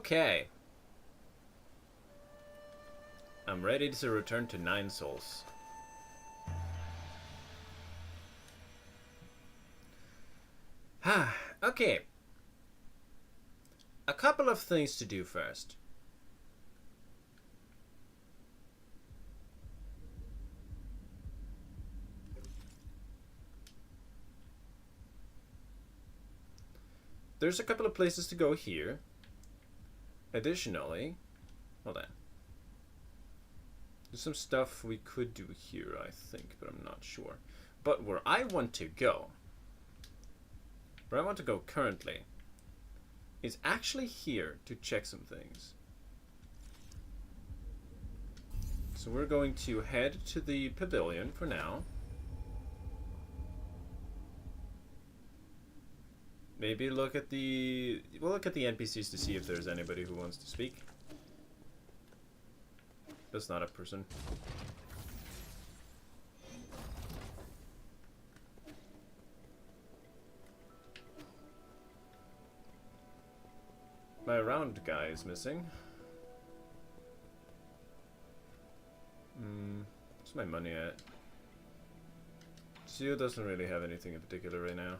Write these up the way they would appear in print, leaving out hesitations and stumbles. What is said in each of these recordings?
Okay. I'm ready to return to 9 souls. Okay. A couple of things to do first. There's a couple of places to go here. Additionally, hold on. There's some stuff we could do here, I think, but I'm not sure. But where I want to go currently, is actually here to check some things. So we're going to head to the pavilion for now. Maybe we'll look at the NPCs to see if there's anybody who wants to speak. That's not a person. My round guy is missing. Where's my money at? Seo doesn't really have anything in particular right now.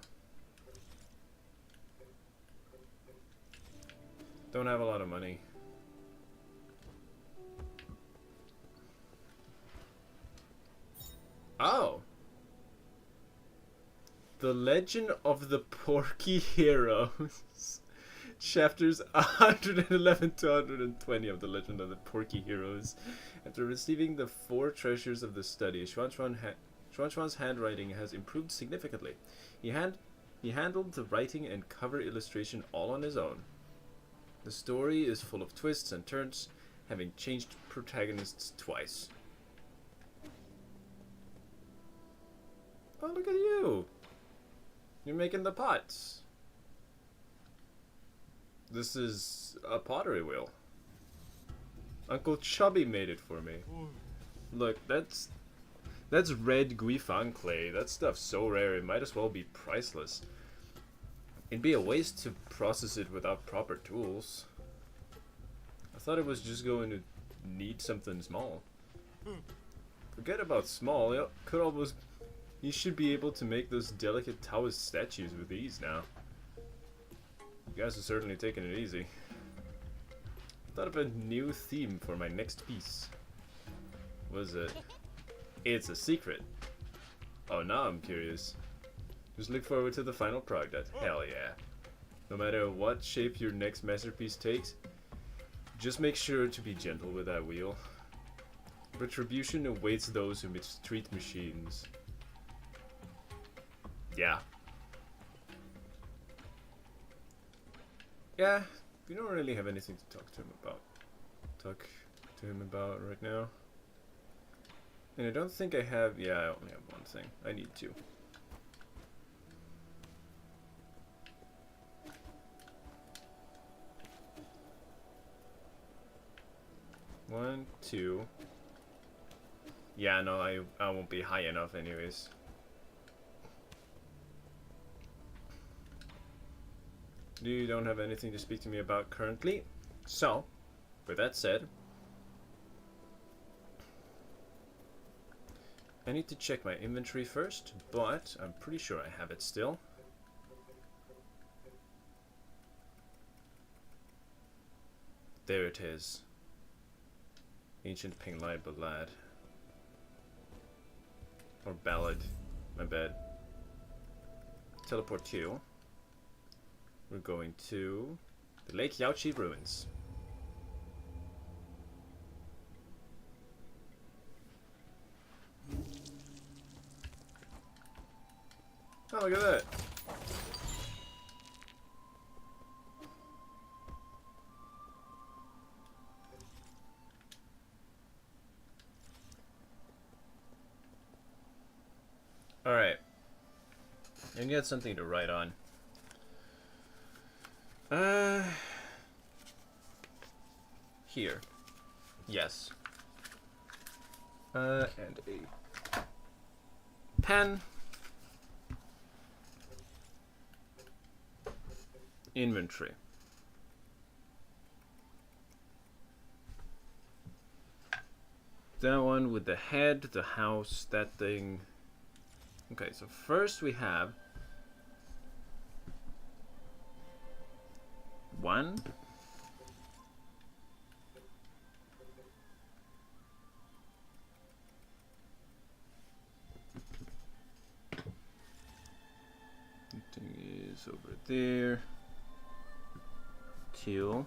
Don't have a lot of money. Oh! The Legend of the Porky Heroes. Chapters 111 to 120 of The Legend of the Porky Heroes. After receiving the 4 treasures of the study, Xuanchuan's handwriting has improved significantly. He handled the writing and cover illustration all on his own. The story is full of twists and turns, having changed protagonists twice. Oh, look at you! You're making the pots. This is a pottery wheel. Uncle Chubby made it for me. Look, that's red Guifang clay. That stuff's so rare, it might as well be priceless. It'd be a waste to process it without proper tools. I thought it was just going to need something small. Forget about small. You should be able to make those delicate Taoist statues with ease now. You guys are certainly taking it easy. I thought of a new theme for my next piece. What is it? It's a secret. Oh, now I'm curious. Just look forward to the final product. Hell yeah. No matter what shape your next masterpiece takes, just make sure to be gentle with that wheel. Retribution awaits those who mistreat machines. Yeah. Yeah, we don't really have anything to talk to him about right now. And I don't think I have, yeah, I only have one thing. I need two. One, two. Yeah, no, I won't be high enough anyways. You don't have anything to speak to me about currently. So, with that said, I need to check my inventory first, but I'm pretty sure I have it still. There it is. Ancient Penglai Ballad. Or Ballad. My bad. Teleport to. We're going to the Lake Yaochi Ruins. Oh, look at that. Alright. And you had something to write on. Here. Yes. And a pen. Inventory. that one with the head, the house, that thing. Okay, so first we have 1. That thing is over there. 2.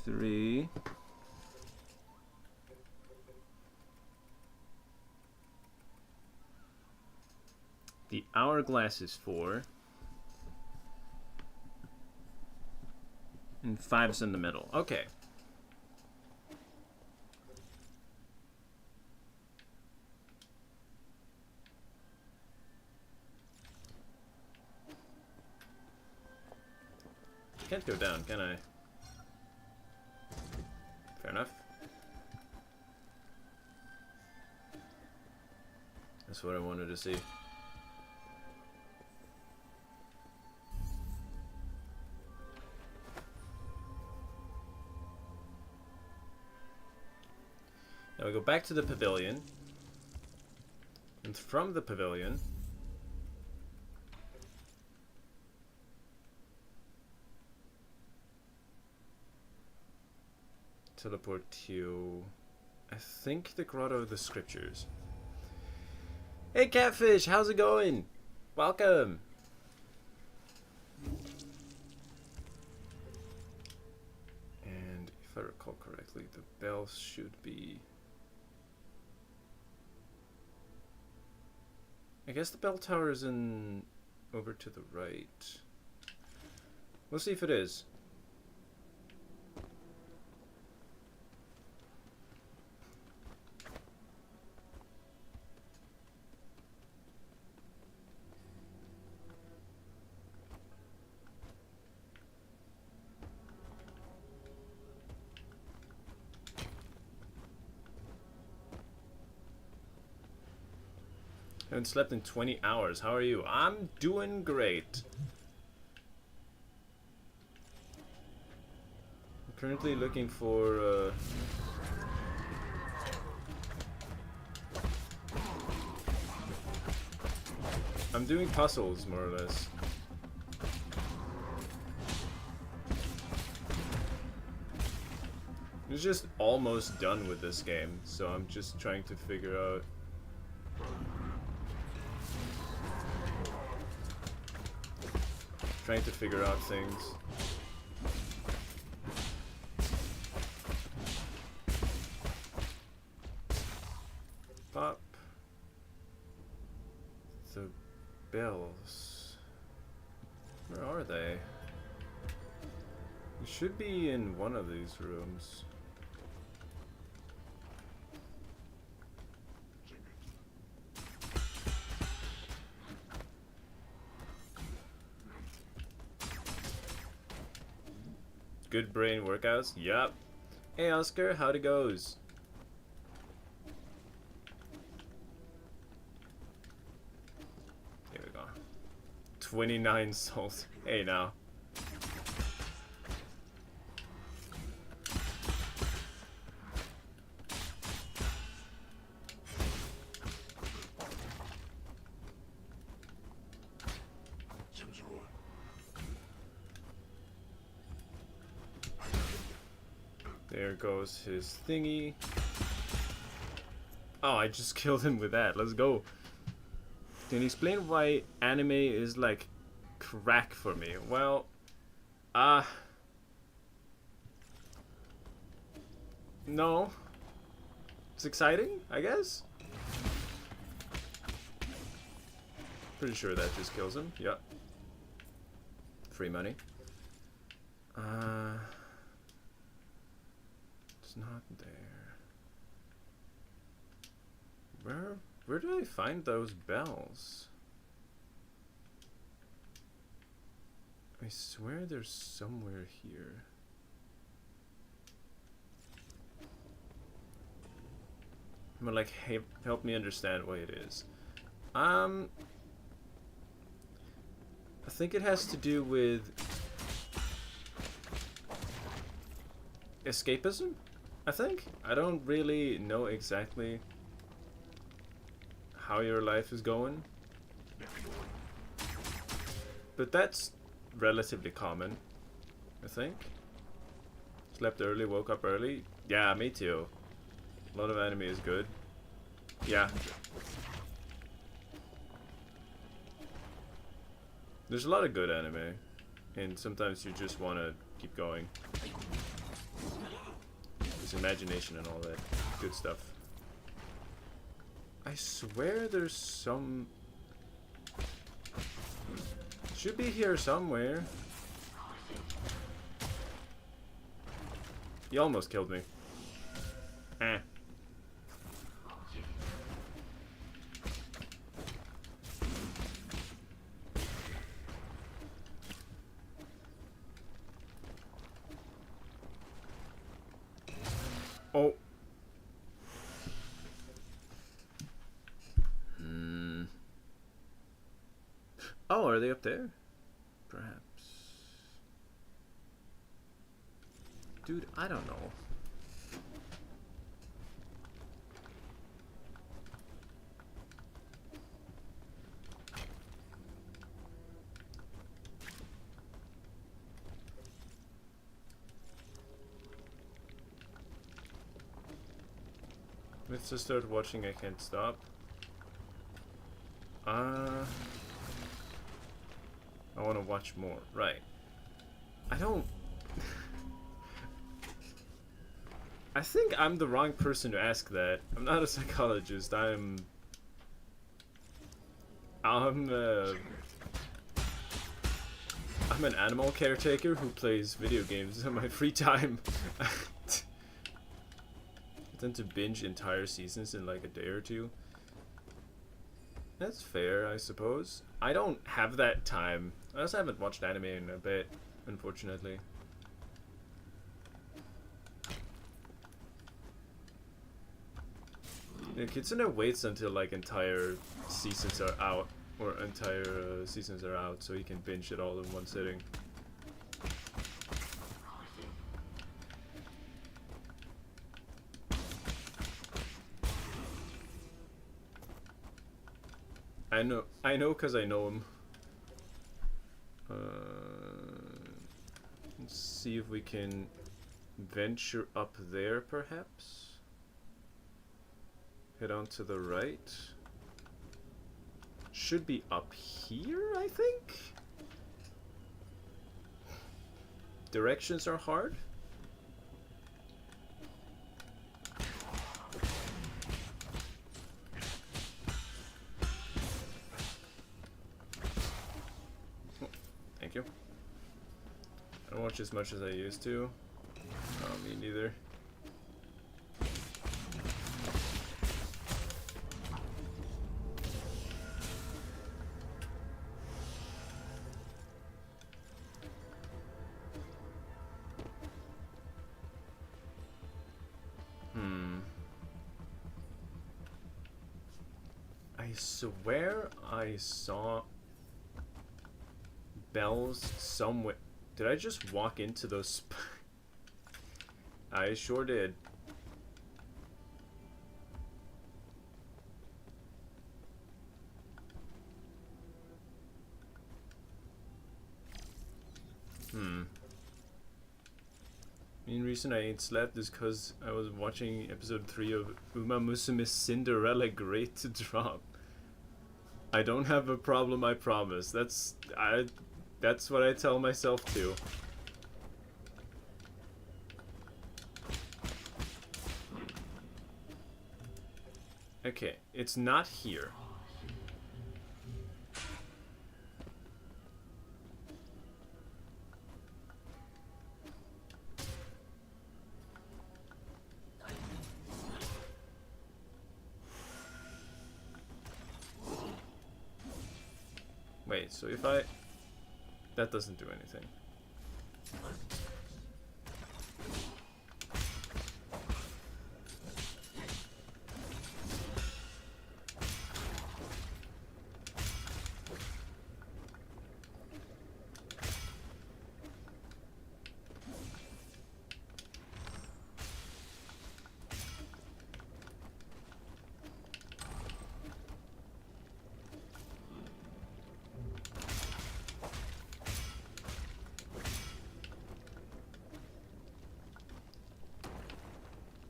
3. The hourglass is 4. And 5's in the middle. Okay. Can't go down, can I? Fair enough. That's what I wanted to see. Now we go back to the pavilion. And from the pavilion, teleport to, I think, the Grotto of the Scriptures. Hey Catfish, how's it going? Welcome. And if I recall correctly, the bells should be... I guess the bell tower is in over to the right. We'll see if it is. Haven't slept in 20 hours. How are you? I'm doing great. I'm currently looking for I'm doing puzzles, more or less. I'm just almost done with this game, so I'm just trying to figure out things. Pop. The bells. Where are they? You should be in one of these rooms. Good brain workouts? Yup. Hey Oscar, how'd it goes? Here we go. 29 souls. Hey now. There goes his thingy. Oh, I just killed him with that. Let's go. Can you explain why anime is like crack for me? Well, no. It's exciting, I guess. Pretty sure that just kills him. Yep. Free money. It's not there. Where do I find those bells? I swear there's somewhere here. But like, hey, help me understand what it is. think it has to do with escapism, I think. I don't really know exactly how your life is going, but that's relatively common, I think. Slept early, woke up early. Yeah, me too. A lot of anime is good. Yeah. There's a lot of good anime, and sometimes you just want to keep going. There's imagination and all that good stuff. I swear there's some... Should be here somewhere. You almost killed me. Eh. Oh. Oh, are they up there? Perhaps. Dude, I don't know. Let's just start watching I Can't Stop. I want to watch more. Right. I don't... I think I'm the wrong person to ask that. I'm not a psychologist. I'm an animal caretaker who plays video games in my free time. I tend to binge entire seasons in like a day or two. That's fair, I suppose. I don't have that time. I also haven't watched anime in a bit, unfortunately. Yeah, Kitsune waits until like entire seasons are out, or entire seasons are out, so he can binge it all in one sitting. I know, cause I know him. Let's see if we can venture up there, perhaps. Head on to the right. Should be up here, I think? Directions are hard. Thank you. I don't watch as much as I used to. Me neither. I swear I saw bells somewhere. Did I just walk into those? I sure did. Main reason I ain't slept is cause I was watching episode 3 of Uma Musume's Cinderella Great to Drop. I don't have a problem, I promise. That's what I tell myself too. Okay, it's not here. Wait, so if I... That doesn't do anything.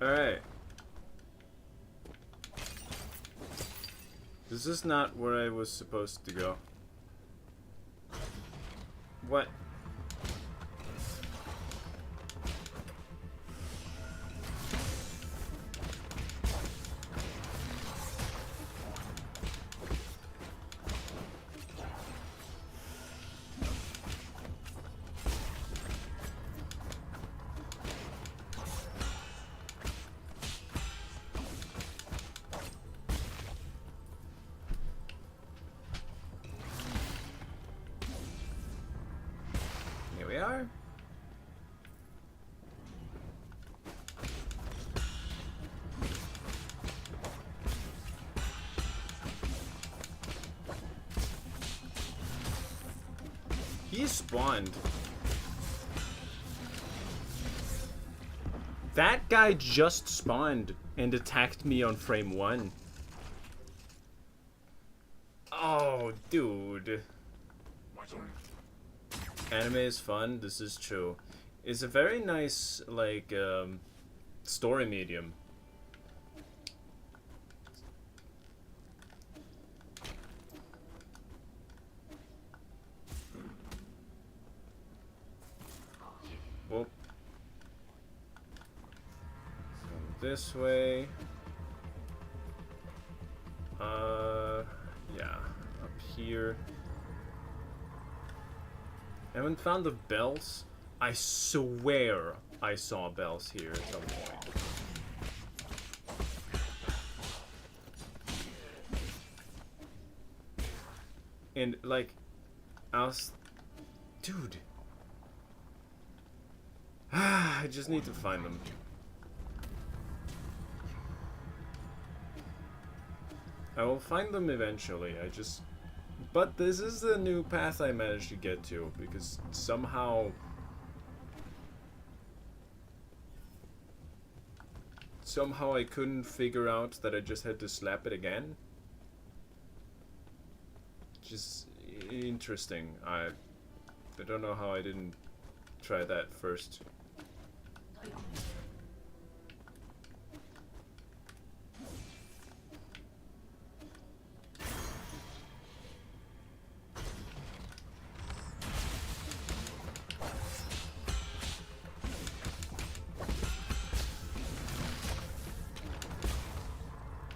Alright. This is not where I was supposed to go. What? Here we are. He spawned. That guy just spawned and attacked me on frame 1. Oh, dude. Anime is fun, this is true. It's a very nice, like, story medium. Whoop. Go this way. Yeah, up here. I haven't found the bells. I swear I saw bells here at some point. And, like, dude. I just need to find them. I will find them eventually, but this is the new path I managed to get to, because somehow I couldn't figure out that I just had to slap it again. Just interesting. I don't know how I didn't try that first.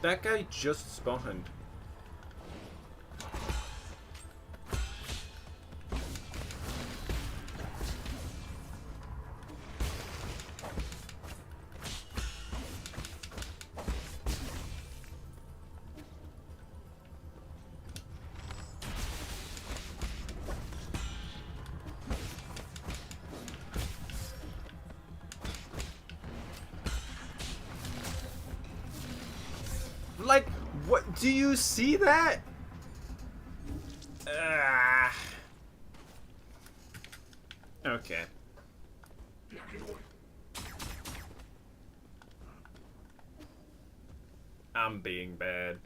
That guy just spawned. Like, what? Do you see that? Okay. I'm being bad.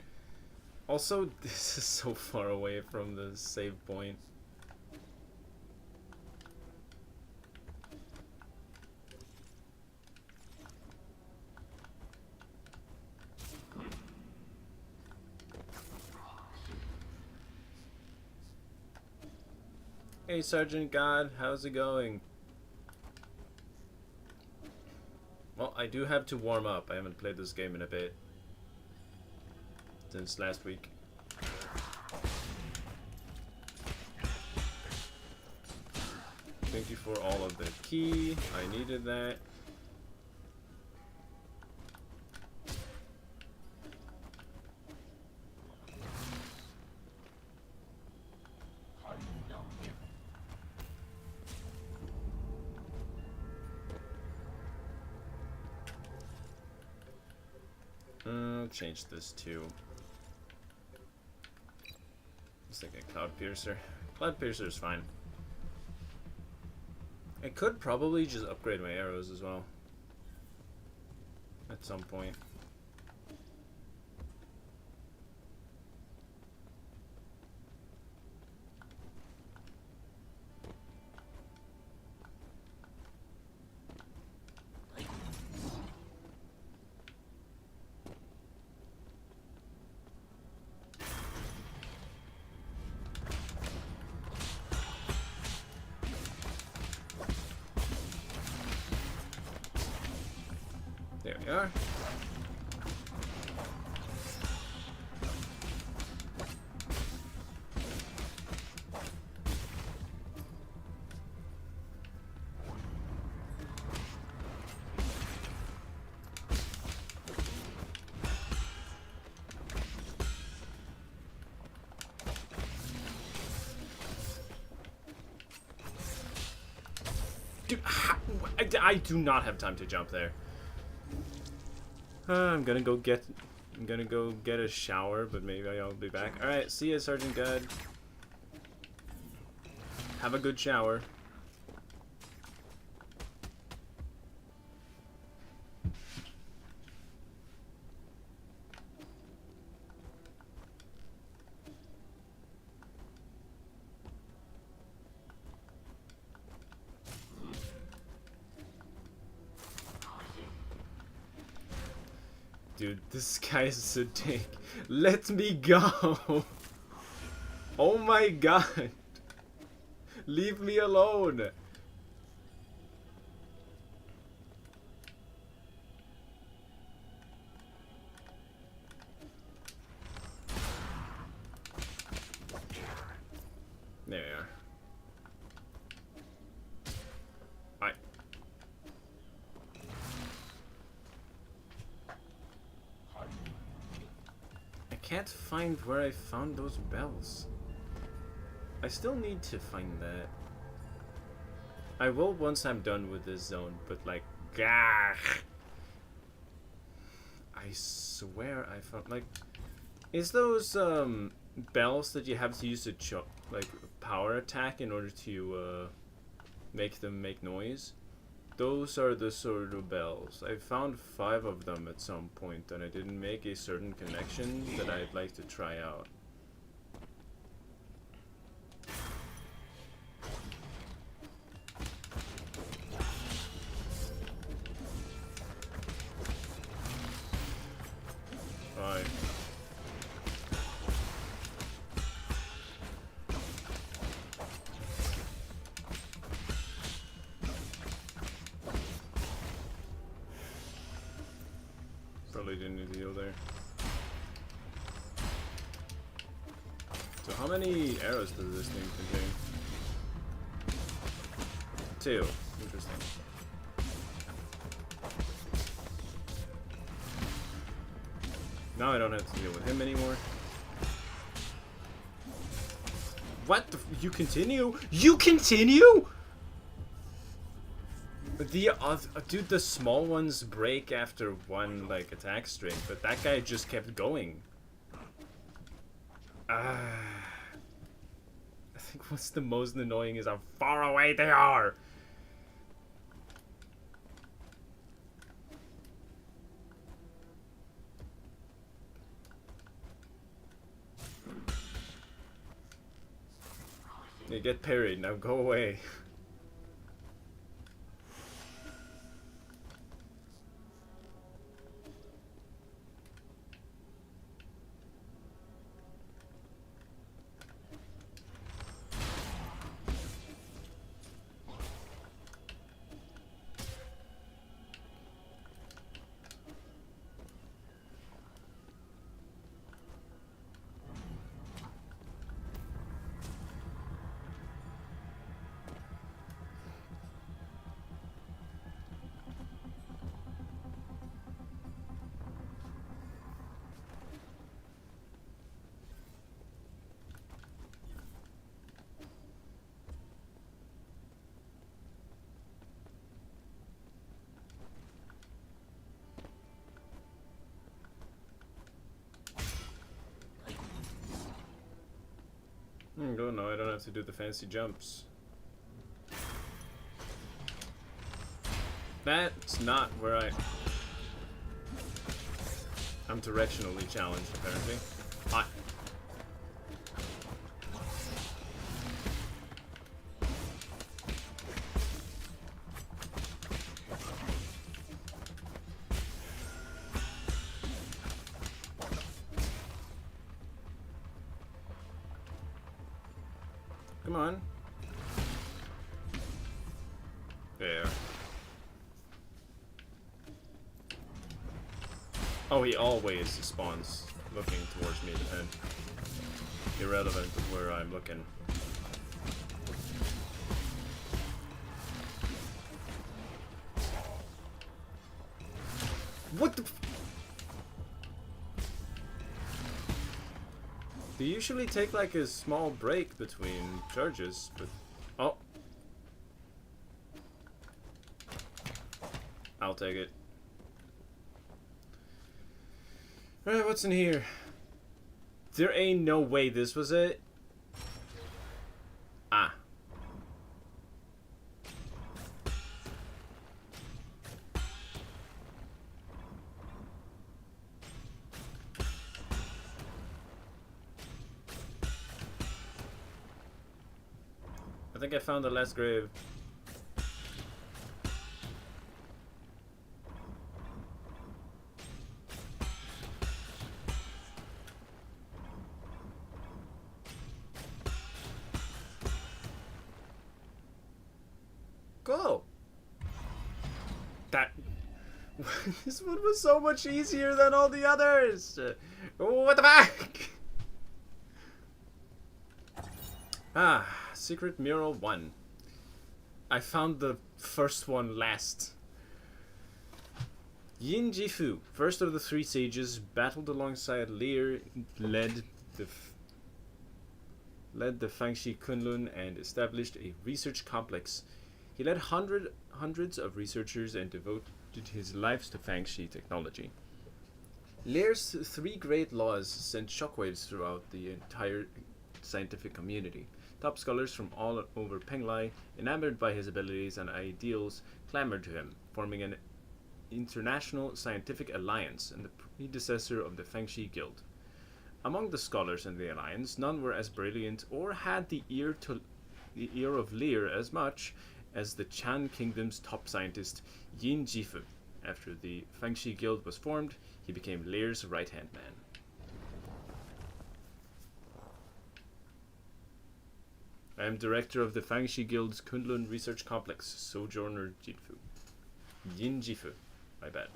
Also, this is so far away from the save point. Hey, Sergeant God, how's it going? Well, I do have to warm up. I haven't played this game in a bit. Since last week. Thank you for all of the key. I needed that. Change this to just like a Cloud Piercer. Cloud Piercer is fine. I could probably just upgrade my arrows as well at some point. There we are. Dude, I do not have time to jump there. I'm gonna go get a shower, but maybe I'll be back. All right, see ya, Sergeant God. Have a good shower. Dude, this guy is a dick. Let me go. Oh my god. Leave me alone. There we are. I can't find where I found those bells. I still need to find that. I will once I'm done with this zone, but like, gah! I swear I found, like, is those bells that you have to use to like power attack in order to make them make noise? Those are the sort of bells. I found 5 of them at some point, and I didn't make a certain connection that I'd like to try out. Fine. Probably didn't need to heal there. So how many arrows does this thing contain? 2. Interesting. Now I don't have to deal with him anymore. What the you continue? You continue? The dude, the small ones break after one like attack string, but that guy just kept going. I think what's the most annoying is how far away they are. You get parried, now go away. Go, no, I don't have to do the fancy jumps. That's not where I'm directionally challenged, apparently. Hi. Come on. There. Oh, he always spawns looking towards me, and irrelevant of where I'm looking. What the f— They usually take like a small break between charges, but... Oh! I'll take it. Alright, what's in here? There ain't no way this was it. Ah. I think I found the last grave. Go! That... This one was so much easier than all the others! What the fuck? Ah, Secret Mural 1. I found the first one last. Yin Jifu, first of the three sages, battled alongside Lear, led the Fangxi Kunlun and established a research complex. He led hundreds of researchers and devoted his lives to Fangxi technology. Lear's three great laws sent shockwaves throughout the entire scientific community. Top scholars from all over Penglai, enamored by his abilities and ideals, clamored to him, forming an international scientific alliance and the predecessor of the Fangxi Guild. Among the scholars in the alliance, none were as brilliant or had the ear of Lear as much as the Chan Kingdom's top scientist, Yin Jifu. After the Fangxi Guild was formed, he became Lear's right-hand man. I am director of the Fangxi Guild's Kunlun Research Complex, Sojourner Jinfu. Yin Jifu. My bad.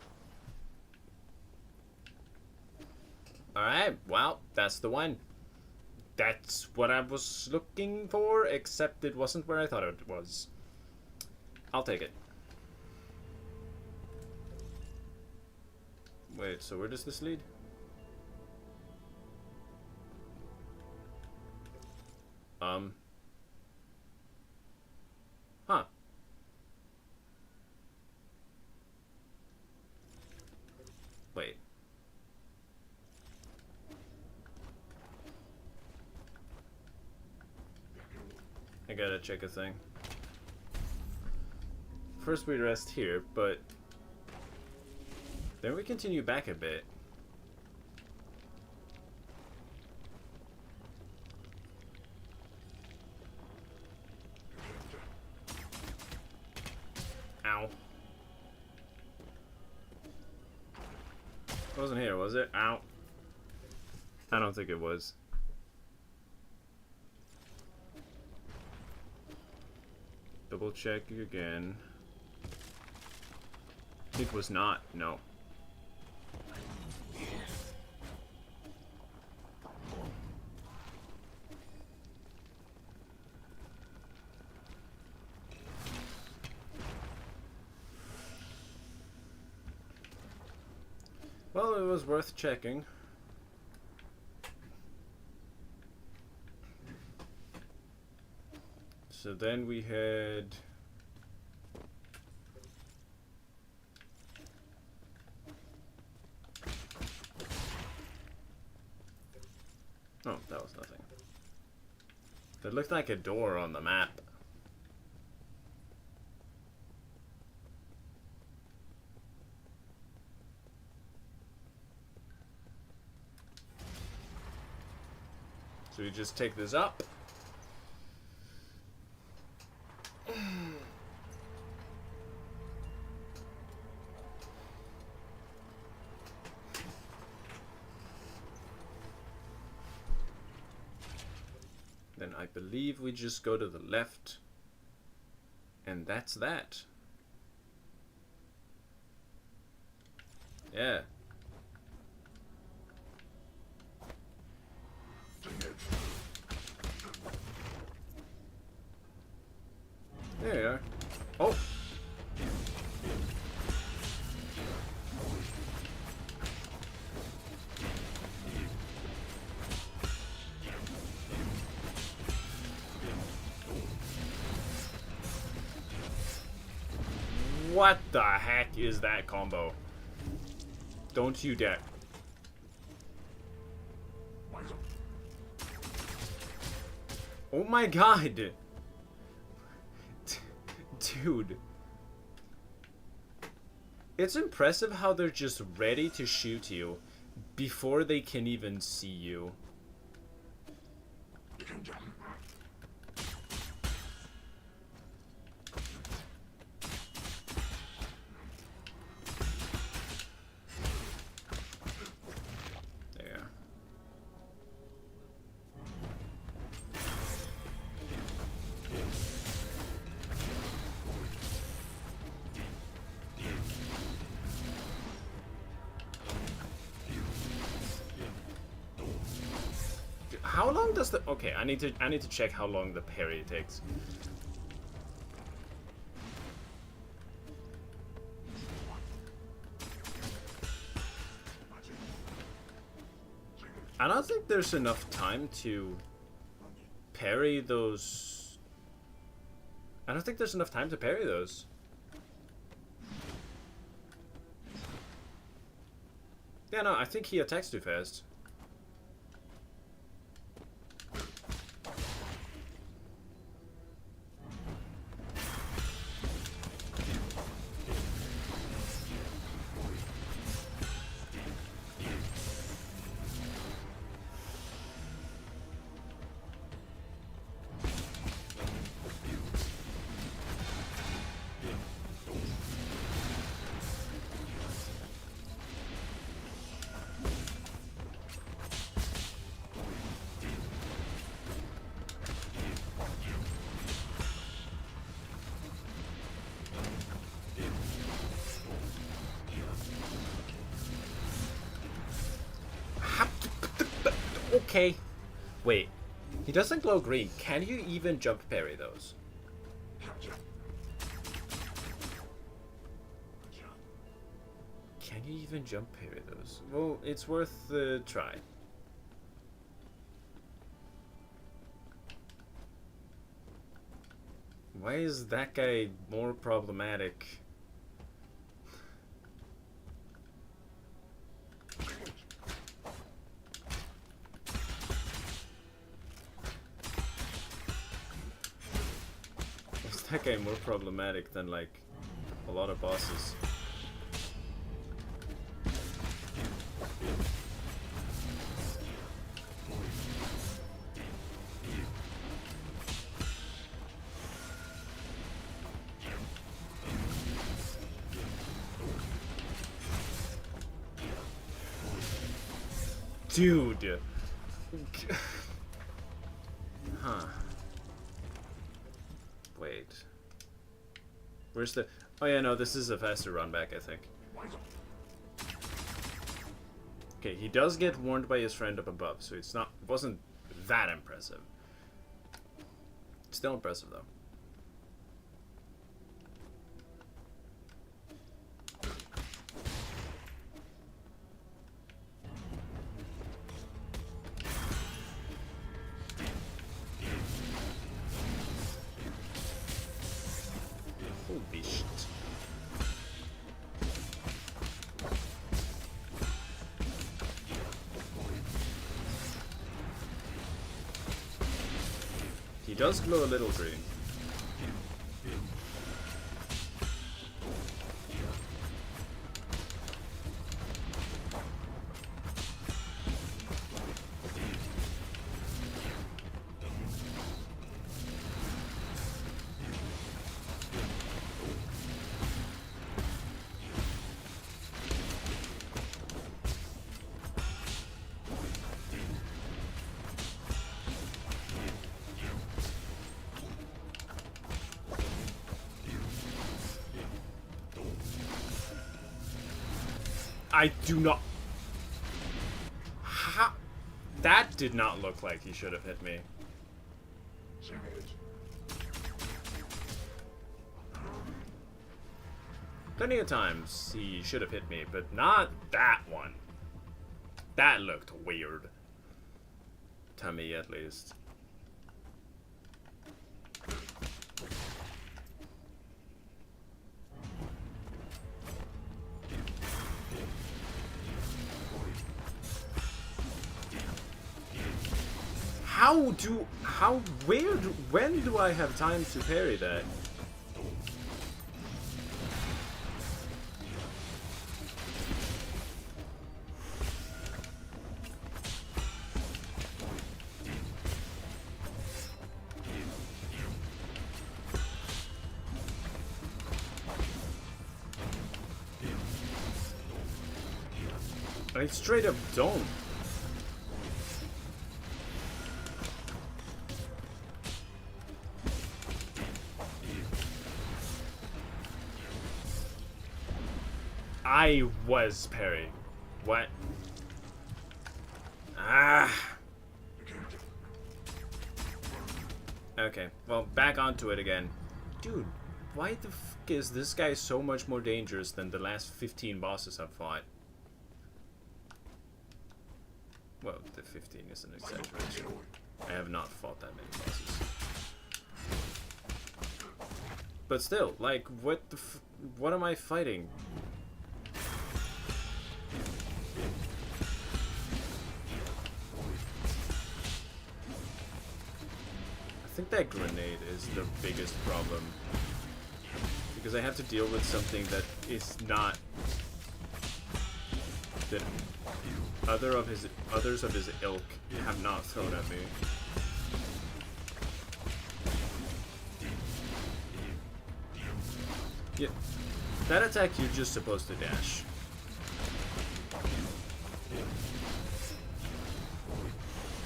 Alright, well, that's the one. That's what I was looking for, except it wasn't where I thought it was. I'll take it. Wait, so where does this lead? Huh. Wait. I gotta check a thing. First we rest here, but then we continue back a bit. Ow. It wasn't here, was it? Ow. I don't think it was. Double check again. It was not, no. Well, it was worth checking. So then we had... Oh, that was nothing. That looked like a door on the map. So we just take this up. Then I believe we just go to the left. And that's that. Yeah. What the heck is that combo? Don't you dare. Oh my god! Dude. It's impressive how they're just ready to shoot you before they can even see you. How long does the... Okay, I need to check how long the parry takes. I don't think there's enough time to parry those. I don't think there's enough time to parry those. Yeah, no, I think he attacks too fast. Okay. Wait. He doesn't glow green. Can you even jump parry those? Can you even jump parry those? Well, it's worth the try. Why is that guy more problematic? That guy more problematic than like a lot of bosses. Dude. Huh. Wait. Where's the... Oh yeah, no, this is a faster run back, I think. Okay, he does get warned by his friend up above, so it wasn't that impressive. Still impressive, though. Holy shit. He does glow a little green. I do not... How? That did not look like he should have hit me. Plenty of times he should have hit me, but not that one. That looked weird. To me, at least. when do I have time to parry that? I straight up don't. I was parrying. What? Ah. Okay, well, back onto it again. Dude, why the f is this guy so much more dangerous than the last 15 bosses I've fought? Well, the 15 is an exaggeration. I have not fought that many bosses. But still, like, what the f what am I fighting? I think that grenade is the biggest problem. Because I have to deal with something that is not... that others of his ilk have not thrown at me. Yeah, that attack you're just supposed to dash.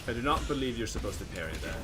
I do not believe you're supposed to parry that.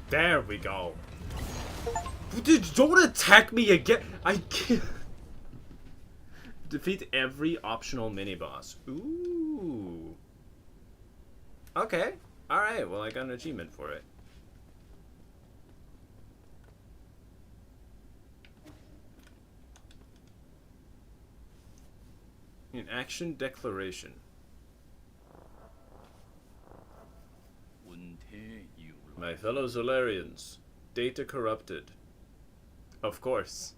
There we go. Dude, don't attack me again. I can't. Defeat every optional mini-boss. Ooh. Okay. Alright, well I got an achievement for it. An action declaration. My fellow Solarians, data corrupted. Of course.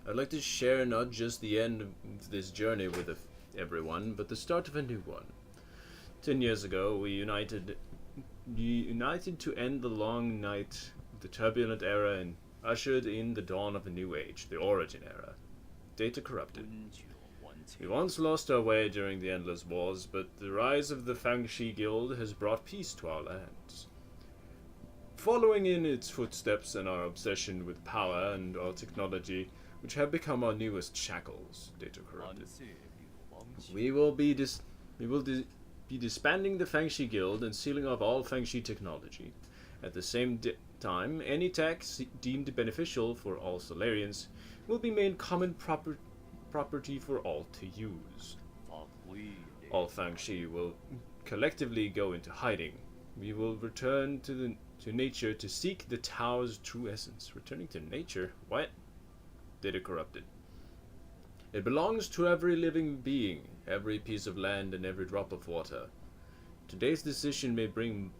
I'd like to share not just the end of this journey with everyone, but the start of a new one. 10 years ago, we united to end the long night of the turbulent era and ushered in the dawn of a new age, the Origin era. Data corrupted. We once lost our way during the endless wars, but the rise of the Fangxi Guild has brought peace to our lands. Following in its footsteps and our obsession with power and our technology, which have become our newest shackles, data corrupted. We will be disbanding the Fangxi Guild and sealing off all Fangxi technology. At the same time, any tech deemed beneficial for all Solarians will be made common property for all to use. All Fangxi will collectively go into hiding. We will return to nature to seek the Tao's true essence. Returning to nature? What? Data corrupted. It belongs to every living being, every piece of land and every drop of water. Today's decision may bring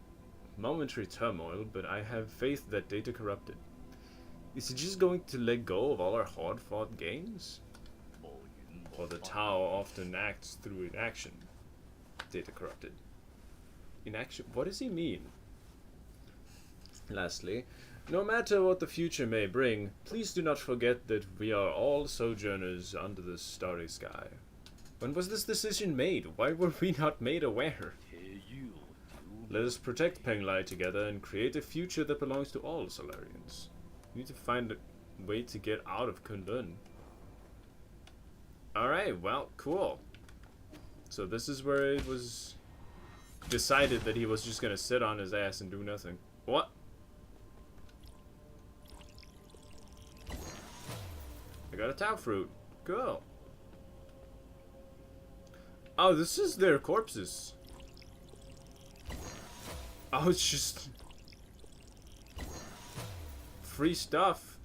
momentary turmoil, but I have faith that data corrupted. Is he just going to let go of all our hard-fought gains? Or the Tao often acts through inaction. Data corrupted. Inaction? What does he mean? Lastly, no matter what the future may bring, please do not forget that we are all sojourners under the starry sky. When was this decision made? Why were we not made aware? Let us protect Penglai together and create a future that belongs to all Solarians. We need to find a way to get out of Kunlun. Alright, well, cool. So this is where it was decided that he was just gonna sit on his ass and do nothing. What? I got a Tau fruit. Cool. Oh, this is their corpses. Oh, it's just free stuff.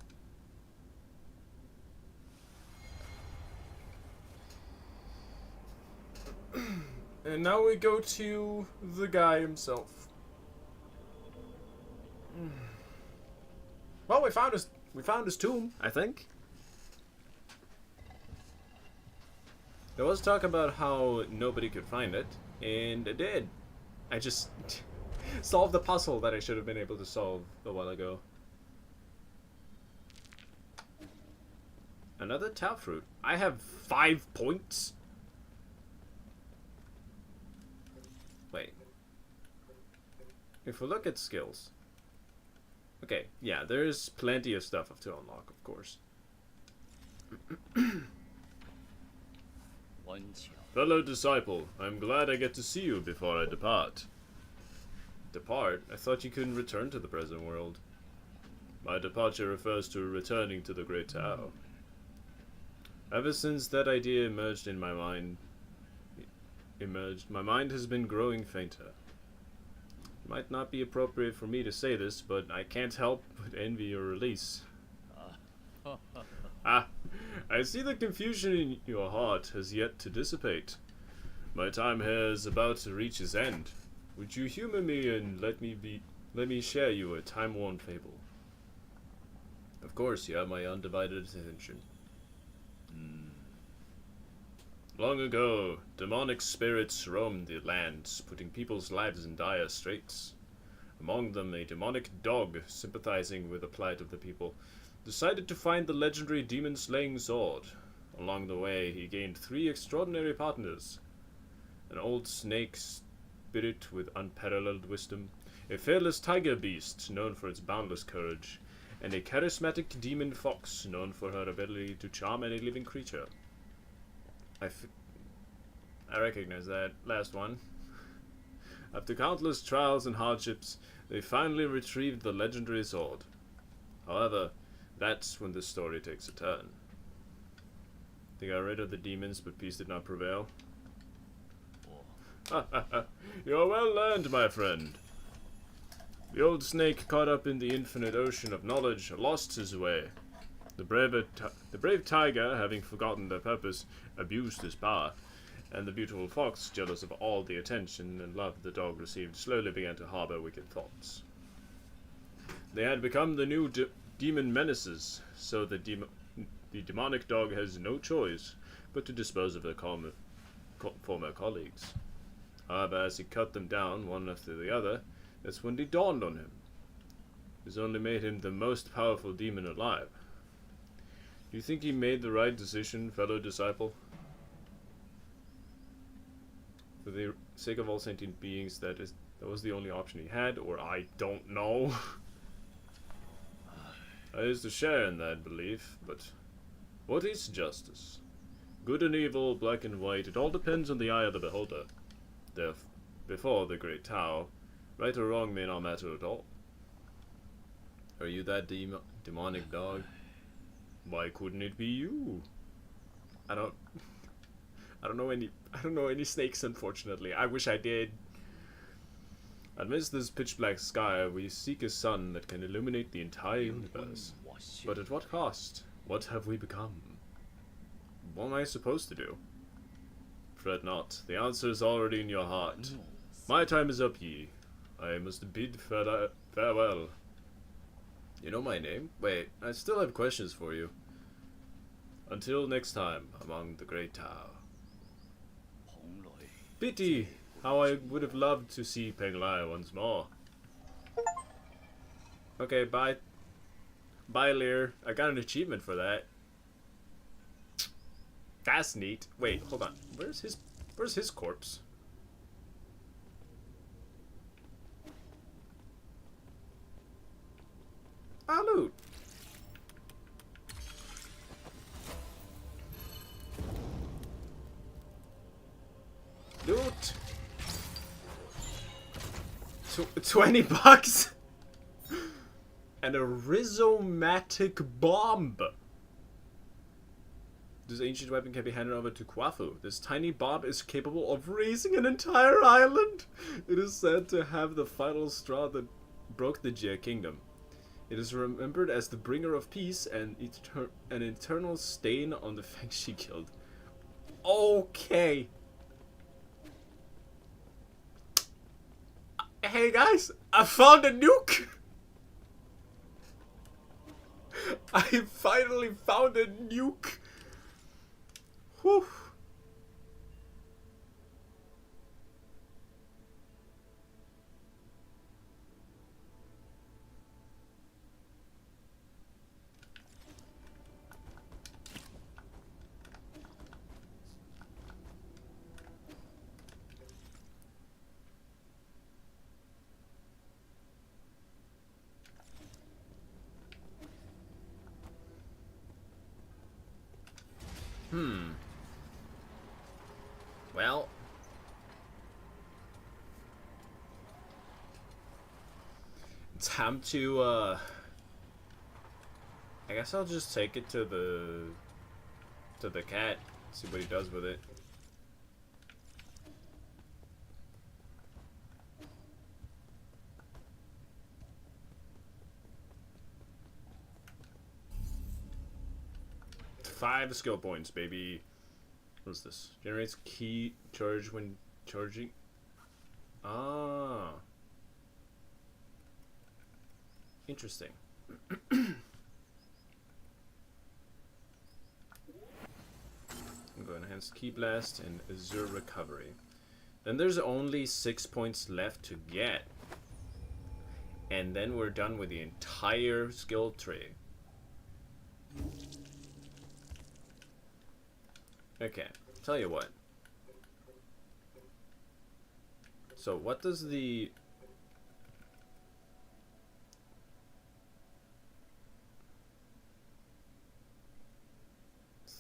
And now we go to the guy himself. Well, we found his tomb, I think. There was talk about how nobody could find it, and it did. I just solved the puzzle that I should have been able to solve a while ago. Another Tau fruit. I have 5 points. Wait. If we look at skills. Okay, yeah, there's plenty of stuff to unlock, of course. Fellow disciple, I'm glad I get to see you before I depart. Depart? I thought you couldn't return to the present world. My departure refers to returning to the Great Tao. Ever since that idea emerged in my mind, my mind has been growing fainter. It might not be appropriate for me to say this, but I can't help but envy your release. Ah, I see the confusion in your heart has yet to dissipate. My time here is about to reach its end. Would you humor me and let me share you a time-worn fable? Of course, you have my undivided attention. Long ago, demonic spirits roamed the lands, putting people's lives in dire straits. Among them, a demonic dog, sympathizing with the plight of the people, decided to find the legendary demon-slaying sword. Along the way, he gained 3 extraordinary partners. An old snake spirit with unparalleled wisdom, a fearless tiger beast known for its boundless courage, and a charismatic demon fox known for her ability to charm any living creature. I recognize that last one. After countless trials and hardships, they finally retrieved the legendary sword. However, that's when the story takes a turn. They got rid of the demons, but peace did not prevail. You're well learned, my friend. The old snake, caught up in the infinite ocean of knowledge, lost his way. The brave tiger, having forgotten their purpose, abused his power, and the beautiful fox, jealous of all the attention and love the dog received, slowly began to harbor wicked thoughts. They had become the new demon menaces, so the demonic dog has no choice but to dispose of their former colleagues. However, as he cut them down one after the other, that's when it dawned on him. This only made him the most powerful demon alive. Do you think he made the right decision, fellow disciple? For the sake of all sentient beings, that was the only option he had, or I don't know. I used to share in that belief, but what is justice? Good and evil, black and white, it all depends on the eye of the beholder. Before the Great Tao, right or wrong may not matter at all. Are you that demonic dog? Why couldn't it be you? I don't know any snakes, unfortunately. I wish I did. Amidst this pitch black sky, we seek a sun that can illuminate the entire universe. But at what cost? What have we become? What am I supposed to do? Fret not, the answer is already in your heart. My time is up, ye. I must bid farewell. You know my name? Wait, I still have questions for you. Until next time, among the great Tao. Pity! How I would have loved to see Peng Lai once more. Okay, bye. Bye, Lear. I got an achievement for that. That's neat. Wait, hold on. Where's his corpse? Ah, loot. Loot. 20 bucks. And a rhizomatic bomb. This ancient weapon can be handed over to Kwafu. This tiny bomb is capable of razing an entire island. It is said to have the final straw that broke the Jia kingdom. It is remembered as the bringer of peace and an eternal stain on the Feng she killed. Okay. Hey guys, I found a nuke! I finally found a nuke! Whew. Well, time to, I guess I'll just take it to the cat, see what he does with it. Five skill points, baby. What's this? Generates key charge when charging. Ah. Interesting. I'm going to enhance Key Blast and Azure Recovery. Then there's only 6 points left to get. And then we're done with the entire skill tree. Okay, tell you what. So what does the...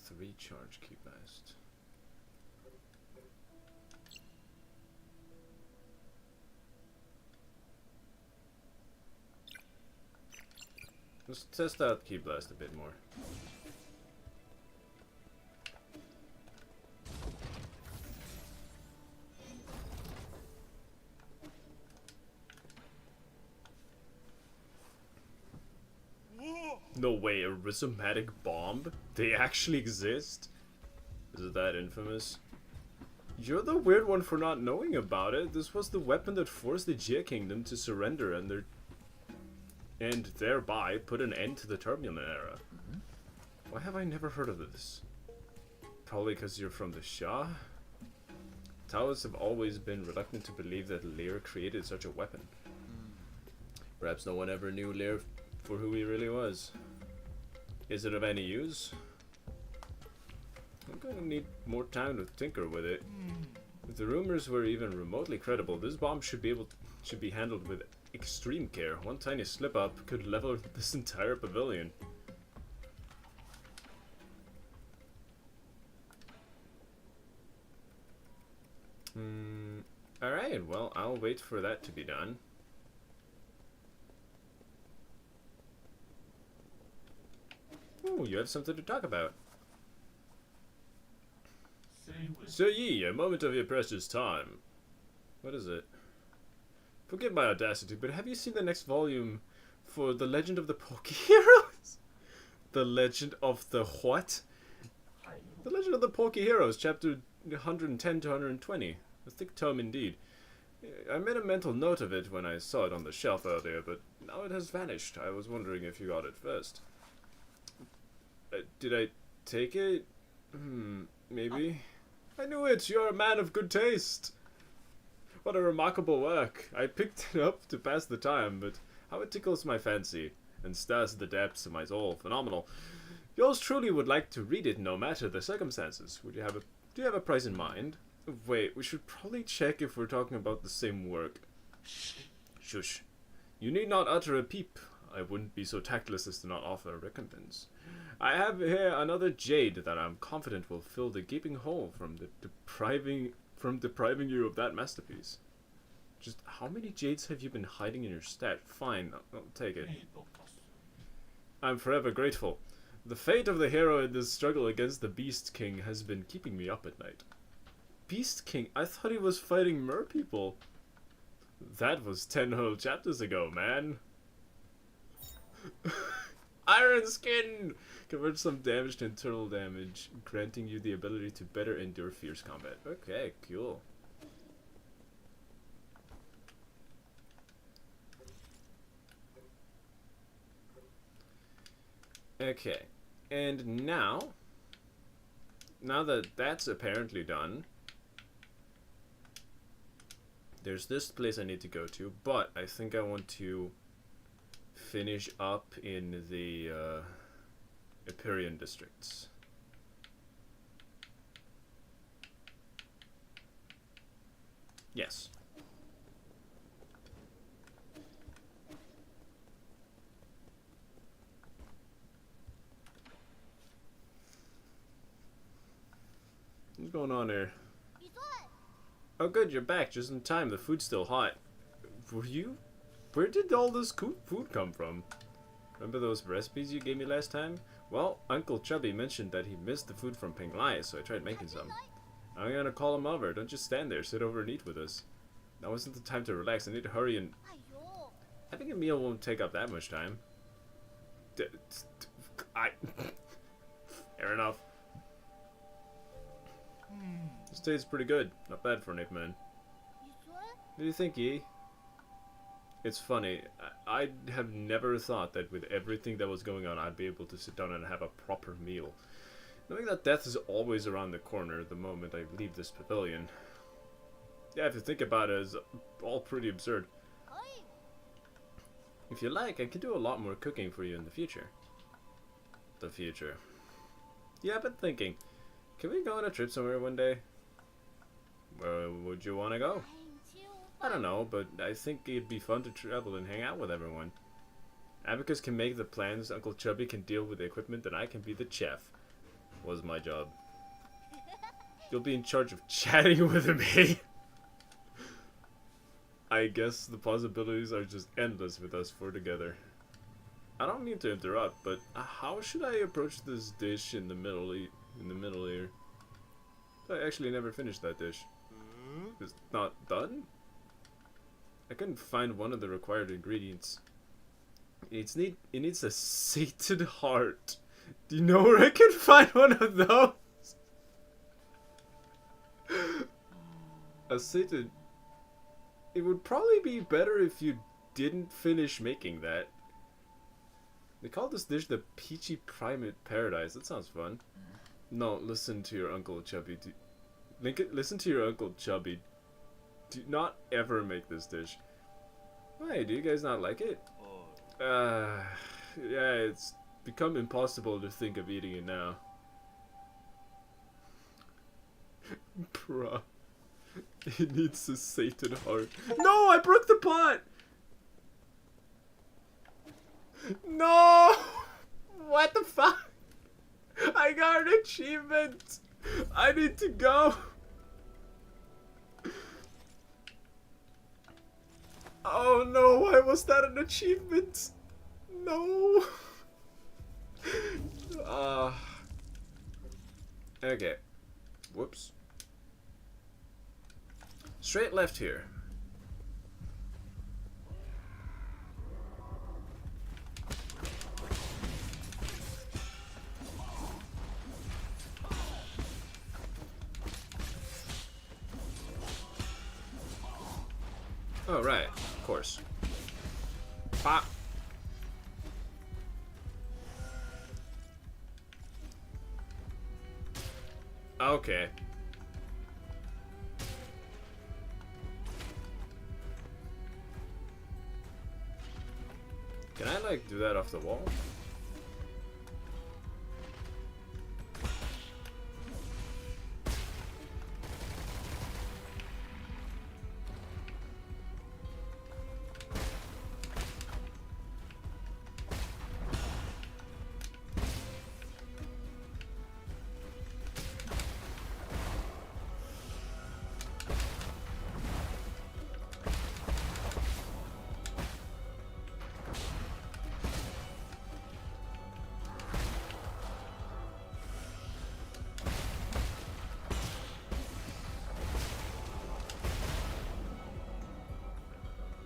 Three charge Key Blast. Let's test out Key Blast a bit more. No way, a rhizomatic bomb? They actually exist? Is it that infamous? You're the weird one for not knowing about it. This was the weapon that forced the Jia Kingdom to surrender and thereby put an end to the turbulent era. Why have I never heard of this? Probably because you're from the Shah? Taoists have always been reluctant to believe that Lear created such a weapon. Perhaps no one ever knew Lear for who he really was. Is it of any use? I'm gonna need more time to tinker with it. If the rumors were even remotely credible, this bomb should be handled with extreme care. One tiny slip up could level this entire pavilion. Alright, well, I'll wait for that to be done. Ooh, you have something to talk about. So ye, a moment of your precious time. What is it? Forgive my audacity, but have you seen the next volume for The Legend of the Poke Heroes? The Legend of the what? The Legend of the Poke Heroes, chapter 110 to 120. A thick tome indeed. I made a mental note of it when I saw it on the shelf earlier, but now it has vanished. I was wondering if you got it first. Did I take it? Maybe. I knew it! You're a man of good taste! What a remarkable work. I picked it up to pass the time, but how it tickles my fancy and stirs the depths of my soul. Phenomenal. Yours truly would like to read it no matter the circumstances. Do you have a price in mind? Wait, we should probably check if we're talking about the same work. Shush. You need not utter a peep. I wouldn't be so tactless as to not offer a recompense. I have here another jade that I'm confident will fill the gaping hole from depriving you of that masterpiece. Just how many jades have you been hiding in your stash? Fine, I'll take it. I'm forever grateful. The fate of the hero in this struggle against the Beast King has been keeping me up at night. Beast King? I thought he was fighting mer people. That was 10 whole chapters ago, man. Iron Skin! Converts some damage to internal damage, granting you the ability to better endure fierce combat. Okay, cool. Okay, and now that that's apparently done, there's this place I need to go to, but I think I want to finish up in the Empyrean districts. Yes. What's going on here? Oh good, you're back just in time. The food's still hot. Where did all this food come from? Remember those recipes you gave me last time? Well, Uncle Chubby mentioned that he missed the food from Penglai, so I tried making some. I'm gonna call him over. Don't just stand there. Sit over and eat with us. Now isn't the time to relax. I need to hurry and... Having a meal won't take up that much time. Fair enough. This tastes pretty good. Not bad for an ape man. What do you think, Yi? It's funny. I have never thought that with everything that was going on, I'd be able to sit down and have a proper meal. Knowing that death is always around the corner the moment I leave this pavilion. Yeah, if you think about it, it's all pretty absurd. If you like, I can do a lot more cooking for you in the future. The future. Yeah, I've been thinking. Can we go on a trip somewhere one day? Where would you want to go? I don't know, but I think it'd be fun to travel and hang out with everyone. Abacus can make the plans, Uncle Chubby can deal with the equipment, and I can be the chef. Was my job. You'll be in charge of chatting with me. I guess the possibilities are just endless with us four together. I don't mean to interrupt, but how should I approach this dish in the middle here? I actually never finished that dish. It's not done? I couldn't find one of the required ingredients. It needs a sated heart. Do you know where I can find one of those? A sated... It would probably be better if you didn't finish making that. They call this dish the Peachy Primate Paradise. That sounds fun. No, listen to your Uncle Chubby. Listen to your Uncle Chubby. Do not ever make this dish. Why, do you guys not like it? Yeah, it's become impossible to think of eating it now. Bruh. It needs a sated heart. No, I broke the pot! No! What the fuck? I got an achievement! I need to go! Oh no, why was that an achievement? No! Okay. Whoops. Straight left here. Oh, right. Of course. Pop. Okay. Can I, like, do that off the wall?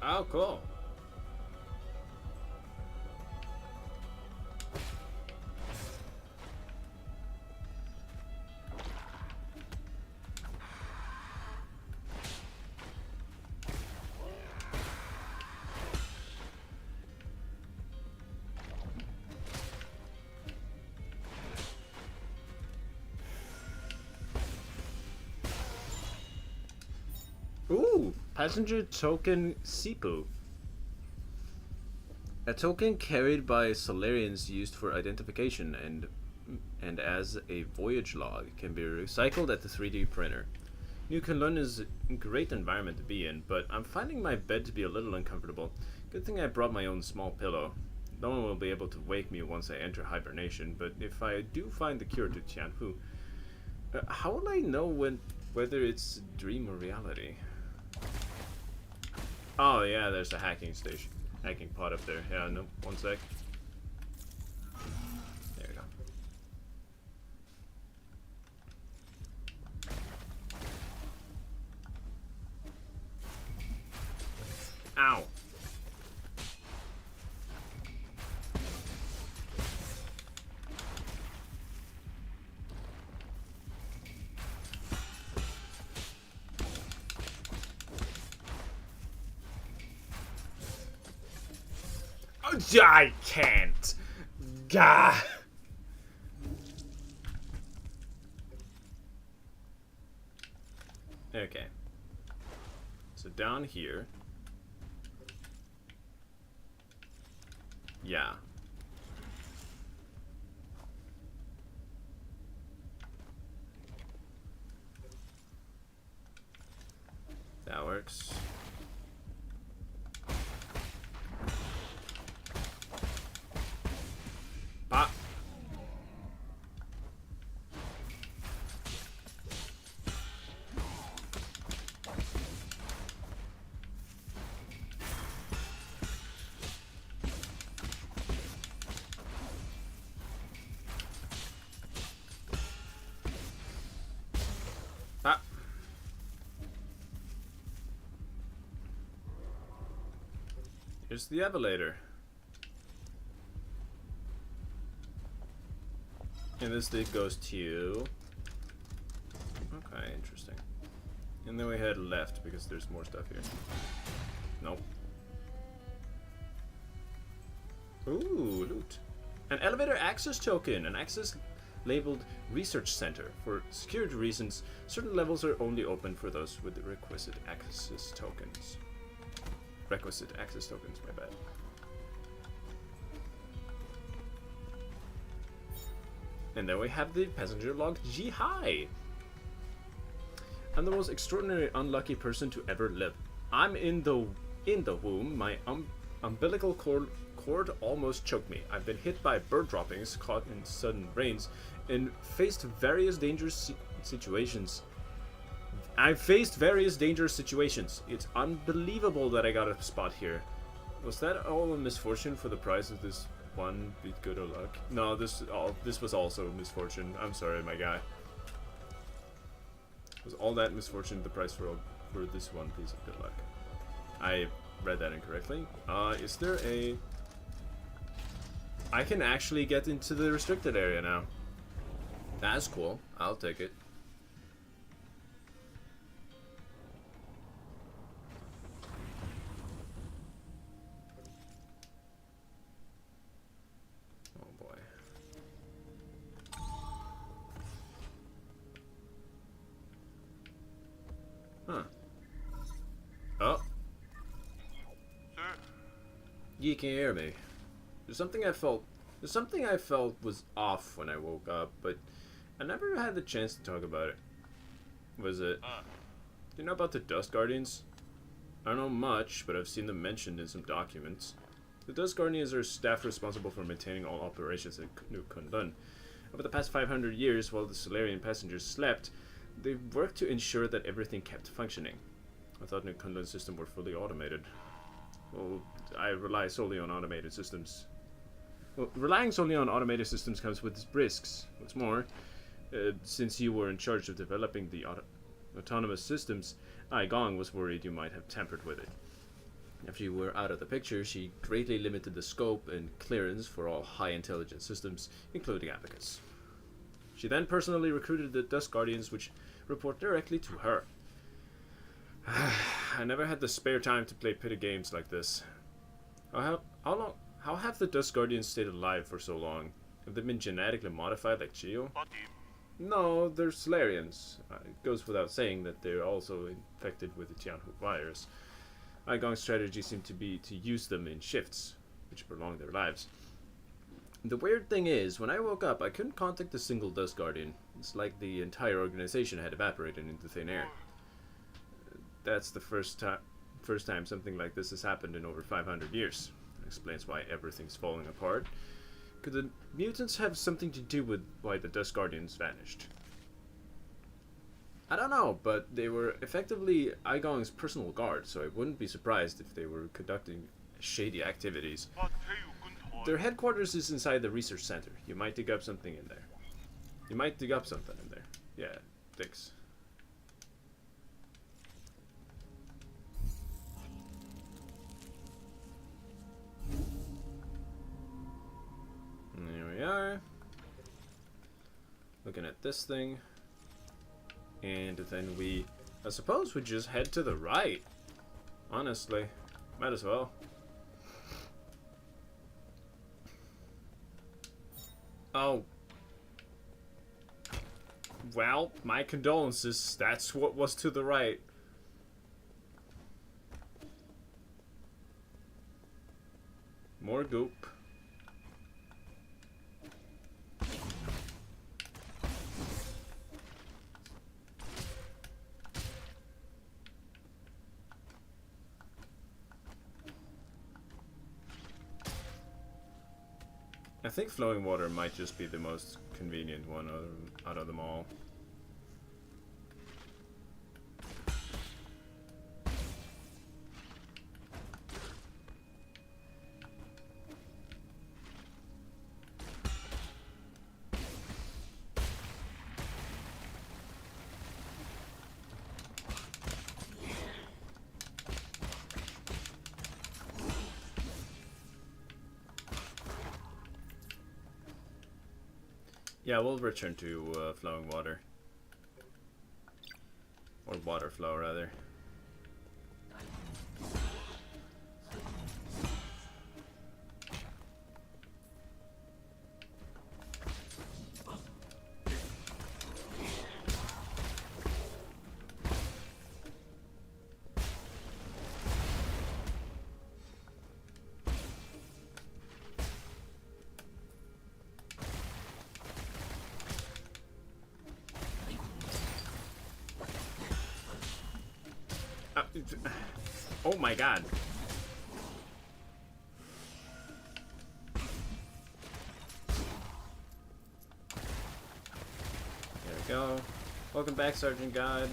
Oh, cool. Ooh, passenger token Sipu. A token carried by Solarians used for identification and as a voyage log can be recycled at the 3D printer. New Kunlun is a great environment to be in, but I'm finding my bed to be a little uncomfortable. Good thing I brought my own small pillow. No one will be able to wake me once I enter hibernation, but if I do find the cure to Tianfu, how will I know whether it's dream or reality? Oh yeah, there's a hacking station. Hacking pod up there. Yeah, no, one sec. There we go. Ow! I can't. Gah. Okay. So down here. Yeah. That works. Pop. Pop. Here's the elevator. And this thing goes to... Okay, interesting. And then we head left because there's more stuff here. Nope. Ooh, loot. An elevator access token. An access labeled Research Center. For security reasons, certain levels are only open for those with the requisite access tokens. Requisite access tokens, my bad. And then we have the passenger log G High. I'm the most extraordinary unlucky person to ever live. I'm in the womb. My umbilical cord almost choked me. I've been hit by bird droppings, caught in sudden rains, and faced various dangerous situations. I've faced various dangerous situations. It's unbelievable that I got a spot here. Was that all a misfortune for the price of this one bit good or luck? No, this was also misfortune. I'm sorry, my guy. Was all that misfortune the price for this one piece of good luck? I read that incorrectly. Is there a... I can actually get into the restricted area now. That's cool. I'll take it. You can hear me. There's something I felt. There's something I felt was off when I woke up, but I never had the chance to talk about it. Was it? Do you know about the Dust Guardians? I don't know much, but I've seen them mentioned in some documents. The Dust Guardians are staff responsible for maintaining all operations at New Kunlun. Over the past 500 years, while the Solarian passengers slept, they've worked to ensure that everything kept functioning. I thought New Kunlun's system were fully automated. Well, I rely solely on automated systems. Well, relying solely on automated systems comes with its risks. What's more, since you were in charge of developing the autonomous systems, Ai Gong was worried you might have tampered with it. After you were out of the picture, she greatly limited the scope and clearance for all high-intelligence systems, including Abacus. She then personally recruited the Dust Guardians, which report directly to her. I never had the spare time to play petty games like this. How have the Dust Guardians stayed alive for so long? Have they been genetically modified like Chio? No, they're Solarians. It goes without saying that they're also infected with the Tianhu virus. Igong's strategy seemed to be to use them in shifts, which prolong their lives. The weird thing is, when I woke up, I couldn't contact a single Dust Guardian. It's like the entire organization had evaporated into thin air. That's the first time something like this has happened in over 500 years. That explains why everything's falling apart. Could the mutants have something to do with why the Dust Guardians vanished? I don't know, but they were effectively Igong's personal guard, so I wouldn't be surprised if they were conducting shady activities. Their headquarters is inside the research center. You might dig up something in there. Yeah, thanks. There we are. Looking at this thing. And then I suppose we just head to the right. Honestly, might as well. Oh. Well, my condolences. That's what was to the right. More goop. I think flowing water might just be the most convenient one out of them all. Yeah, we'll return to flowing water. Or water flow, rather. Oh my god. There we go. Welcome back, Sergeant God.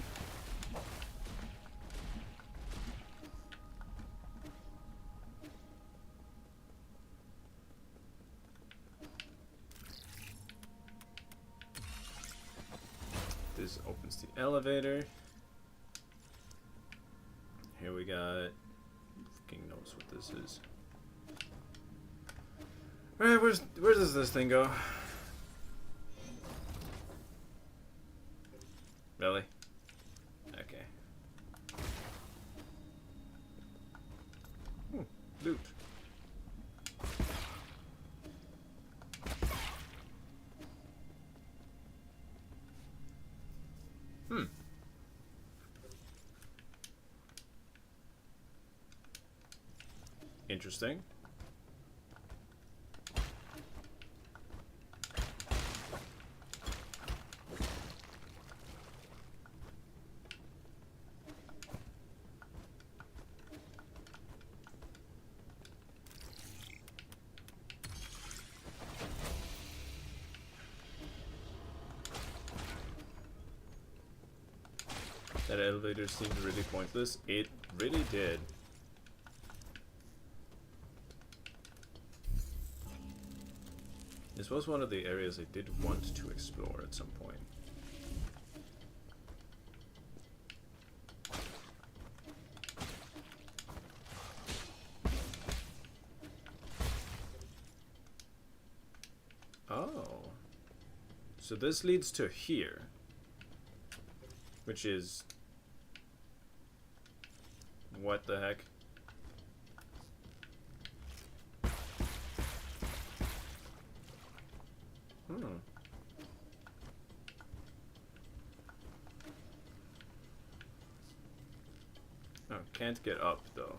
This opens the elevator. Here we got... Fucking knows what this is. Alright, where does this thing go? Really? Okay. Loot. Interesting. That elevator seemed really pointless. It really did. This was one of the areas I did want to explore at some point. Oh. So this leads to here. Which is... what the heck? Oh, can't get up though.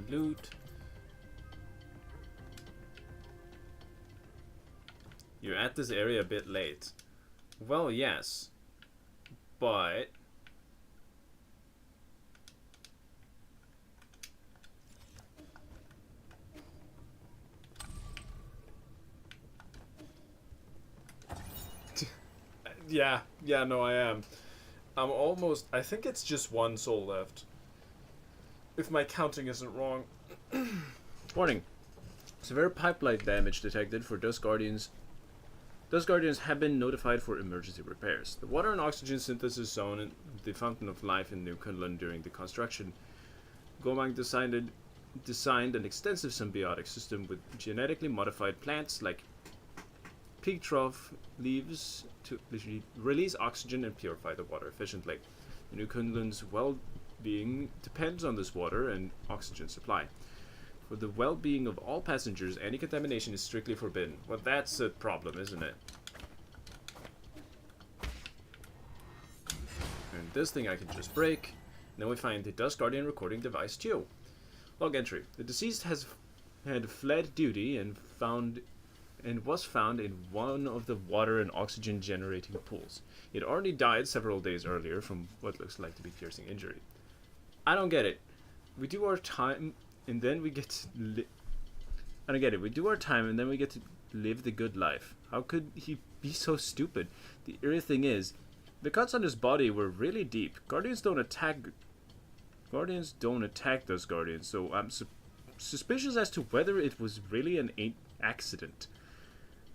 Loot. You're at this area a bit late. Well, yes. But... yeah, no, I am. I'm almost... I think it's just one soul left. If my counting isn't wrong. Warning. Severe pipeline damage detected for Dust Guardians. Dust Guardians have been notified for emergency repairs. The water and oxygen synthesis zone and the fountain of life in New Kunlun during the construction. Gomang designed an extensive symbiotic system with genetically modified plants like pig trough leaves to release oxygen and purify the water efficiently. New Kunlun's well-being depends on this water and oxygen supply. For the well-being of all passengers, any contamination is strictly forbidden. Well, that's a problem, isn't it? And this thing I can just break. And then we find the Dust Guardian recording device too. Log entry. The deceased had fled duty and was found in one of the water and oxygen generating pools. He had already died several days earlier from what looks like to be piercing injury. I don't get it. We do our time and then we get to I don't get it. We do our time and then we get to live the good life. How could he be so stupid? The eerie thing is, the cuts on his body were really deep. Guardians don't attack those Guardians, so I'm suspicious as to whether it was really an accident.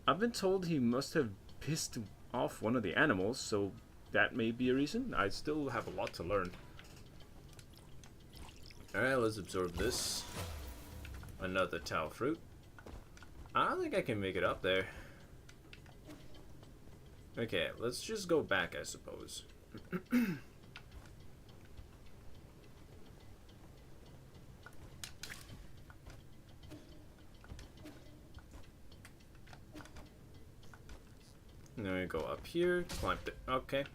I've been told he must have pissed off one of the animals, so that may be a reason. I still have a lot to learn. Alright, let's absorb this. Another Tau fruit. I don't think I can make it up there. Okay, let's just go back, I suppose. And then we go up here, climb it. Okay.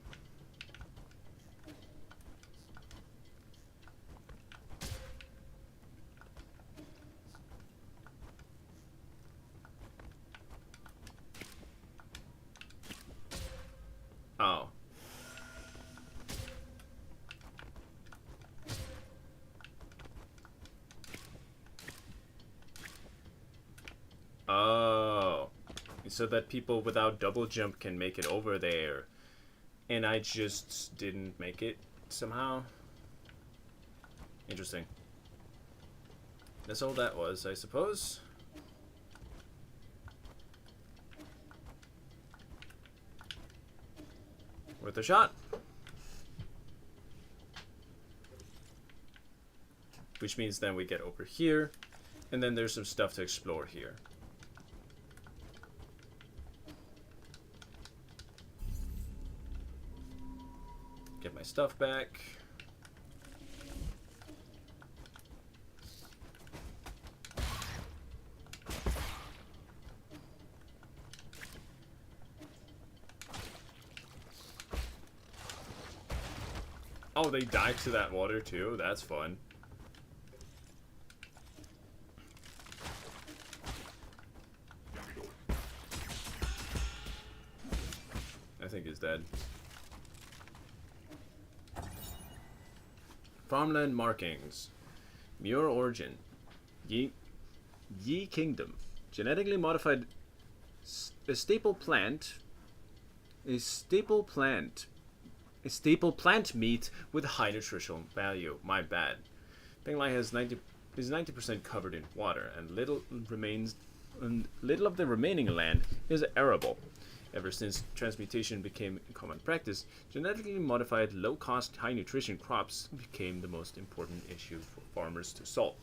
Oh. Oh. So that people without double jump can make it over there. And I just didn't make it somehow. Interesting. That's all that was, I suppose. Worth a shot. Which means then we get over here. And then there's some stuff to explore here. Get my stuff back. Oh, they dive to that water too? That's fun. I think he's dead. Farmland markings. Muir origin. Yi Kingdom. Genetically modified a staple plant meat with high nutritional value. My bad. Penglai is 90% covered in water, and little of the remaining land is arable. Ever since transmutation became common practice, genetically modified, low-cost, high-nutrition crops became the most important issue for farmers to solve.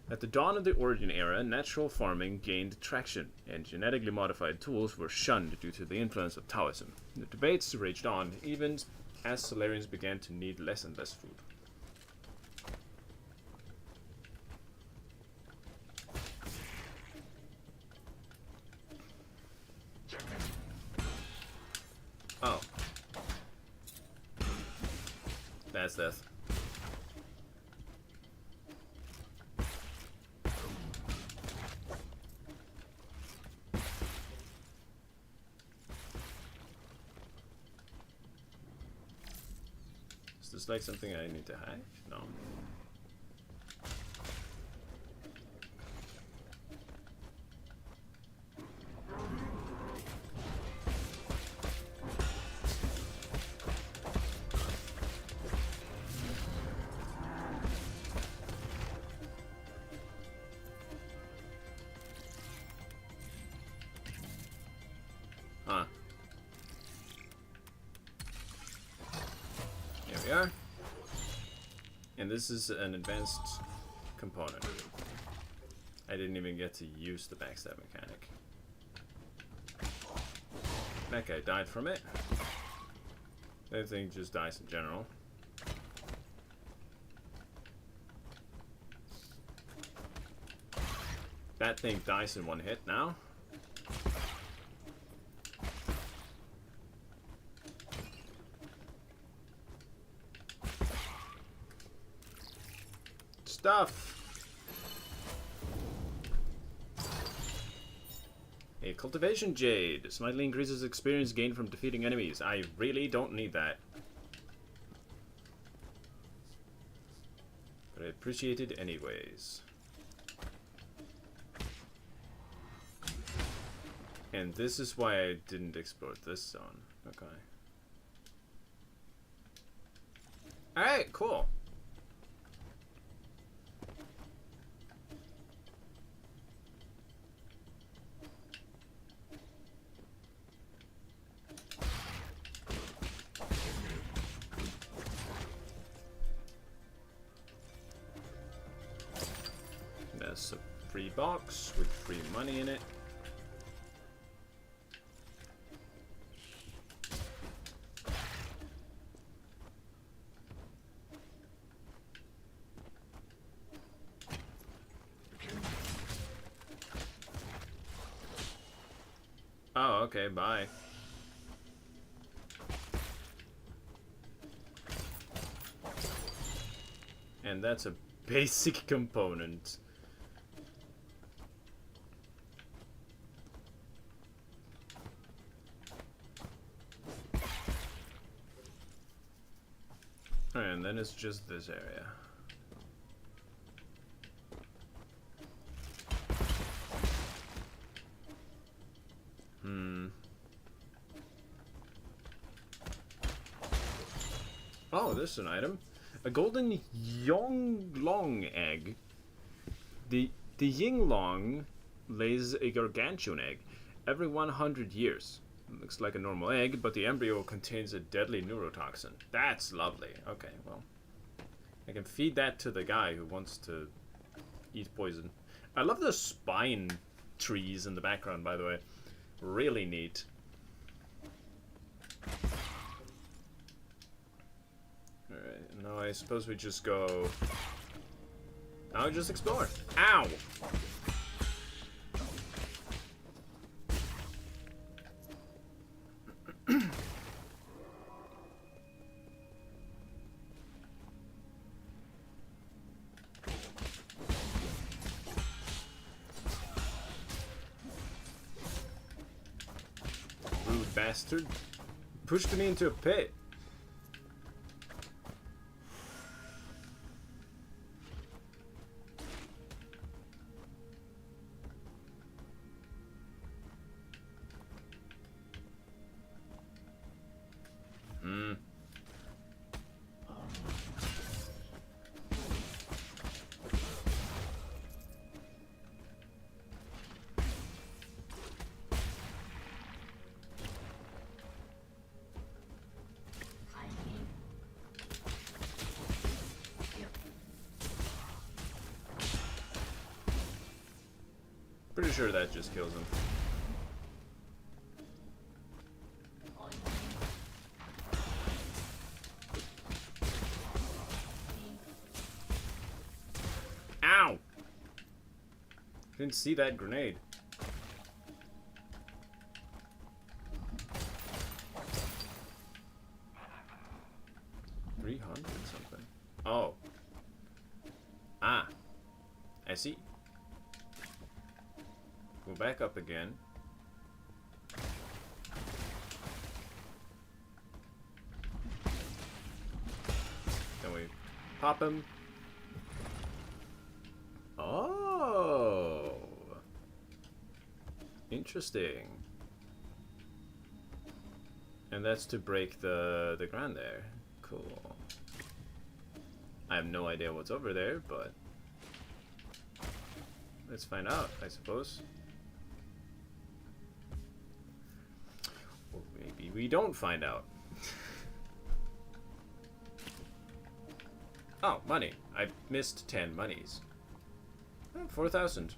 At the dawn of the Origin era, natural farming gained traction, and genetically modified tools were shunned due to the influence of Taoism. The debates raged on, even as Solarians began to need less and less food. Oh. That's death. Is this like something I need to hack? No. Huh. Here we are. And this is an advanced component. I didn't even get to use the backstab mechanic. That guy died from it. That thing just dies in general. That thing dies in one hit now. Stuff. A cultivation jade slightly increases experience gained from defeating enemies. I really don't need that, but I appreciate it anyways. And this is why I didn't explore this zone. Okay. Alright, cool. There's a free box with free money in it. Oh, okay, bye. And that's a basic component. And then it's just this area. Oh, this is an item. A golden Yonglong egg. The Yinglong lays a gargantuan egg every 100 years. It looks like a normal egg, but the embryo contains a deadly neurotoxin. That's lovely. Okay, well, I can feed that to the guy who wants to eat poison. I love the spine trees in the background, by the way. Really neat. Alright, now I suppose we just go... Now we just explore. Ow! bastard pushed me into a pit. Pretty sure that just kills him. Ow! Didn't see that grenade. $300 something. Oh. Ah. I see. Go back up again. Then we pop him. Oh. Interesting. And that's to break the ground there. Cool. I have no idea what's over there, but let's find out, I suppose. Or maybe we don't find out. Oh, money. I missed 10 monies. Oh, 4,000.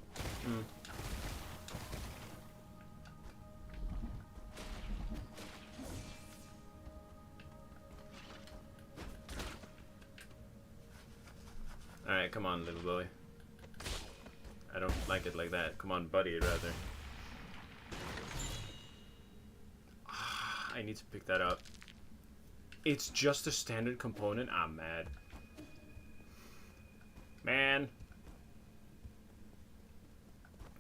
Alright, come on, little boy. I don't like it like that. Come on, buddy, rather. I need to pick that up. It's just a standard component? I'm mad. Man.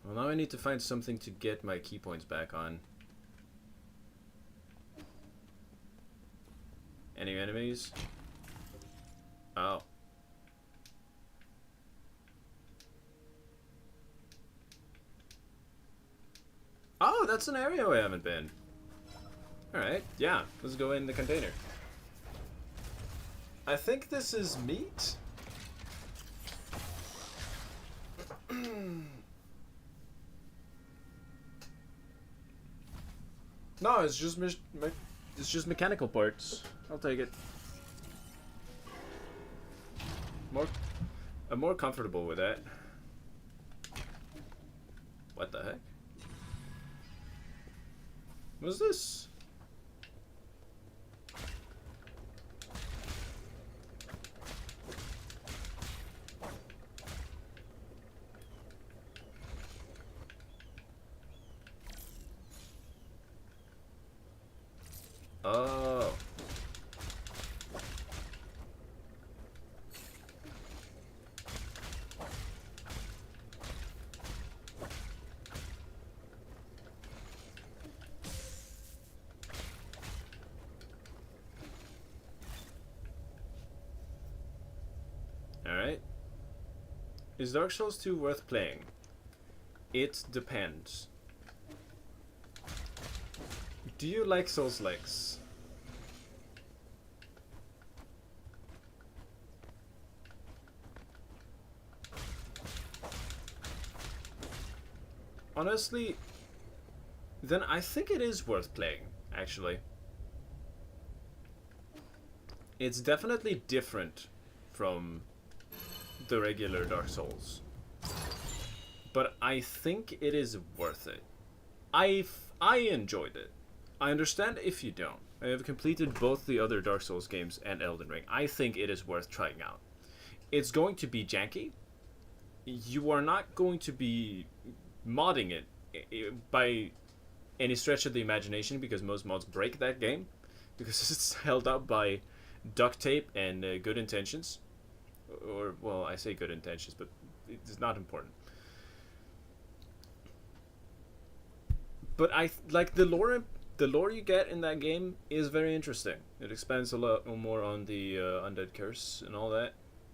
Well, now I need to find something to get my key points back on. Any enemies? Oh. Oh, that's an area I haven't been. Alright, yeah, let's go in the container. I think this is meat? No, it's just mechanical parts. I'll take it. I'm more comfortable with that. What the heck? What's this? Oh. Alright. Is Dark Souls 2 worth playing? It depends. Do you like Souls-likes? Honestly, then I think it is worth playing, actually. It's definitely different from the regular Dark Souls. But I think it is worth it. I enjoyed it. I understand if you don't. I have completed both the other Dark Souls games and Elden Ring. I think it is worth trying out. It's going to be janky. You are not going to be modding it by any stretch of the imagination, because most mods break that game because it's held up by duct tape and good intentions. Or, well, I say good intentions, but it's not important. But I like the lore the lore you get in that game is very interesting. It expands a lot more on the undead curse and all that,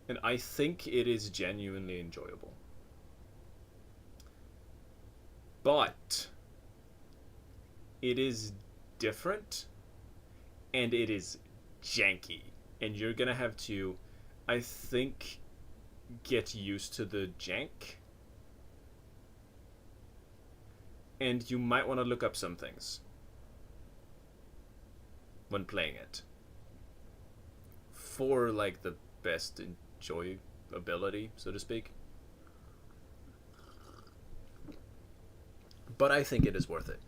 and I think it is genuinely enjoyable. But it is different, and it is janky, and you're gonna have to, I think, get used to the jank, and you might want to look up some things when playing it for like the best enjoyability, so to speak. But I think it is worth it.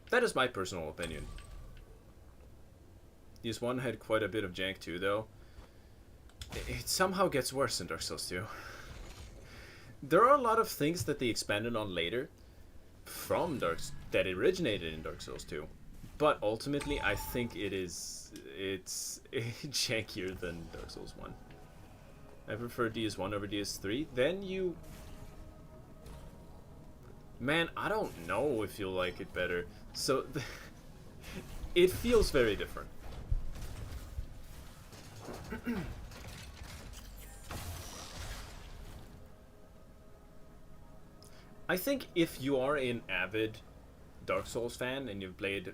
That is my personal opinion. This one had quite a bit of jank too, though. It somehow gets worse in Dark Souls 2. There are a lot of things that they expanded on later from that originated in Dark Souls 2. But ultimately, I think it's jankier than Dark Souls 1. I prefer DS1 over DS3. Then you... Man, I don't know if you'll like it better. So, it feels very different. I think if you are an avid Dark Souls fan and you've played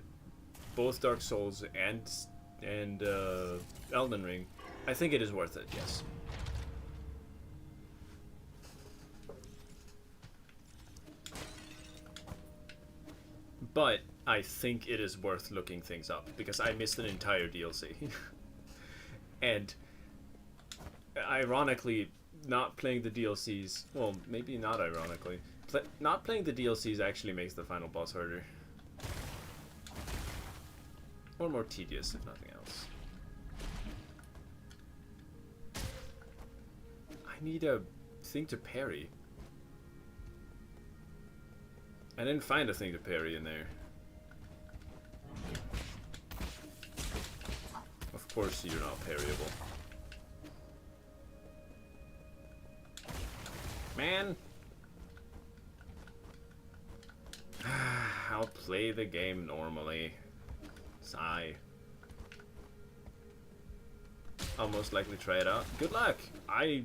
both Dark Souls and Elden Ring, I think it is worth it, yes. But I think it is worth looking things up, because I missed an entire DLC. And ironically, not playing the DLCs, well, maybe not ironically, not playing the DLCs actually makes the final boss harder. Or more tedious, if nothing else. I need a thing to parry. I didn't find a thing to parry in there. Of course you're not parryable. Man! I'll play the game normally. Sigh. I'll most likely try it out. Good luck! I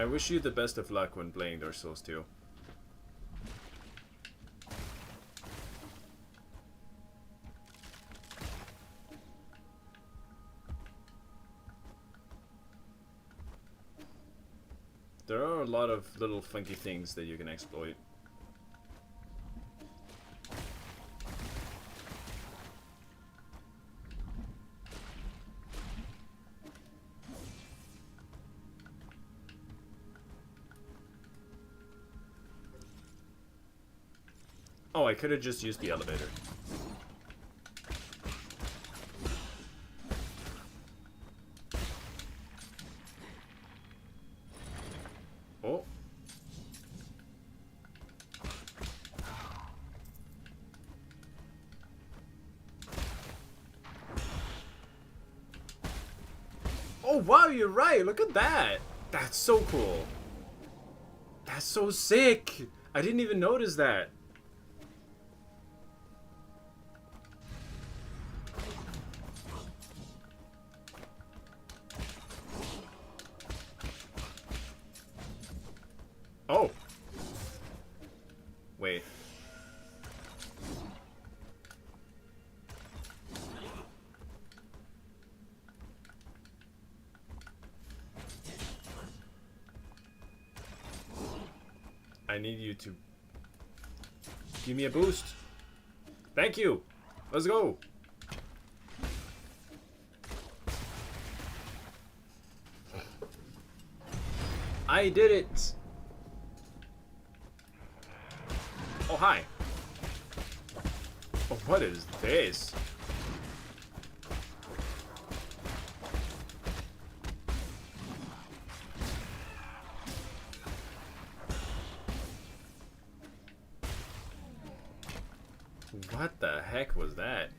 wish you the best of luck when playing Dark Souls 2. There are a lot of little funky things that you can exploit. Oh, I could have just used the elevator. Oh. Oh, wow, you're right. Look at that. That's so cool. That's so sick. I didn't even notice that. Oh. Wait. I need you to give me a boost. Thank you. Let's go. I did it. Oh, hi. Oh, what is this? What the heck was that?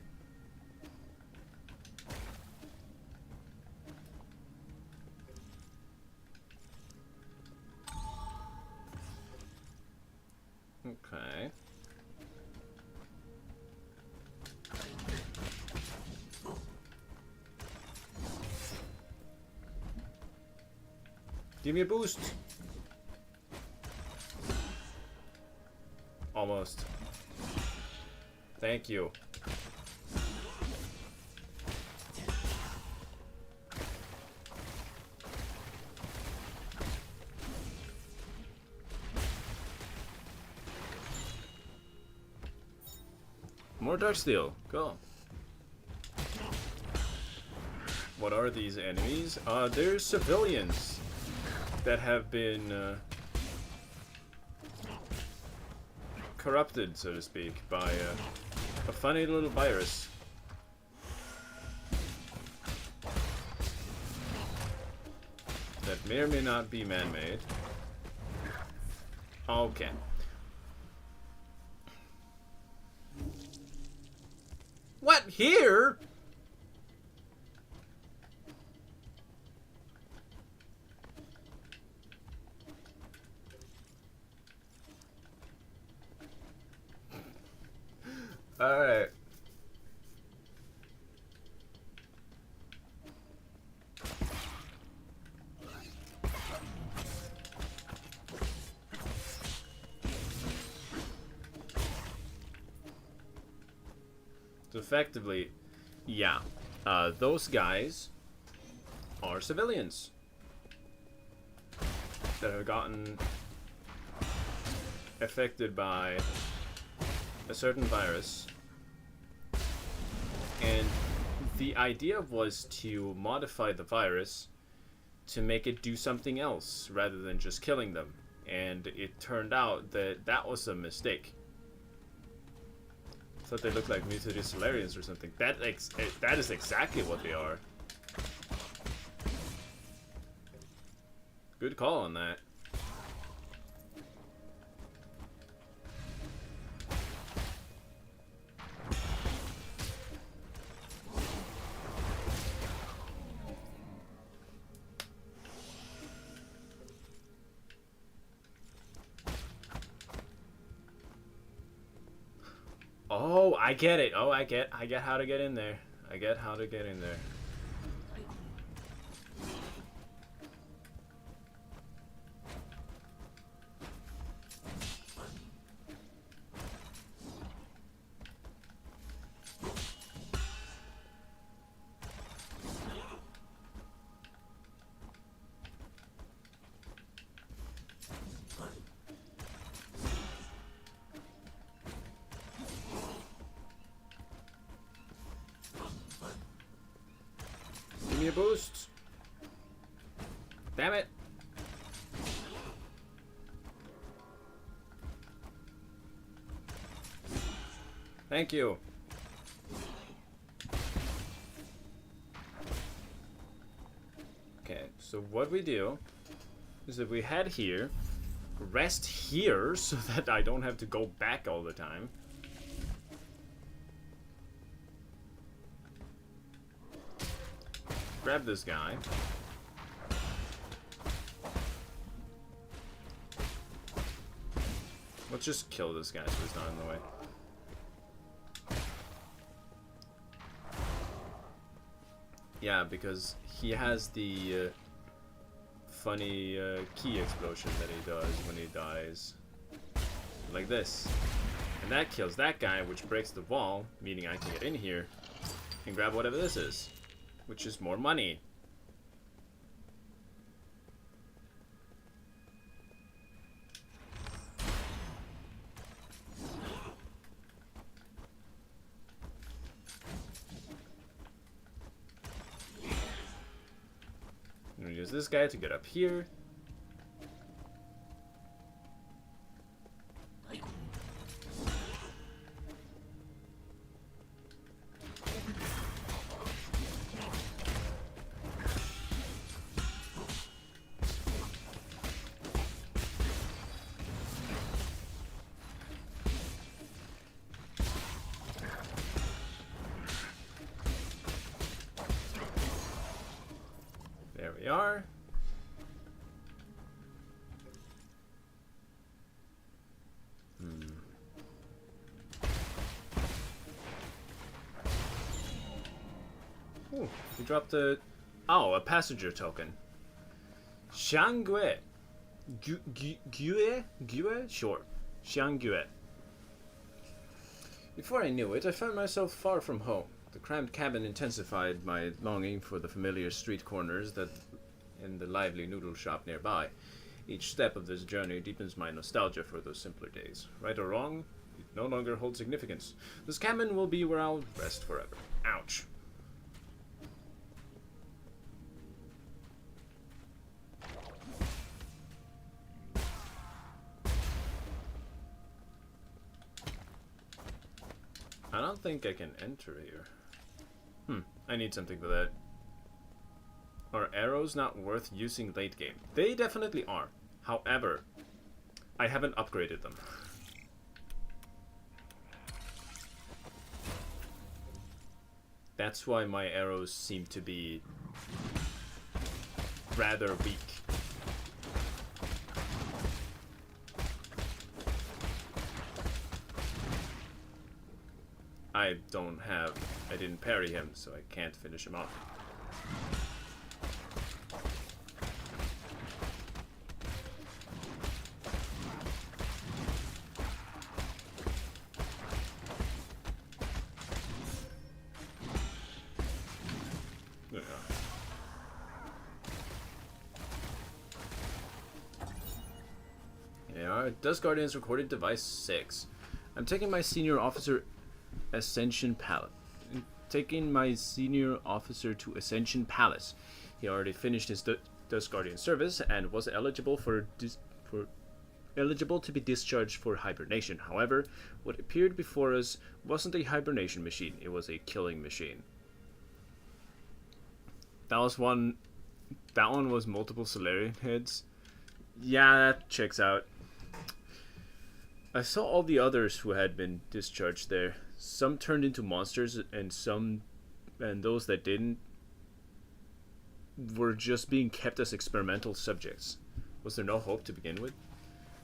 Give me a boost. Almost. Thank you. More dark steel. Go. What are these enemies? They're civilians that have been corrupted, so to speak, by a funny little virus. That may or may not be man-made. Okay. What? Here? Alright. So effectively, yeah, those guys are civilians that have gotten affected by a certain virus, and the idea was to modify the virus to make it do something else rather than just killing them, and it turned out that that was a mistake. I thought they looked like mutated Solarians or something. That is exactly what they are. Good call on that. Oh, I get it. Oh, I get how to get in there. I get how to get in there. Give me a boost. Damn it. Thank you. Okay, so what we do is that we head here, rest here so that I don't have to go back all the time. Grab this guy. Let's just kill this guy so he's not in the way. Yeah, because he has the funny key explosion that he does when he dies. Like this. And that kills that guy, which breaks the wall, meaning I can get in here and grab whatever this is. Which is more money. I'm gonna use this guy to get up here. There we are. Ooh, we dropped a... Oh, a passenger token. Xianggue. Gue? Gue? Sure. Xianggue. Before I knew it, I found myself far from home. The cramped cabin intensified my longing for the familiar street corners that and the lively noodle shop nearby. Each step of this journey deepens my nostalgia for those simpler days. Right or wrong, it no longer holds significance. This cabin will be where I'll rest forever. Ouch. I don't think I can enter here. I need something for that. Are arrows not worth using late game? They definitely are. However, I haven't upgraded them. That's why my arrows seem to be rather weak. I didn't parry him, so I can't finish him off. Yeah, Dust Guardians recorded device 6. I'm taking my senior officer Ascension Palace. Taking my senior officer to Ascension Palace. He already finished his Dust Guardian service and was eligible eligible to be discharged for hibernation. However, what appeared before us wasn't a hibernation machine; it was a killing machine. That one was multiple Solarian heads. Yeah, that checks out. I saw all the others who had been discharged there. Some turned into monsters, and those that didn't were just being kept as experimental subjects. Was there no hope to begin with?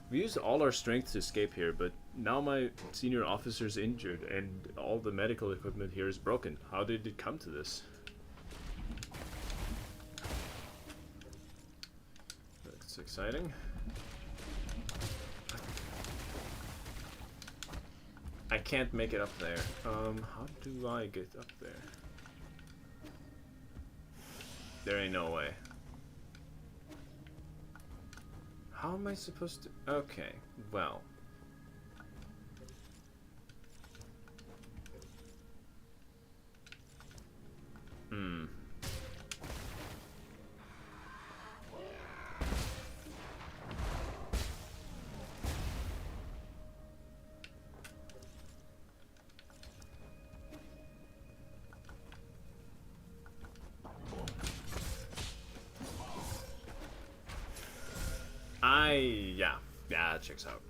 We used all our strength to escape here, but now my senior officer's injured, and all the medical equipment here is broken. How did it come to this? That's exciting. I can't make it up there. How do I get up there? There ain't no way. How am I supposed to... Okay, well. Yeah, that checks out.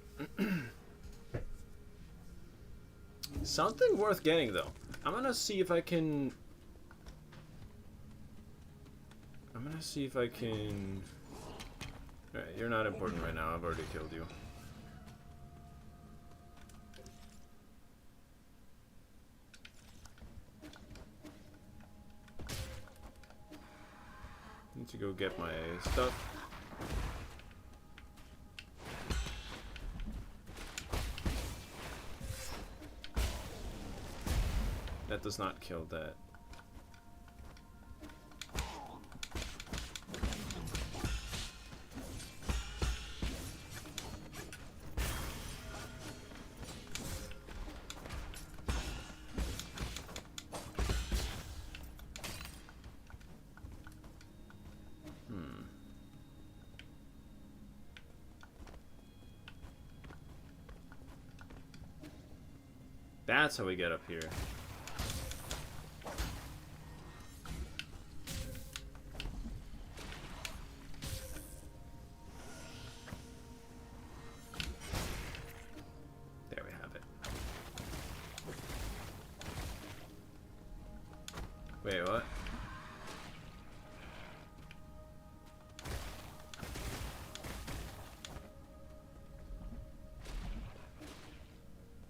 Something worth getting, though. I'm gonna see if I can... Alright, you're not important right now. I've already killed you. Need to go get my stuff. That does not kill that. That's how we get up here. There we have it. Wait, what?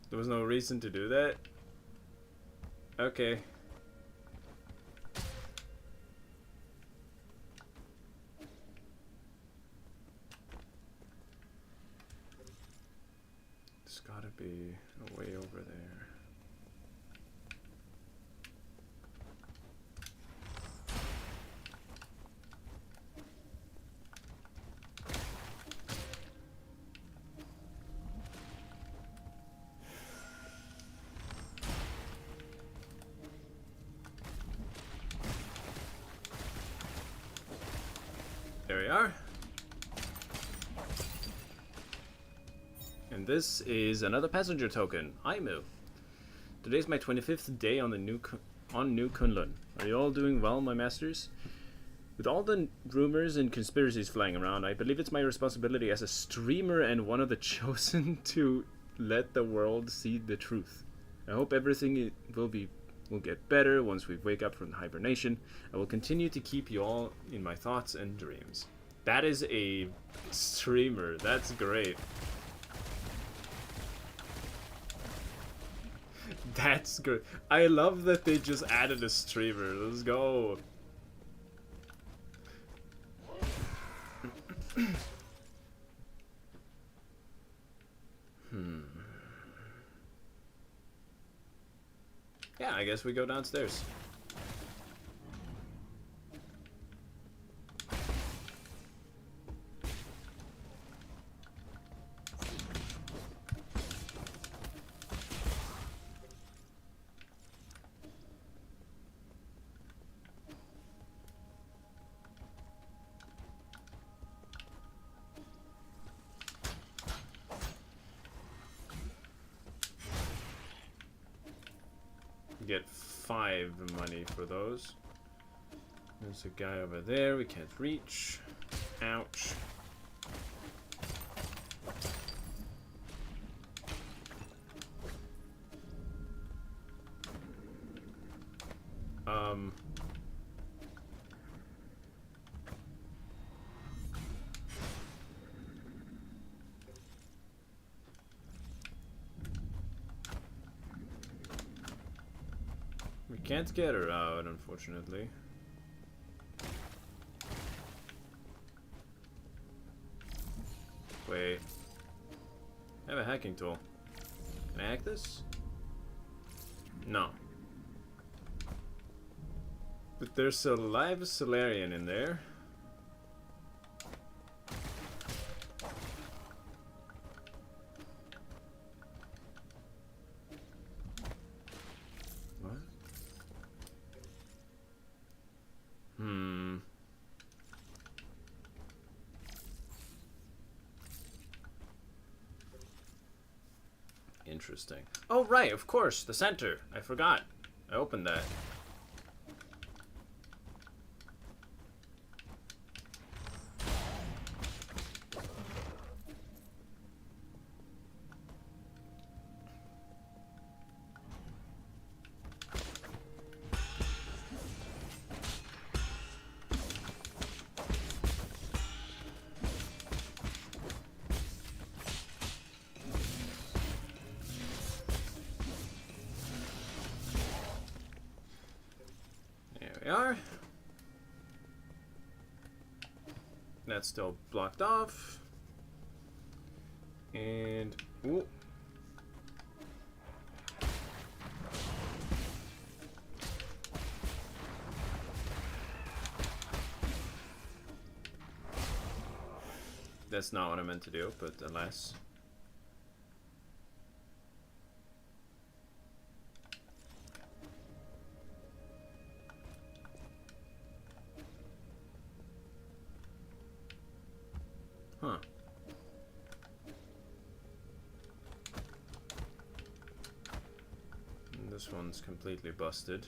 There was no reason to do that? Okay. gotta be a way over there. There we are. And this is another passenger token, Aimu. Today's my 25th day on the New Kunlun. Are you all doing well, my masters? With all the rumors and conspiracies flying around, I believe it's my responsibility as a streamer and one of the chosen to let the world see the truth. I hope everything will get better once we wake up from hibernation. I will continue to keep you all in my thoughts and dreams. That is a streamer. That's great. That's good. I love that they just added a streamer. Let's go. Yeah, I guess we go downstairs. Get 5 money for those. There's a guy over there we can't reach. Ouch. We can't get her out, unfortunately. Wait. I have a hacking tool. Can I hack this? No. But there's a live Solarian in there. What? Interesting. Oh, right, of course, the center. I forgot. I opened that. We are. That's still blocked off. And ooh. That's not what I meant to do, but alas. Huh. And this one's completely busted.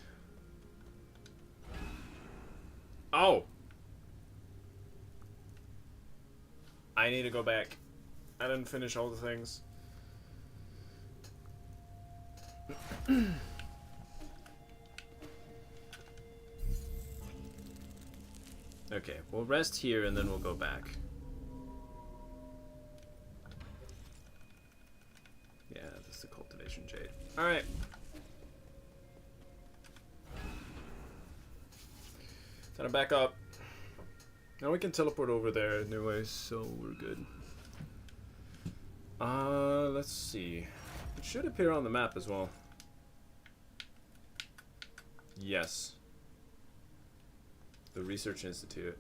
Oh! I need to go back. I didn't finish all the things. Okay, we'll rest here and then we'll go back. Yeah, that's the cultivation jade. Alright. Time to back up. Now we can teleport over there anyways, so we're good. Let's see. It should appear on the map as well. Yes. The Research Institute.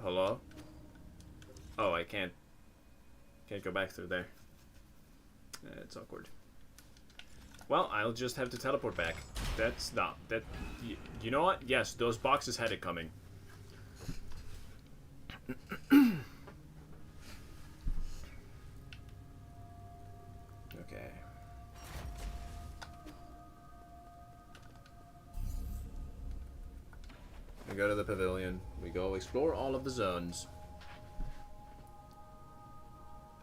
Hello? Oh, I can't go back through there. It's awkward. Well, I'll just have to teleport back. That's not that. You know what? Yes, those boxes had it coming. Okay. We go to the pavilion. We go explore all of the zones.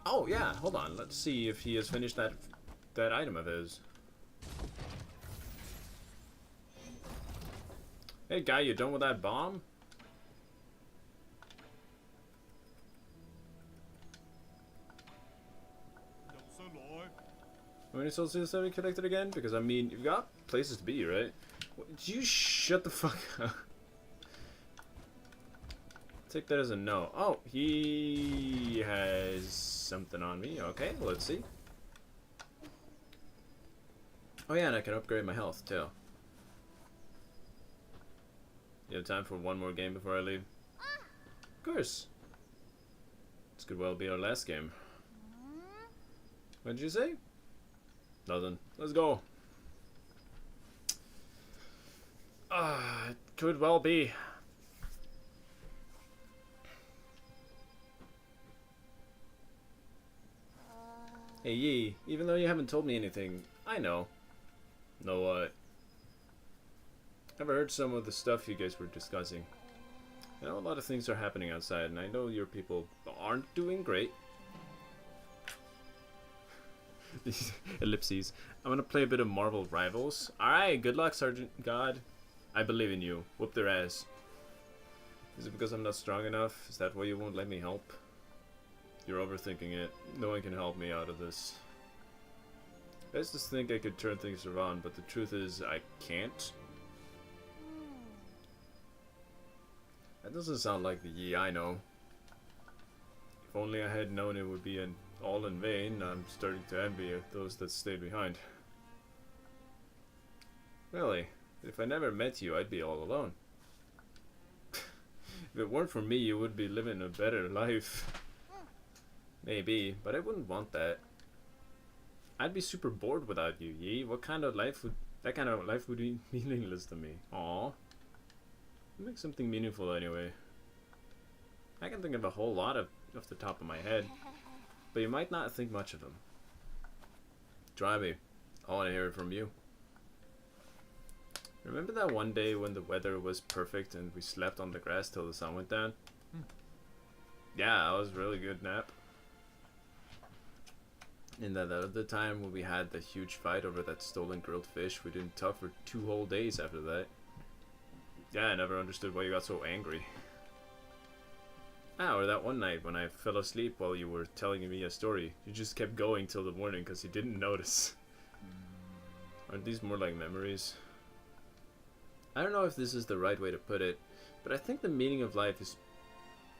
Oh yeah, hold on. Let's see if he has finished that item of his. Hey guy, you done with that bomb? How many souls have we collected again? Because I mean, you've got places to be, right? You shut the fuck up. Take that as a no. Oh, he has something on me. Okay, let's see. Oh yeah, and I can upgrade my health too. You have time for one more game before I leave? Of course. This could well be our last game. What did you say? Nothing. Let's go. It could well be. Hey Yi, even though you haven't told me anything, I know. Know what? I've heard some of the stuff you guys were discussing. I know a lot of things are happening outside, and I know your people aren't doing great. Ellipses. I'm gonna play a bit of Marvel Rivals. Alright, good luck, Sergeant God. I believe in you. Whoop their ass. Is it because I'm not strong enough? Is that why you won't let me help? You're overthinking it. No one can help me out of this. I just think I could turn things around, but the truth is I can't. That doesn't sound like the Yi I know. If only I had known it would be all in vain. I'm starting to envy those that stayed behind. Really, if I never met you, I'd be all alone. If it weren't for me, you would be living a better life. Maybe, but I wouldn't want that. I'd be super bored without you, Yi. What kind of life would that kind of life would be meaningless to me? Aww. Make something meaningful anyway. I can think of a whole lot off the top of my head, but you might not think much of them. Try me. I want to hear it from you. Remember that one day when the weather was perfect and we slept on the grass till the sun went down? Yeah, that was a really good nap. And that other time when we had the huge fight over that stolen grilled fish, we didn't talk for 2 whole days after that. Yeah, I never understood why you got so angry. Ah, or that one night when I fell asleep while you were telling me a story. You just kept going till the morning because you didn't notice. Aren't these more like memories? I don't know if this is the right way to put it, but I think the meaning of life is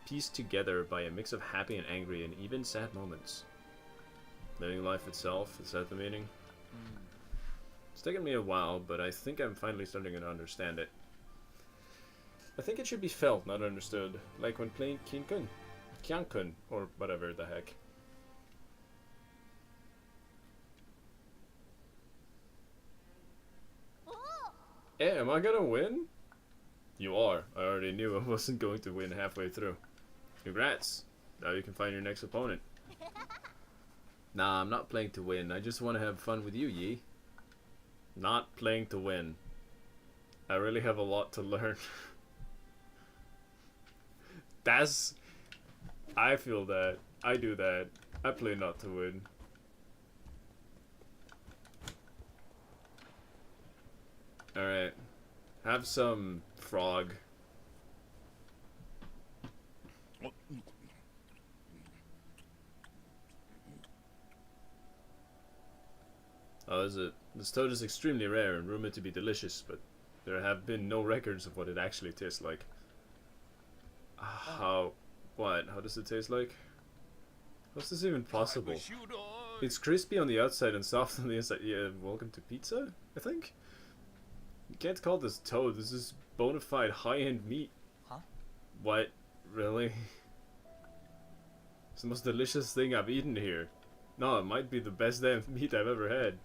pieced together by a mix of happy and angry and even sad moments. Living life itself, is that the meaning? It's taken me a while, but I think I'm finally starting to understand it. I think it should be felt, not understood, like when playing Kyankun, or whatever the heck. Hey, am I gonna win? You are. I already knew I wasn't going to win halfway through. Congrats. Now you can find your next opponent. Nah, I'm not playing to win. I just want to have fun with you, Yi. Not playing to win. I really have a lot to learn. I feel that. I do that. I play not to win. Alright. Have some frog. Oh, is it? This toad is extremely rare and rumored to be delicious, but there have been no records of what it actually tastes like. What? How does it taste like? How's this even possible? It's crispy on the outside and soft on the inside. Yeah, welcome to pizza, I think? You can't call this toad. This is bona fide high-end meat. Huh? What? Really? It's the most delicious thing I've eaten here. No, it might be the best damn meat I've ever had.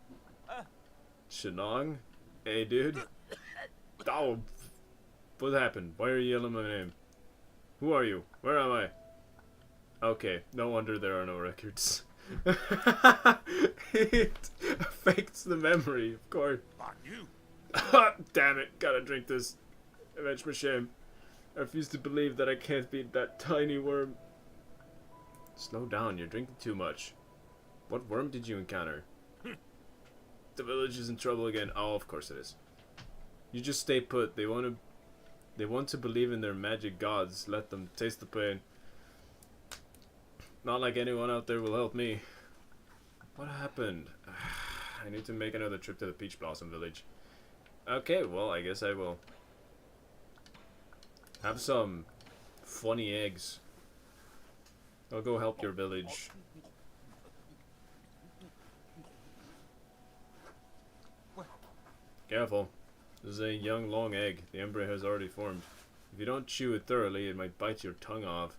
Shenong? Hey, dude. Oh, what happened? Why are you yelling my name? Who are you? Where am I? Okay, no wonder there are no records. It affects the memory, of course. Damn it, gotta drink this. Avenge my shame. I refuse to believe that I can't beat that tiny worm. Slow down, you're drinking too much. What worm did you encounter? The village is in trouble again. Oh, of course it is. You just stay put. They want to believe in their magic gods. Let them taste the pain. Not like anyone out there will help me. What happened? I need to make another trip to the Peach Blossom Village. Okay, well, I guess I will. Have some funny eggs. I'll go help your village. Careful. This is a young, long egg. The embryo has already formed. If you don't chew it thoroughly, it might bite your tongue off.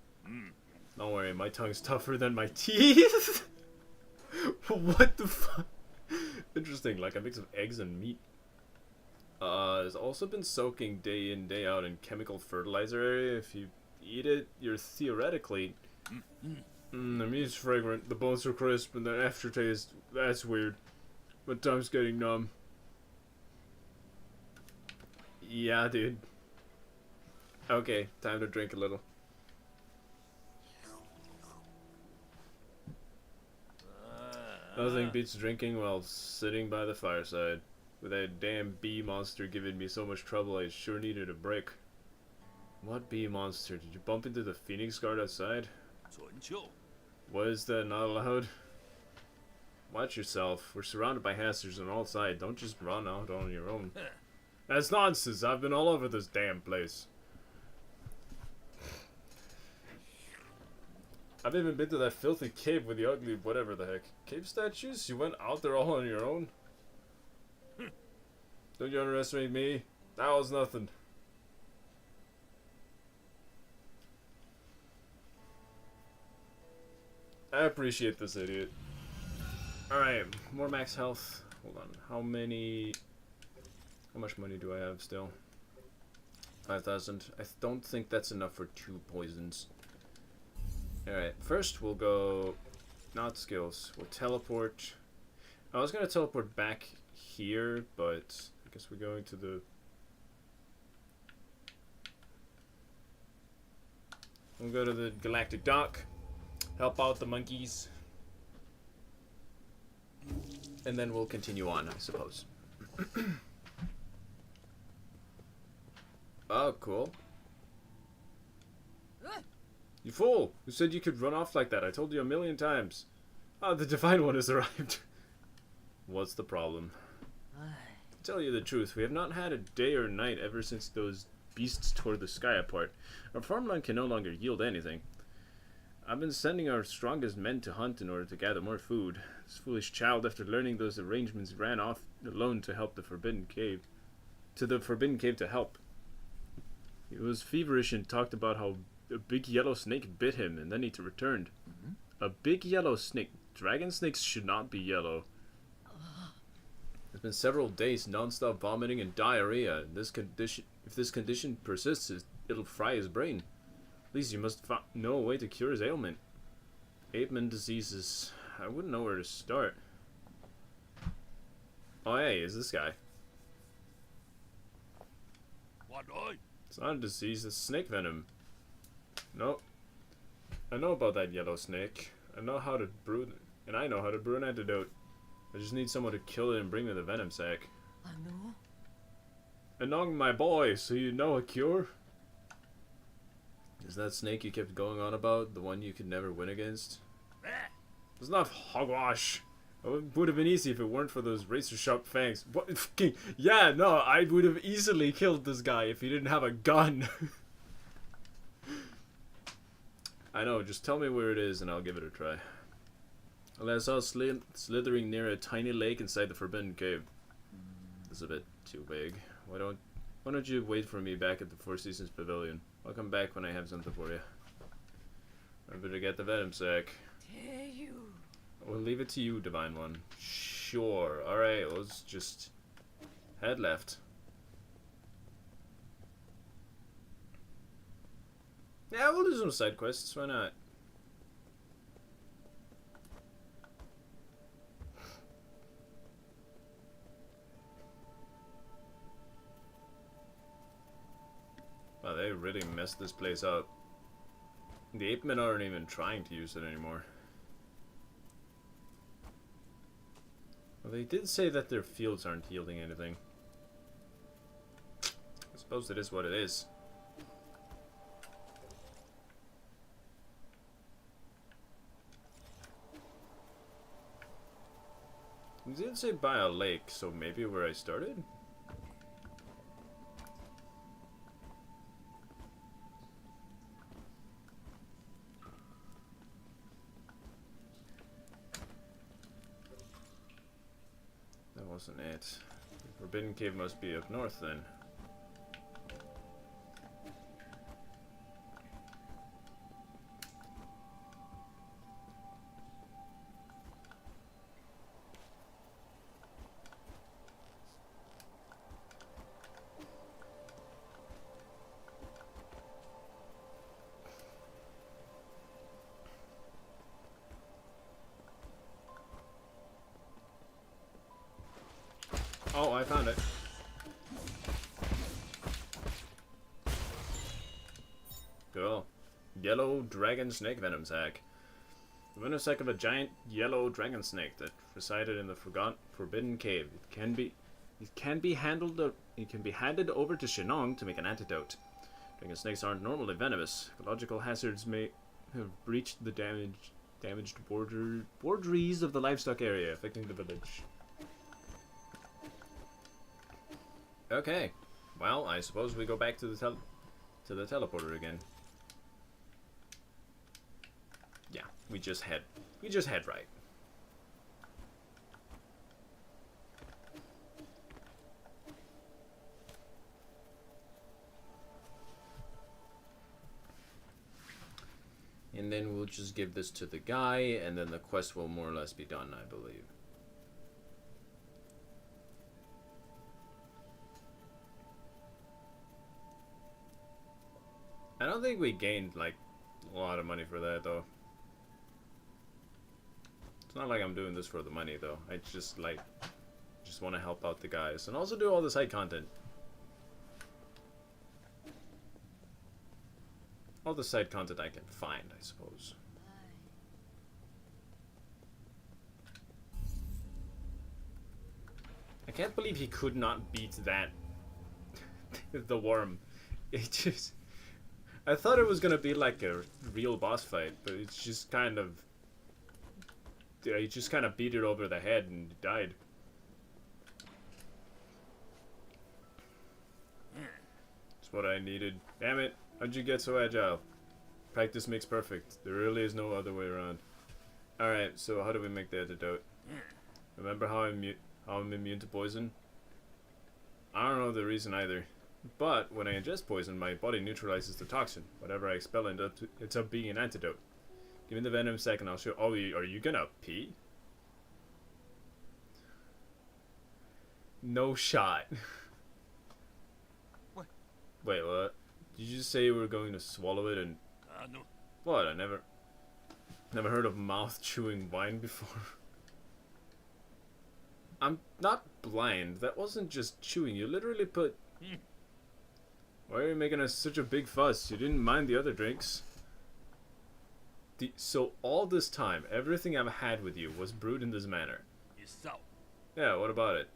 Don't worry, my tongue's tougher than my teeth. What the fuck? Interesting, like a mix of eggs and meat. It's also been soaking day in, day out in chemical fertilizer area. If you eat it, you're theoretically... the meat's fragrant, the bones are crisp, and the aftertaste, that's weird. My tongue's getting numb. Yeah, dude. Okay, time to drink a little. Nothing beats drinking while sitting by the fireside. With that damn bee monster giving me so much trouble, I sure needed a break. What bee monster? Did you bump into the Phoenix Guard outside? What is that, not allowed? Watch yourself. We're surrounded by hazards on all sides. Don't just run out on your own. That's nonsense. I've been all over this damn place. I've even been to that filthy cave with the ugly whatever the heck. Cave statues? You went out there all on your own? Don't you underestimate me? That was nothing. I appreciate this idiot. Alright, more max health. Hold on. How much money do I have still? 5,000. I don't think that's enough for 2 poisons. Alright, first we'll go... Not skills. We'll teleport. I was gonna teleport back here, but I guess we're going to the... We'll go to the Galactic Dock. Help out the monkeys. And then we'll continue on, I suppose. Oh, cool. You fool! Who said you could run off like that? I told you a million times. Ah, the Divine One has arrived. What's the problem? To tell you the truth, we have not had a day or night ever since those beasts tore the sky apart. Our farmland can no longer yield anything. I've been sending our strongest men to hunt in order to gather more food. This foolish child, after learning those arrangements, ran off alone to help the Forbidden Cave. To the Forbidden Cave to help. He was feverish and talked about how a big yellow snake bit him, and then he returned. A big yellow snake. Dragon snakes should not be yellow. It's been several days non-stop vomiting and diarrhea. If this condition persists, it'll fry his brain. Please, you must know a way to cure his ailment. Ape-man diseases. I wouldn't know where to start. Oh, hey, is this guy? It's not a disease, it's snake venom. Nope. I know about that yellow snake. I know how to brew, and I know how to brew an antidote. I just need someone to kill it and bring me the venom sac. Anong, my boy, so you know a cure? Is that snake you kept going on about the one you could never win against? It's not hogwash. It would have been easy if it weren't for those razor sharp fangs. What? Yeah, no, I would have easily killed this guy if he didn't have a gun. I know, just tell me where it is and I'll give it a try. Well, I saw slithering near a tiny lake inside the Forbidden Cave. This is a bit too vague. Why don't you wait for me back at the Four Seasons Pavilion? I'll come back when I have something for you. Remember to get the venom sac. We'll leave it to you, Divine One. Sure. Alright, let's just head left. Yeah, we'll do some side quests. Why not? Wow, they really messed this place up. The ape men aren't even trying to use it anymore. Well, they did say that their fields aren't yielding anything. I suppose it is what it is. It did say by a lake, so maybe where I started? That wasn't it. The Forbidden Cave must be up north then. Oh, I found it. Cool. Yellow dragon snake venom sac. The venom sac of a giant yellow dragon snake that resided in the forbidden cave. It can be handled. It can be handed over to Shenong to make an antidote. Dragon snakes aren't normally venomous. Ecological hazards may have breached the damaged boundaries of the livestock area, affecting the village. Okay, well, I suppose we go back to the teleporter again. Yeah, we just head right. And then we'll just give this to the guy, and then the quest will more or less be done, I believe. I don't think we gained, like, a lot of money for that, though. It's not like I'm doing this for the money, though. I just, like, want to help out the guys. And also do all the side content. All the side content I can find, I suppose. I can't believe he could not beat that. The worm. It just... I thought it was gonna be like a real boss fight, but it's just kind of... Yeah, he just kind of beat it over the head and died. That's what I needed. Damn it! How'd you get so agile? Practice makes perfect. There really is no other way around. Alright, so how do we make the antidote? Remember how I'm immune to poison? I don't know the reason either. But when I ingest poison, my body neutralizes the toxin. Whatever I expel ends up being an antidote. Give me the venom sac and I'll show... Oh, are you gonna pee? No shot. What? Wait, what? Did you just say you were going to swallow it and... No. What? I never heard of mouth chewing wine before. I'm not blind. That wasn't just chewing. You literally put... Why are you making such a big fuss? You didn't mind the other drinks. So all this time, everything I've had with you was brewed in this manner. Yeah, what about it?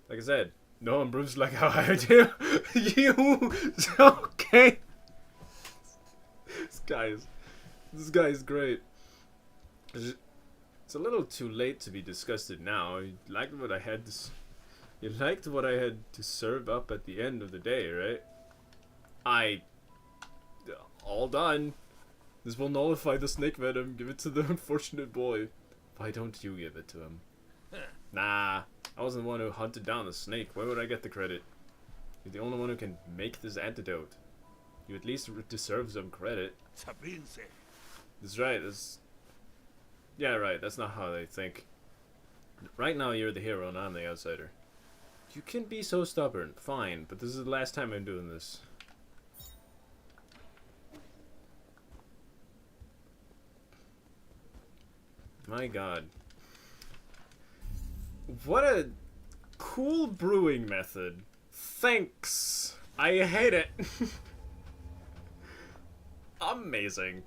Like I said, no one brews like how I do. You... Okay. This guy is great. It's a little too late to be disgusted now. You liked what I had to serve up at the end of the day, right? All done. This will nullify the snake venom. Give it to the unfortunate boy. Why don't you give it to him? Nah, I wasn't the one who hunted down the snake. Why would I get the credit? You're the only one who can make this antidote. You at least deserve some credit. That's right. Yeah, right. That's not how they think. Right now, you're the hero and I'm the outsider. You can be so stubborn. Fine, but this is the last time I'm doing this. My god. What a cool brewing method. Thanks. I hate it. Amazing.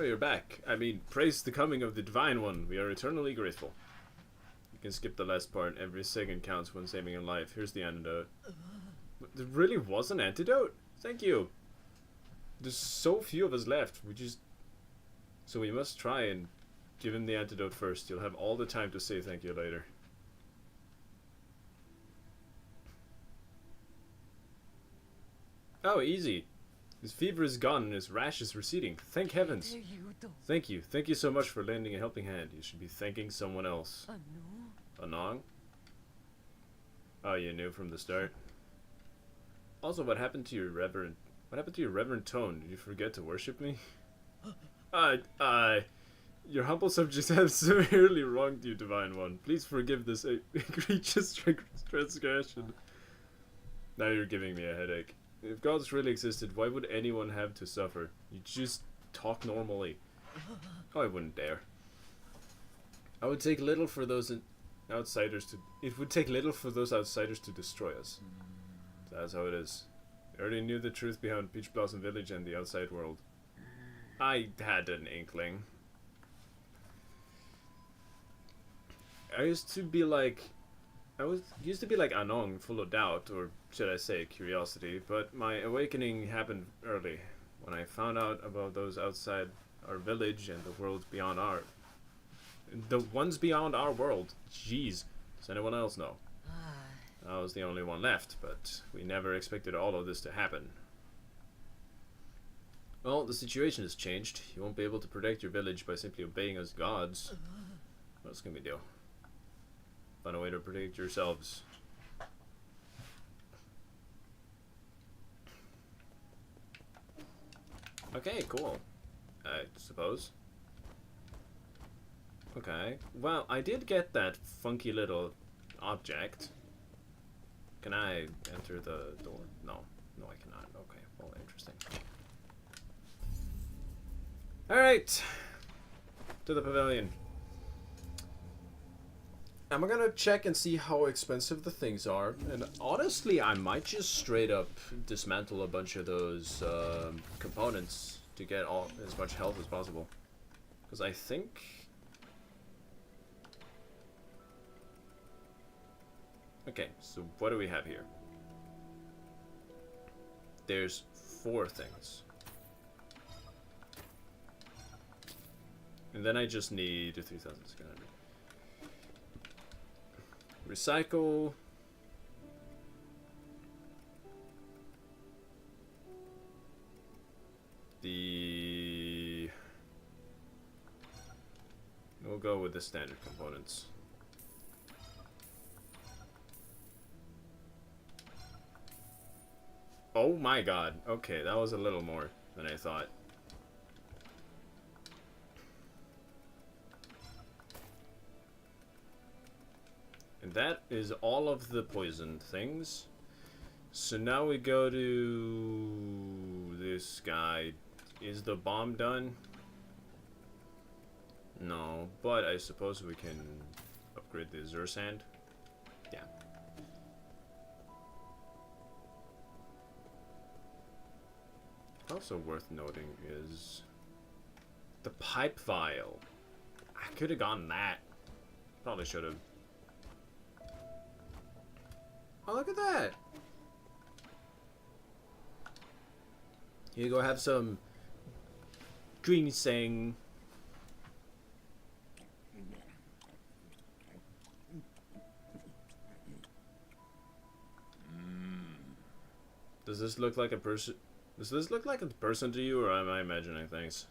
Oh, you're back. I mean, praise the coming of the Divine One. We are eternally grateful. You can skip the last part. Every second counts when saving a life. Here's the antidote. There really was an antidote? Thank you. There's so few of us left. So we must try and give him the antidote first. You'll have all the time to say thank you later. Oh, easy. His fever is gone and his rash is receding. Thank heavens. Thank you. Thank you so much for lending a helping hand. You should be thanking someone else. Anong? Oh, you knew from the start. Also, what happened to your reverent tone? Did you forget to worship me? Your humble subjects have severely wronged you, Divine One. Please forgive this egregious transgression. Now you're giving me a headache. If gods really existed, why would anyone have to suffer? You just talk normally. Oh, I wouldn't dare. I would take little for those outsiders to... It would take little for those outsiders to destroy us. That's how it is. I already knew the truth behind Peach Blossom Village and the outside world. I had an inkling. I used to be like Anong, full of doubt, or should I say curiosity, but my awakening happened early, when I found out about those outside our village and the worlds beyond the ones beyond our world. Jeez, does anyone else know? I was the only one left, but we never expected all of this to happen. Well, the situation has changed. You won't be able to protect your village by simply obeying us gods. What else can we do? Find a way to protect yourselves. Okay, cool. I suppose. Okay. Well, I did get that funky little object. Can I enter the door? No. No, I cannot. Okay. Well, interesting. Alright. To the pavilion. I'm gonna check and see how expensive the things are, and honestly I might just straight up dismantle a bunch of those components to get as much health as possible, because I think okay, so what do we have here? There's 4 things, and then I just need 3,600. Recycle. We'll go with the standard components. Oh my god. Okay, that was a little more than I thought. And that is all of the poisoned things. So now we go to this guy. Is the bomb done? No, but I suppose we can upgrade the Azure Sand. Yeah. Also worth noting is the pipe vial. I could have gotten that. Probably should have. Oh, look at that! Here you go, have some ginseng. Does this look like a person? Does this look like a person to you, or am I imagining things?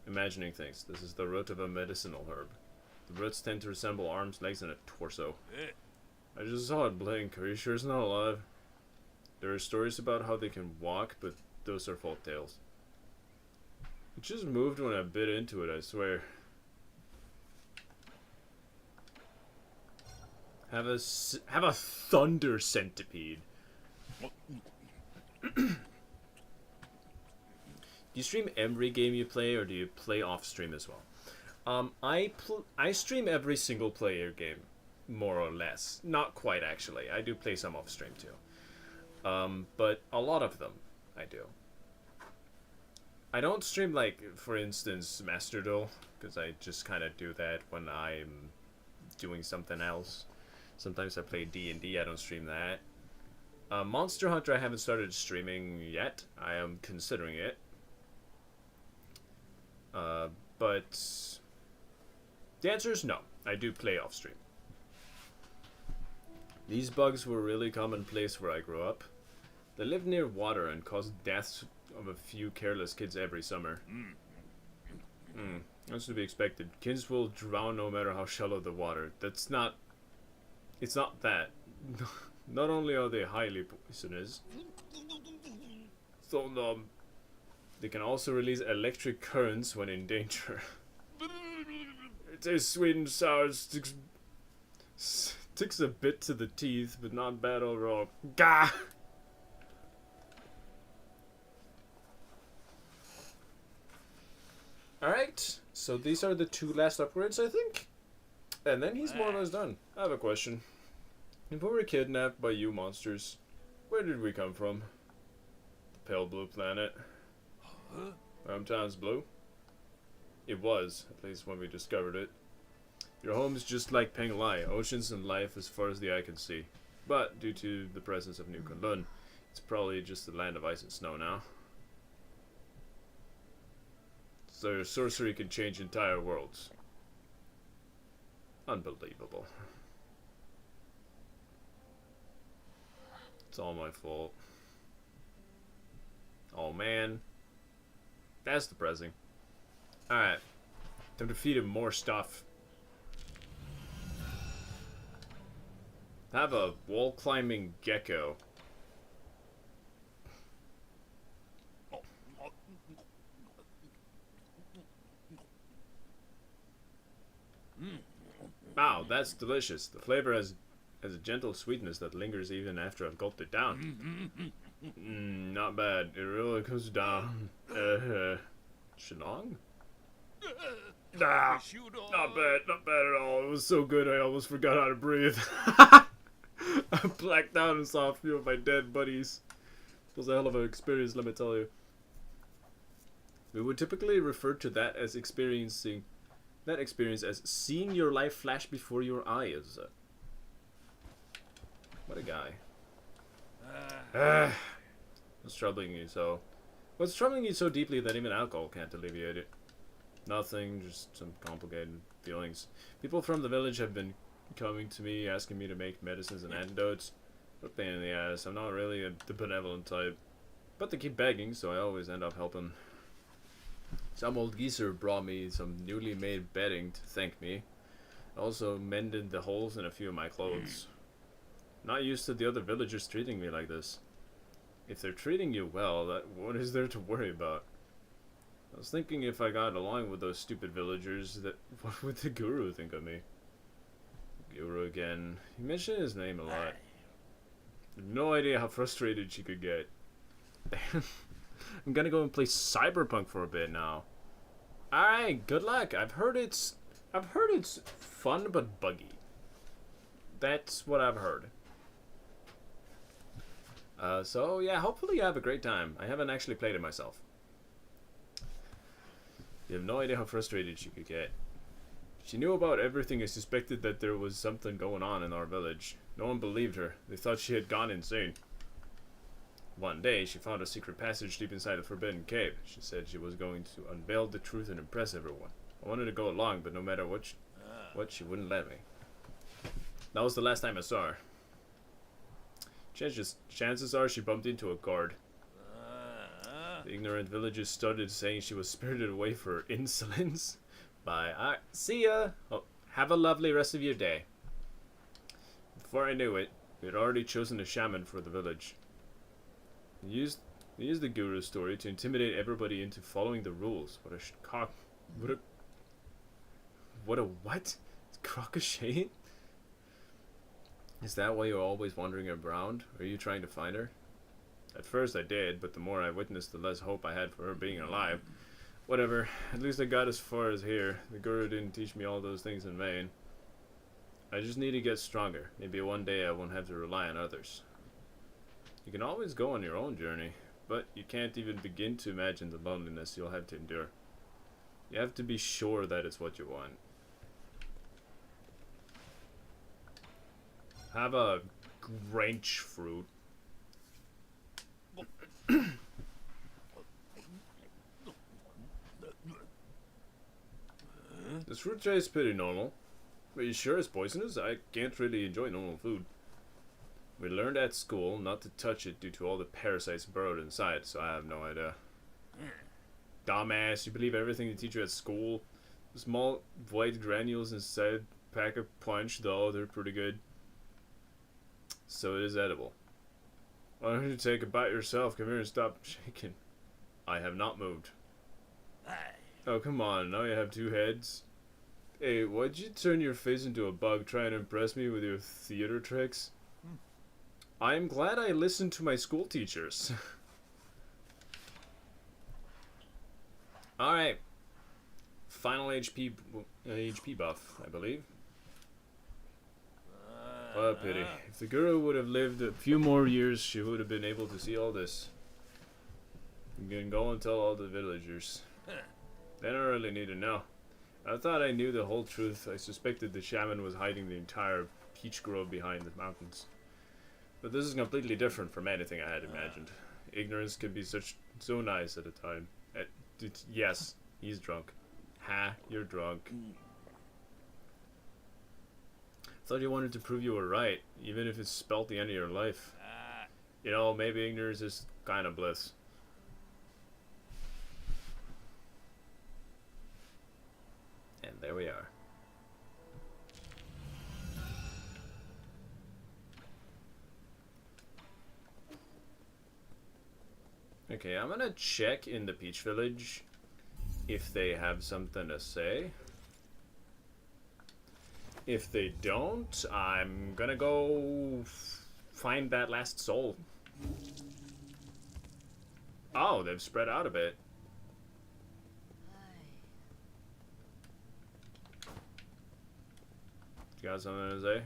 Imagining things. This is the root of a medicinal herb. The roots tend to resemble arms, legs, and a torso. I just saw it blink. Are you sure it's not alive? There are stories about how they can walk, but those are folk tales. It just moved when I bit into it, I swear. Have a thunder centipede. Do you stream every game you play, or do you play off stream as well? I stream every single player game, more or less. Not quite, actually. I do play some off stream too. But a lot of them I do. I don't stream, like, for instance, Master Duel, because I just kind of do that when I'm doing something else. Sometimes I play D&D, I don't stream that. Monster Hunter I haven't started streaming yet. I am considering it. But the answer is no. I do play off stream. These bugs were really commonplace where I grew up. They lived near water and caused deaths of a few careless kids every summer. That's to be expected. Kids will drown no matter how shallow the water. That's not... It's not that. Not only are they highly poisonous, so they can also release electric currents when in danger. It tastes sweet and sour, sticks a bit to the teeth, but not bad overall. Gah! Alright, so these are the 2 last upgrades, I think? And then he's more or less done. I have a question. If we were kidnapped by you monsters, where did we come from? The pale blue planet. Hometown's blue? It was, at least when we discovered it. Your home is just like Penglai, oceans and life as far as the eye can see. But, due to the presence of New Kunlun, it's probably just the land of ice and snow now. So your sorcery can change entire worlds. Unbelievable. It's all my fault. Oh man. That's depressing. Alright. Time to feed him more stuff. Have a wall climbing gecko. Wow, that's delicious. The flavor has a gentle sweetness that lingers even after I've gulped it down. Not bad. It really goes down. Shenong? Nah, not bad at all. It was so good I almost forgot how to breathe. I blacked out and saw a few of my dead buddies. It was a hell of an experience, let me tell you. We would typically refer to that as experiencing that experience as seeing your life flash before your eyes. What a guy. What's troubling you so? What's troubling you so deeply that even alcohol can't alleviate it? Nothing, just some complicated feelings. People from the village have been coming to me, asking me to make medicines and antidotes. What a pain in the ass. I'm not really the benevolent type. But they keep begging, so I always end up helping. Some old geezer brought me some newly made bedding to thank me. Also mended the holes in a few of my clothes. Not used to the other villagers treating me like this. If they're treating you well, what is there to worry about? I was thinking if I got along with those stupid villagers, what would the guru think of me? Guru again. You mentioned his name a lot. I have no idea how frustrated she could get. I'm gonna go and play Cyberpunk for a bit now. Alright, good luck. I've heard it's fun but buggy. That's what I've heard. So yeah, hopefully you have a great time. I haven't actually played it myself. You have no idea how frustrated she could get. She knew about everything and suspected that there was something going on in our village. No one believed her. They thought she had gone insane. One day, she found a secret passage deep inside a forbidden cave. She said she was going to unveil the truth and impress everyone. I wanted to go along, but no matter what, she wouldn't let me. That was the last time I saw her. Chances are she bumped into a guard. The ignorant villagers started saying she was spirited away for her insolence. Bye. See ya. Oh, have a lovely rest of your day. Before I knew it, we had already chosen a shaman for the village. He used the guru's story to intimidate everybody into following the rules. What a what? Crocochet? Is that why you're always wandering around? Are you trying to find her? At first I did, but the more I witnessed, the less hope I had for her being alive. Whatever, at least I got as far as here. The guru didn't teach me all those things in vain. I just need to get stronger. Maybe one day I won't have to rely on others. You can always go on your own journey, but you can't even begin to imagine the loneliness you'll have to endure. You have to be sure that it's what you want. Have a Grange fruit. This fruit tastes pretty normal. Are you sure it's poisonous? I can't really enjoy normal food. We learned at school not to touch it due to all the parasites burrowed inside, so I have no idea. Dumbass, you believe everything they teach you at school? The small white granules inside pack a punch, though, they're pretty good. So it is edible. Why don't you take a bite yourself? Come here and stop shaking. I have not moved. Oh, come on, now you have two heads. Hey, why'd you turn your face into a bug trying to impress me with your theater tricks? I'm glad I listened to my school teachers. Alright. Final HP buff, I believe. What a pity. If the guru would have lived a few more years, she would have been able to see all this. You can go and tell all the villagers. They don't really need to know. I thought I knew the whole truth. I suspected the shaman was hiding the entire peach grove behind the mountains. But this is completely different from anything I had imagined. Ignorance can be so nice at a time. Yes, he's drunk. Ha, you're drunk. Thought you wanted to prove you were right, even if it spelled the end of your life. You know, maybe ignorance is kind of bliss. And there we are. Okay, I'm gonna check in the Peach Village if they have something to say. If they don't, I'm gonna go find that last soul. Oh, they've spread out a bit. You got something to say?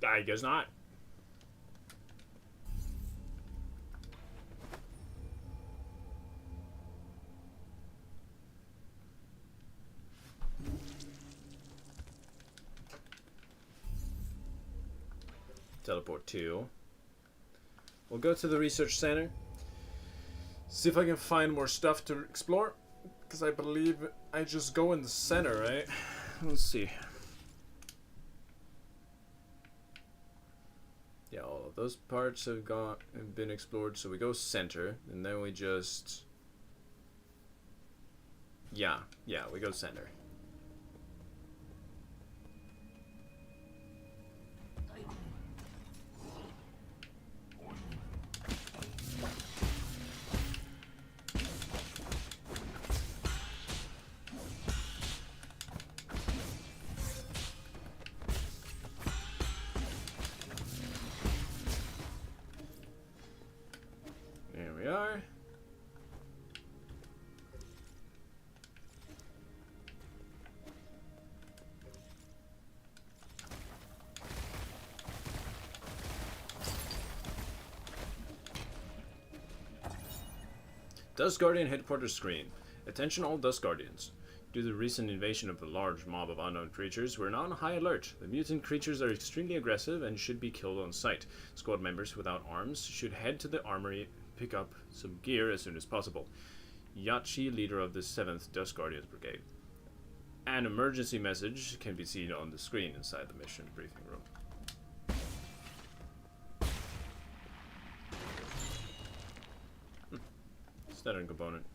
I guess not. Teleport 2. We'll go to the research center. See if I can find more stuff to explore. Because I believe I just go in the center, right? Let's see. Yeah, all of those parts have been explored, so we go center, and then we just... Yeah, we go center. There we are. Dust Guardian headquarters screen. Attention all Dust Guardians. Due to the recent invasion of a large mob of unknown creatures, we're now on high alert. The mutant creatures are extremely aggressive and should be killed on sight. Squad members without arms should head to the armory and pick up some gear as soon as possible. Yachi, leader of the 7th Dust Guardians Brigade. An emergency message can be seen on the screen inside the mission briefing room. Stuttering component.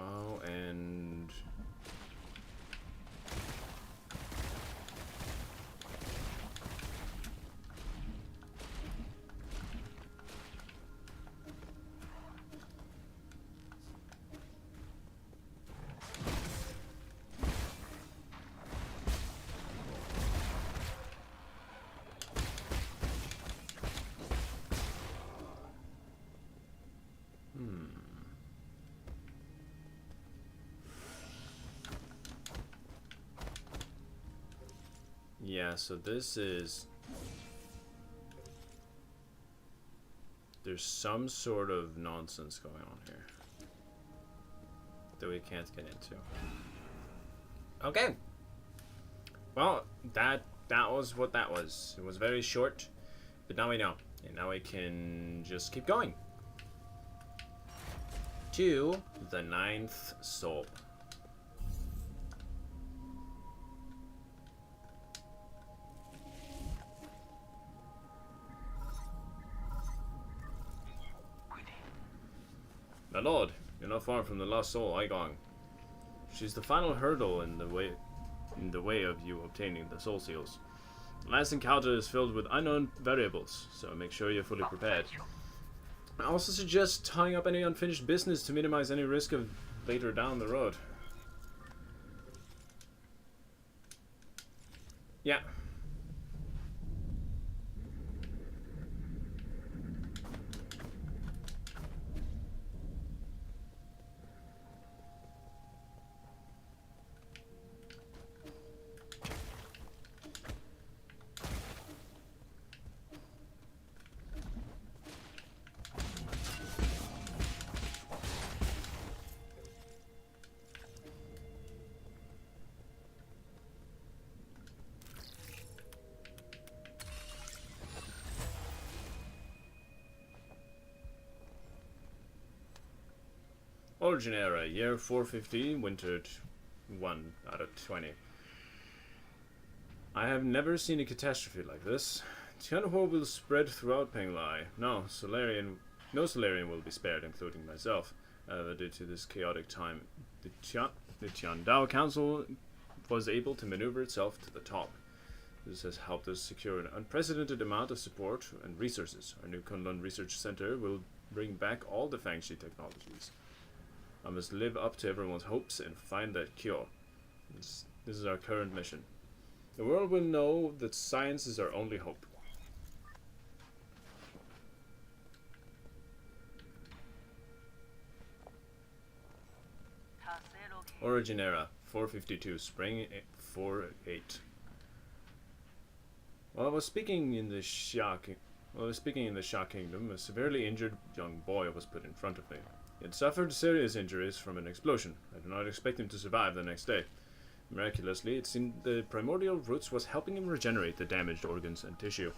Oh, and yeah, so this is... There's some sort of nonsense going on here that we can't get into. Okay. Well, that was what that was. It was very short, but now we know. And now we can just keep going. To the 9th soul. My lord, you're not far from the lost soul, Igoric. She's the final hurdle in the way of you obtaining the soul seals. The last encounter is filled with unknown variables, so make sure you're fully prepared. I also suggest tying up any unfinished business to minimize any risk of later down the road. Yeah. Origin era, year 450, winter 1 out of 20. I have never seen a catastrophe like this. Tianhua will spread throughout Penglai. No Solarian will be spared, including myself. Due to this chaotic time, the Tiandao Council was able to maneuver itself to the top. This has helped us secure an unprecedented amount of support and resources. Our new Kunlun Research Center will bring back all the Fangshi technologies. I must live up to everyone's hopes and find that cure. This is our current mission. The world will know that science is our only hope. Origin era, 452, spring 48. While I was speaking in the Xia Kingdom, a severely injured young boy was put in front of me. He had suffered serious injuries from an explosion. I did not expect him to survive the next day. Miraculously, it seemed the primordial roots was helping him regenerate the damaged organs and tissue.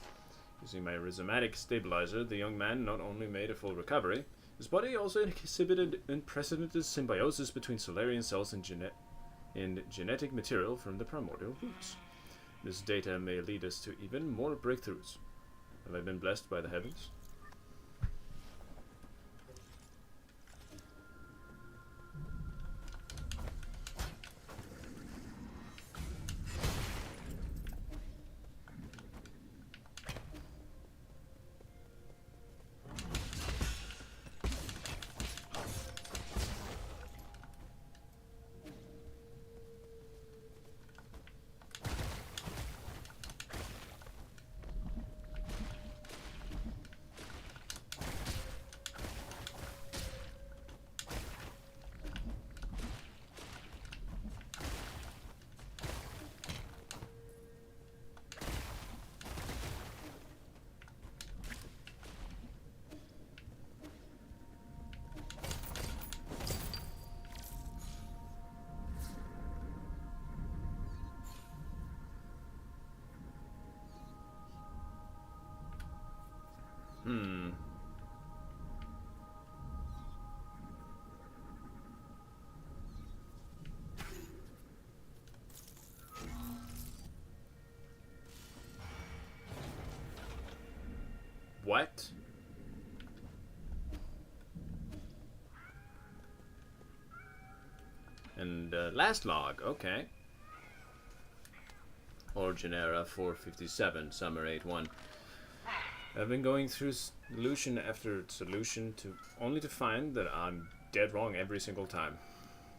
Using my rhizomatic stabilizer, the young man not only made a full recovery, his body also exhibited unprecedented symbiosis between Solarian cells and genetic material from the primordial roots. This data may lead us to even more breakthroughs. Have I been blessed by the heavens? What? And last log, okay. Origin era 457, summer 81. I've been going through solution after solution only to find that I'm dead wrong every single time.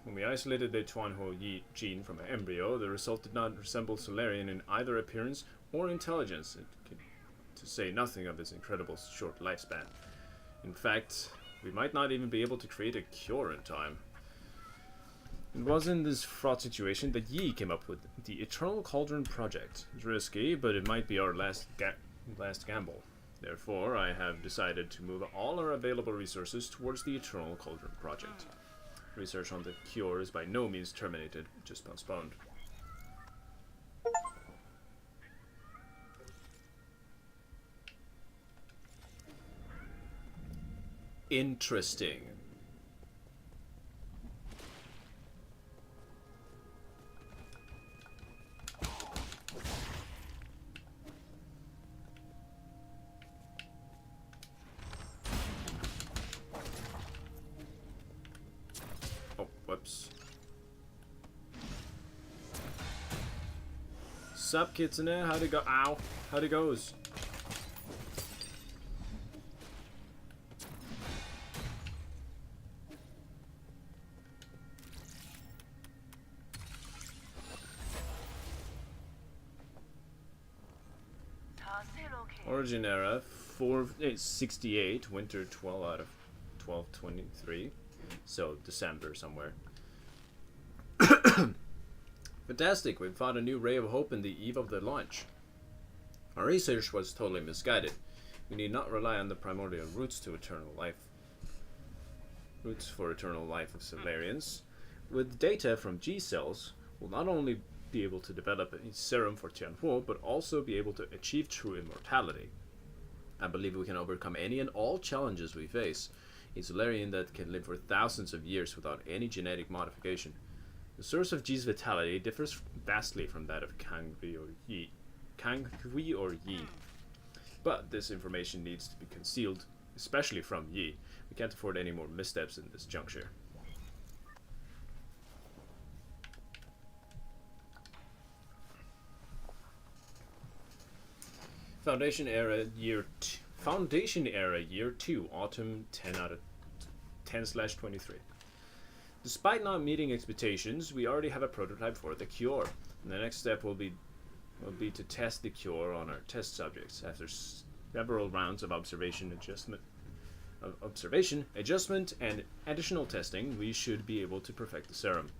When we isolated the Tuanhuo Yi gene from an embryo, the result did not resemble Solarian in either appearance or intelligence, to say nothing of its incredible short lifespan. In fact, we might not even be able to create a cure in time. It was in this fraught situation that Yi came up with the Eternal Cauldron project. It's risky, but it might be our last gamble. Therefore, I have decided to move all our available resources towards the Eternal Cauldron project. Research on the cure is by no means terminated, just postponed. Interesting. Oh, whoops. Sup, kitsune? How'd it go? Ow. How'd it goes? Origin era 468, winter 12 out of 1223, so December somewhere. Fantastic, we've found a new ray of hope in the eve of the launch. Our research was totally misguided. We need not rely on the primordial roots for eternal life of Solarians. With data from G cells, we'll not only be able to develop a serum for Tianhuo, but also be able to achieve true immortality. I believe we can overcome any and all challenges we face. A Solarian that can live for thousands of years without any genetic modification. The source of G's vitality differs vastly from that of Kanghui or Yi. But this information needs to be concealed, especially from Yi. We can't afford any more missteps in this juncture. Foundation era year 2, autumn 10/23. Despite not meeting expectations, we already have a prototype for the cure. And the next step will be to test the cure on our test subjects. After several rounds of observation, adjustment, and additional testing, we should be able to perfect the serum.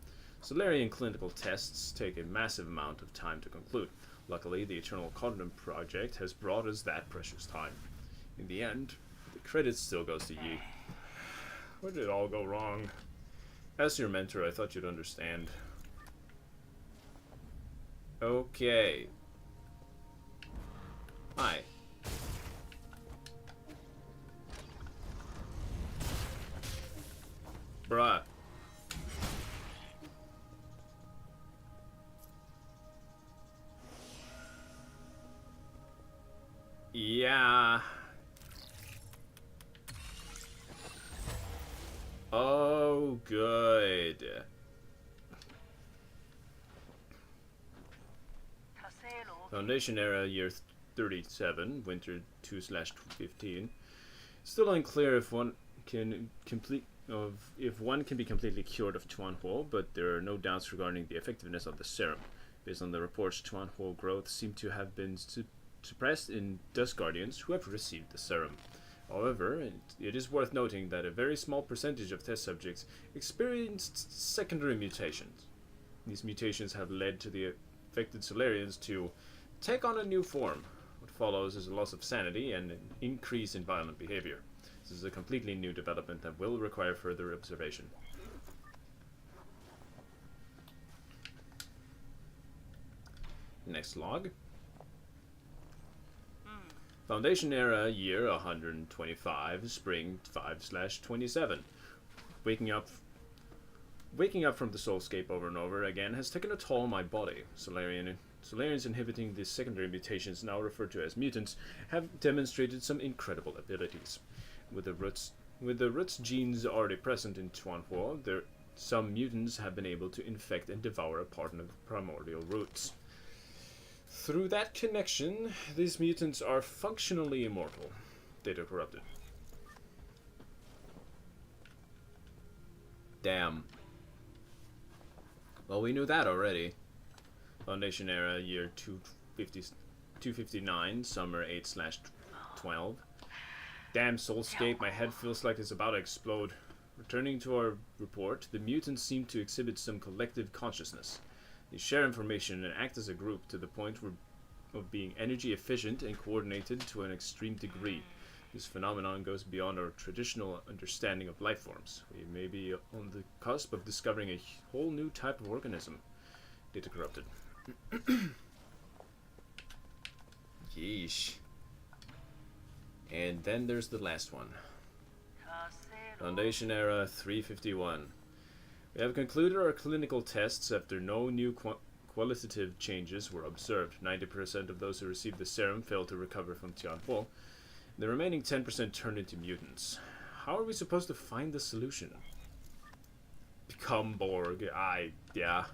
Solarian clinical tests take a massive amount of time to conclude. Luckily, the Eternal Cauldron project has brought us that precious time. In the end, the credit still goes to Yi. Where did it all go wrong? As your mentor, I thought you'd understand. Okay. Hi. Bruh. Yeah. Oh, good. Foundation era year 37, winter 2/15. Still unclear if one can be completely cured of Tuanhuo, but there are no doubts regarding the effectiveness of the serum. Based on the reports, Tuanhuo growth seemed to have been suppressed in Dust Guardians who have received the serum. However, it is worth noting that a very small percentage of test subjects experienced secondary mutations. These mutations have led to the affected Solarians to take on a new form. What follows is a loss of sanity and an increase in violent behavior. This is a completely new development that will require further observation. Next log. Foundation era year 125, spring 5/27. Waking up from the soulscape over and over again has taken a toll on my body. Solarian Solarians inhibiting the secondary mutations, now referred to as mutants, have demonstrated some incredible abilities. With the roots genes already present in Tuanhuo, some mutants have been able to infect and devour a part of the primordial roots. Through that connection, these mutants are functionally immortal. Data corrupted. Damn. Well, we knew that already. Foundation era, year 259, summer 8/12. Damn, Soulscape, my head feels like it's about to explode. Returning to our report, the mutants seem to exhibit some collective consciousness. They share information and act as a group to the point of being energy efficient and coordinated to an extreme degree. This phenomenon goes beyond our traditional understanding of life forms. We may be on the cusp of discovering a whole new type of organism. Data corrupted. Yeesh. And then there's the last one. Foundation era 351. We have concluded our clinical tests after no new qualitative changes were observed. 90% of those who received the serum failed to recover from Tianhuo. The remaining 10% turned into mutants. How are we supposed to find the solution? Become Borg. Yeah.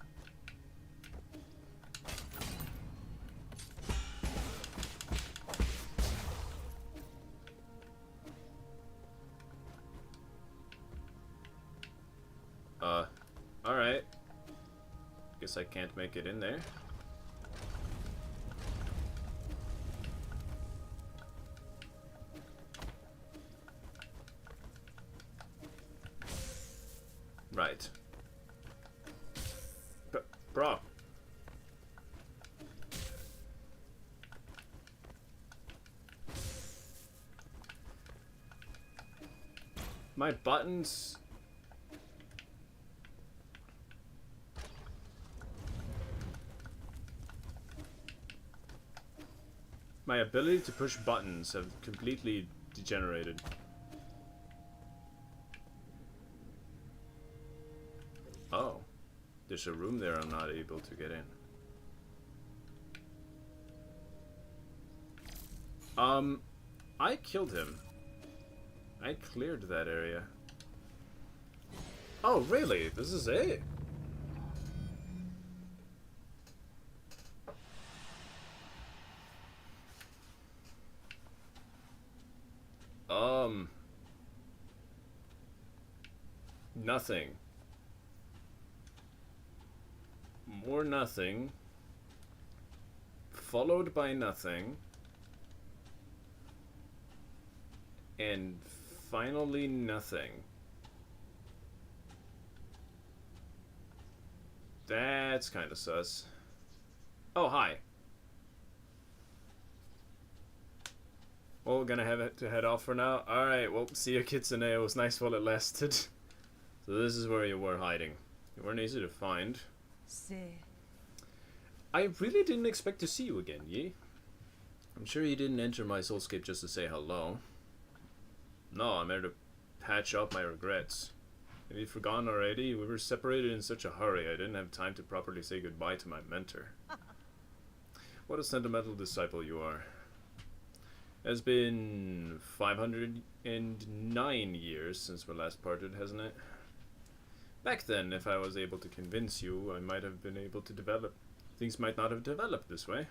Alright. Guess I can't make it in there. Right. Bro. My buttons... My ability to push buttons have completely degenerated. Oh. There's a room there I'm not able to get in. I killed him. I cleared that area. Oh, really? This is it? Nothing. More nothing. Followed by nothing. And finally nothing. That's kind of sus. Oh, hi. Well, we're gonna have to head off for now. Alright, well, see you, Kitsune. It was nice while it lasted. So this is where you were hiding. You weren't easy to find. I really didn't expect to see you again, Yi. I'm sure you didn't enter my soulscape just to say hello. No, I'm here to patch up my regrets. Have you forgotten already? We were separated in such a hurry, I didn't have time to properly say goodbye to my mentor. What a sentimental disciple you are. It has been 509 years since we last parted, hasn't it? Back then, if I was able to convince you, I might have been able to develop. Things might not have developed this way.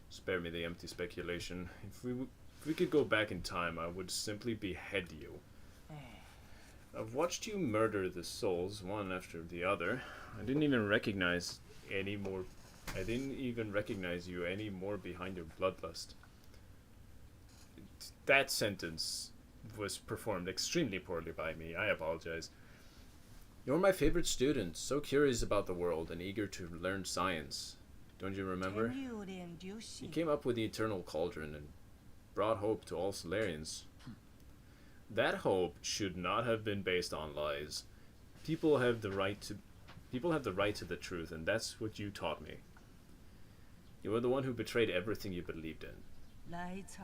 Spare me the empty speculation. If we could go back in time, I would simply behead you. I've watched you murder the souls one after the other. I didn't even recognize you any more behind your bloodlust. That sentence was performed extremely poorly by me. I apologize. You're my favorite student, so curious about the world and eager to learn science. Don't you remember? You came up with the eternal cauldron and brought hope to all Solarians. That hope should not have been based on lies. People have the right to the truth, and that's what you taught me. You were the one who betrayed everything you believed in.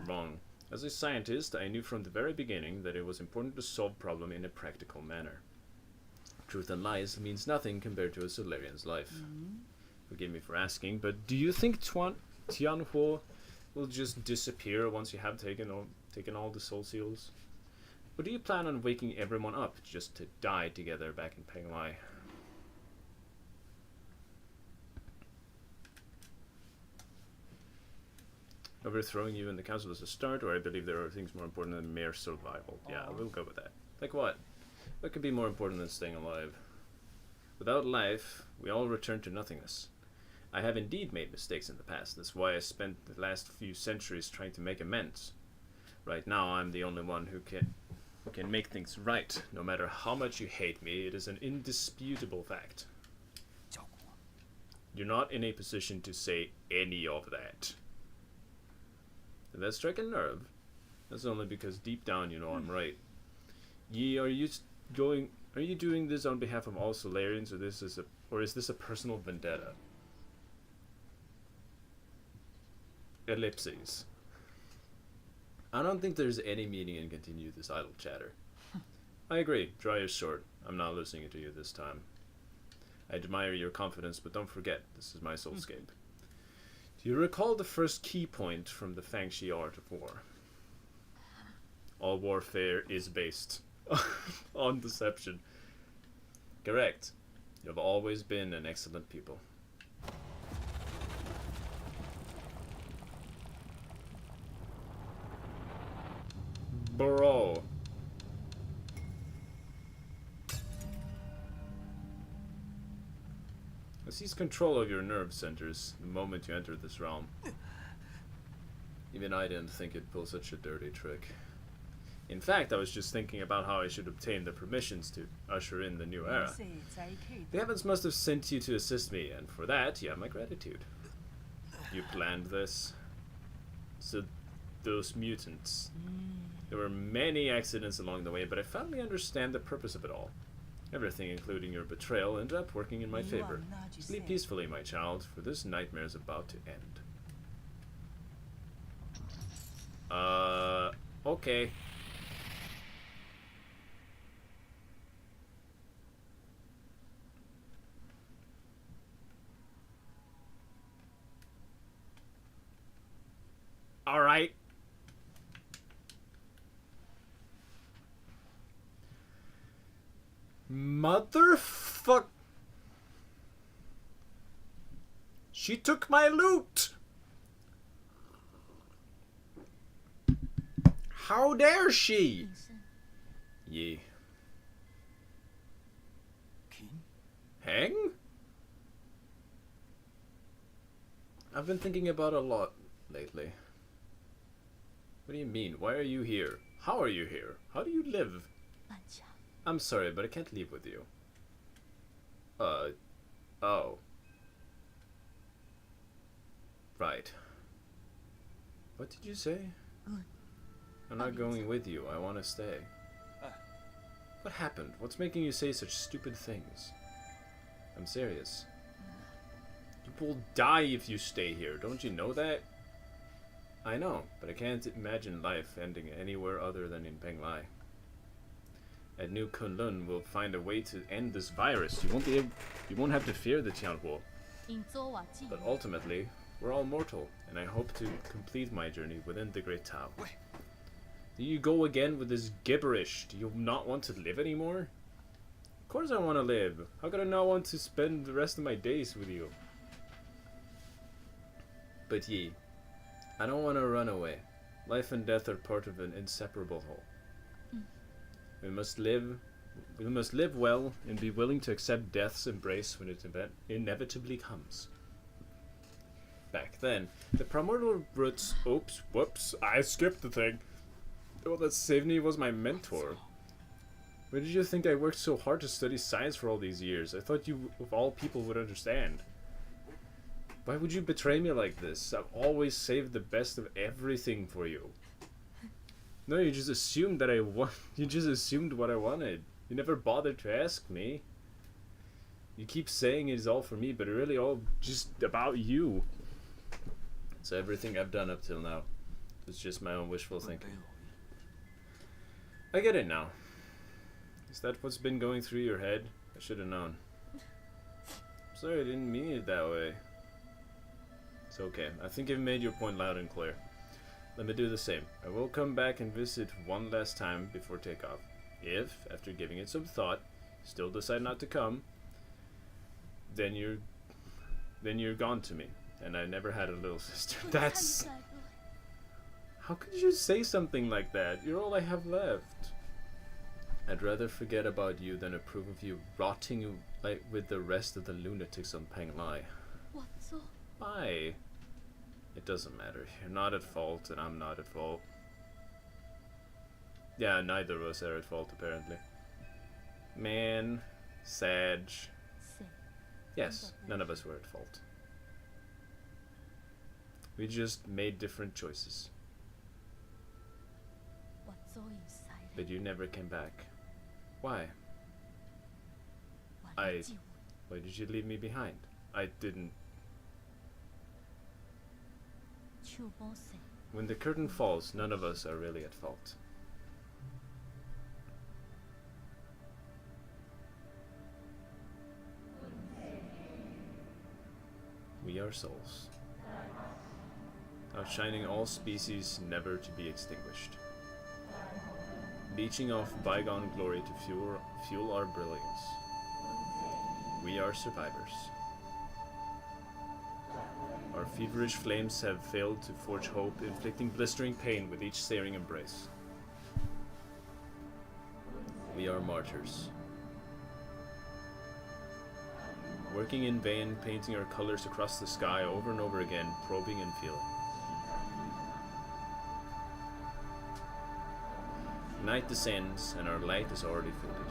Wrong. As a scientist, I knew from the very beginning that it was important to solve problem in a practical manner. Truth and lies means nothing compared to a Solarian's life. Forgive me for asking, but do you think Tianhuo will just disappear once you have taken all the soul seals? Or do you plan on waking everyone up just to die together back in Penglai? Overthrowing you in the council is a start, or I believe there are things more important than mere survival. Yeah, we'll go with that. Like what? What could be more important than staying alive? Without life, we all return to nothingness. I have indeed made mistakes in the past. That's why I spent the last few centuries trying to make amends. Right now, I'm the only one who can make things right. No matter how much you hate me, it is an indisputable fact. You're not in a position to say any of that. Did that strike a nerve? That's only because deep down you know I'm right. Yi, are you doing this on behalf of all Solarians, or is this a personal vendetta? Ellipses. I don't think there's any meaning in continue this idle chatter. I agree. Dry your sword. I'm not listening to you this time. I admire your confidence, but don't forget, this is my soulscape. Do you recall the first key point from the Fangxi art of war? All warfare is based on deception. Correct. You have always been an excellent people. Bro. I seize control of your nerve centers the moment you enter this realm. Even I didn't think it'd pull such a dirty trick. In fact, I was just thinking about how I should obtain the permissions to usher in the new era. The heavens must have sent you to assist me, and for that, you have my gratitude. You planned this. So, those mutants. There were many accidents along the way, but I finally understand the purpose of it all. Everything, including your betrayal, ended up working in my favor. Sleep peacefully, my child, for this nightmare is about to end. Okay. Alright. Motherfuck. She took my loot. How dare she? Ye. Hang? I've been thinking about a lot lately. What do you mean? Why are you here? How are you here? How do you live? I'm sorry, but I can't leave with you. Oh. Right. What did you say? I'm not going with you. I want to stay. What happened? What's making you say such stupid things? I'm serious. You will die if you stay here. Don't you know that? I know, but I can't imagine life ending anywhere other than in Penglai. At New Kunlun, we'll find a way to end this virus. You won't have to fear the Tianhuo. But ultimately, we're all mortal, and I hope to complete my journey within the Great Tao. Do you go again with this gibberish? Do you not want to live anymore? Of course I want to live. How could I not want to spend the rest of my days with you? But Yi, I don't want to run away. Life and death are part of an inseparable whole. We must live well and be willing to accept death's embrace when it inevitably comes. Back then, the primordial roots... Oops, whoops, I skipped the thing. Oh, that Savni was my mentor. Why did you think I worked so hard to study science for all these years? I thought you, of all people, would understand. Why would you betray me like this? I've always saved the best of everything for you. No, you just assumed that you just assumed what I wanted. You never bothered to ask me. You keep saying it's all for me, but it's really all just about you. So everything I've done up till now was just my own wishful thinking. I get it now. Is that what's been going through your head? I should have known. Sorry, I didn't mean it that way. It's okay. I think you've made your point loud and clear. Let me do the same. I will come back and visit one last time before takeoff. If, after giving it some thought, you still decide not to come, then you're gone to me. And I never had a little sister. That's... How could you say something like that? You're all I have left. I'd rather forget about you than approve of you rotting like with the rest of the lunatics on Penglai. Why? It doesn't matter. You're not at fault, and I'm not at fault. Yeah, neither of us are at fault, apparently. Man, Sag. Yes, none of us were at fault. We just made different choices. But you never came back. Why? Why did you leave me behind? I didn't. When the curtain falls, none of us are really at fault. We are souls, outshining all species, never to be extinguished, leeching off bygone glory to fuel our brilliance. We are survivors. Our feverish flames have failed to forge hope, inflicting blistering pain with each searing embrace. We are martyrs. Working in vain, painting our colors across the sky over and over again, probing and feeling. Night descends, and our light is already faded.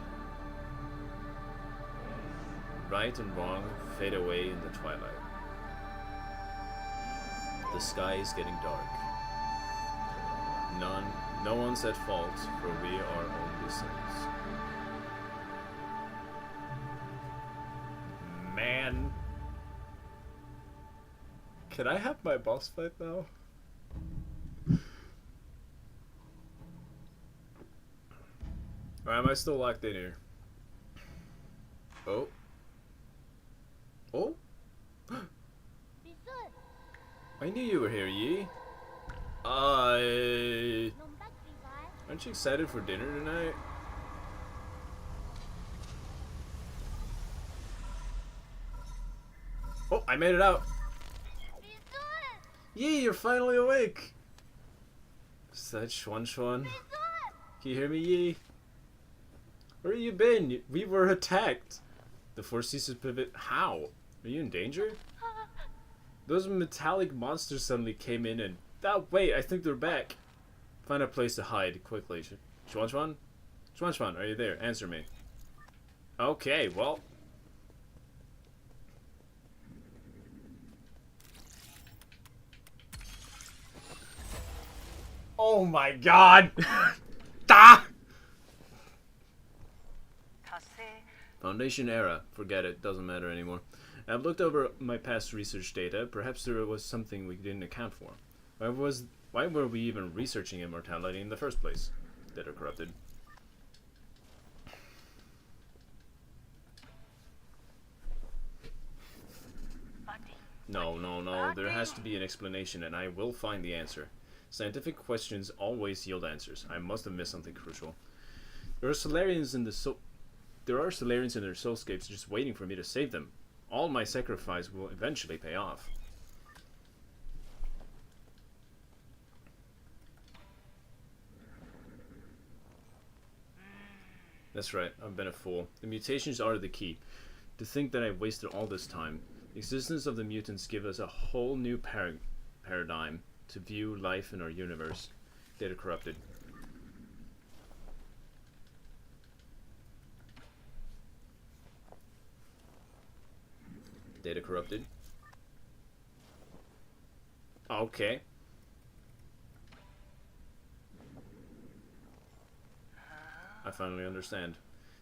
Right and wrong fade away in the twilight. The sky is getting dark. No one's at fault, for we are only sinners. Man. Can I have my boss fight now? Or am I still locked in here? Oh. Oh? I knew you were here, Yi. Aren't you excited for dinner tonight? Oh, I made it out. Yi, you're finally awake. Is that Xuan Xuan? Can you hear me, Yi? Where have you been? We were attacked. The Four Seasons pivot. How? Are you in danger? Those metallic monsters suddenly came in and... Oh, wait, I think they're back. Find a place to hide quickly. Xuan Xuan? Xuan Xuan, are you there? Answer me. Okay, well... Oh my god! Da! Foundation era. Forget it. Doesn't matter anymore. I've looked over my past research data. Perhaps there was something we didn't account for. Why were we even researching immortality in the first place? That are corrupted. No. There has to be an explanation, and I will find the answer. Scientific questions always yield answers. I must have missed something crucial. There are Solarians in their soulscapes just waiting for me to save them. All my sacrifice will eventually pay off. That's right, I've been a fool. The mutations are the key. To think that I've wasted all this time. The existence of the mutants give us a whole new paradigm to view life in our universe. Data corrupted. Data corrupted. Okay. I finally understand.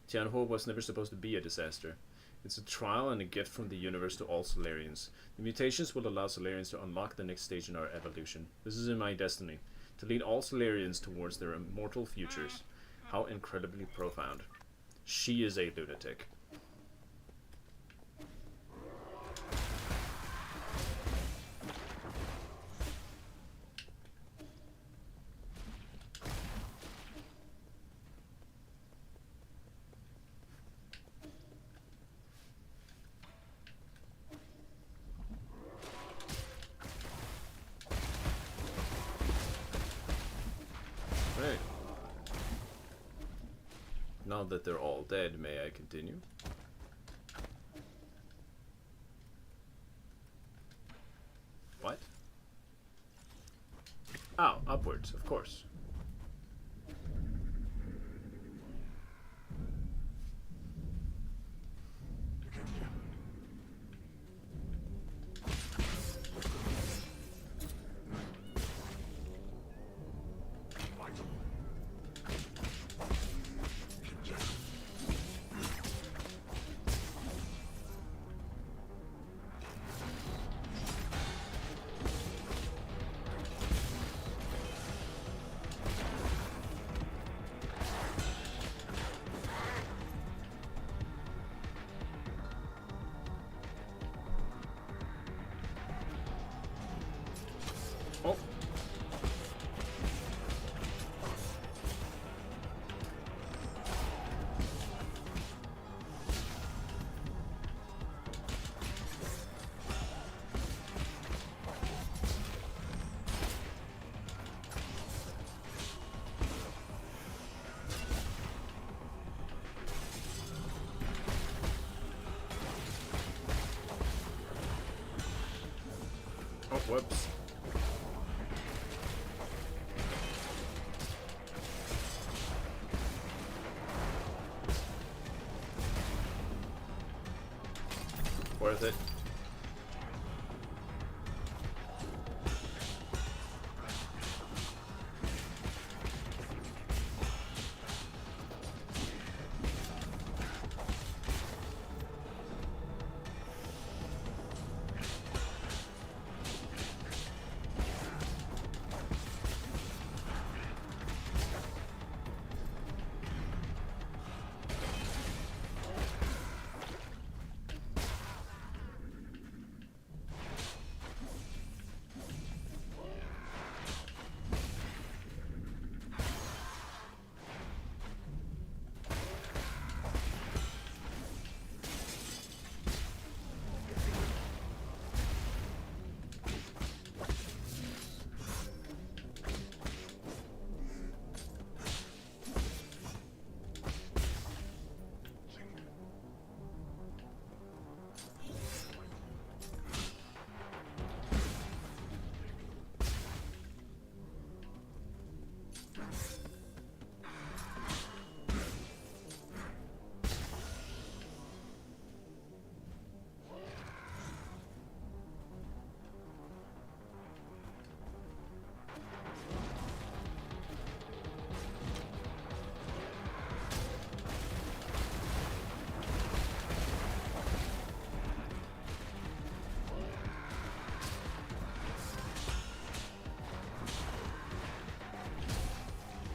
Tianhuo was never supposed to be a disaster. It's a trial and a gift from the universe to all Solarians. The mutations will allow Solarians to unlock the next stage in our evolution. This is in my destiny, to lead all Solarians towards their immortal futures. How incredibly profound. She is a lunatic. Now that they're all dead, may I continue? What? Oh, upwards, of course. Oh. Oh, whoops. Worth it.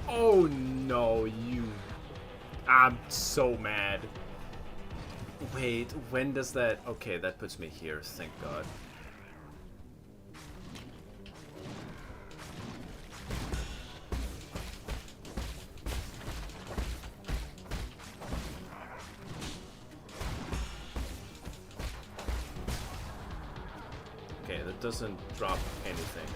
Oh no, you... I'm so mad. Wait, when does that... Okay, that puts me here, thank God. Okay, that doesn't drop anything.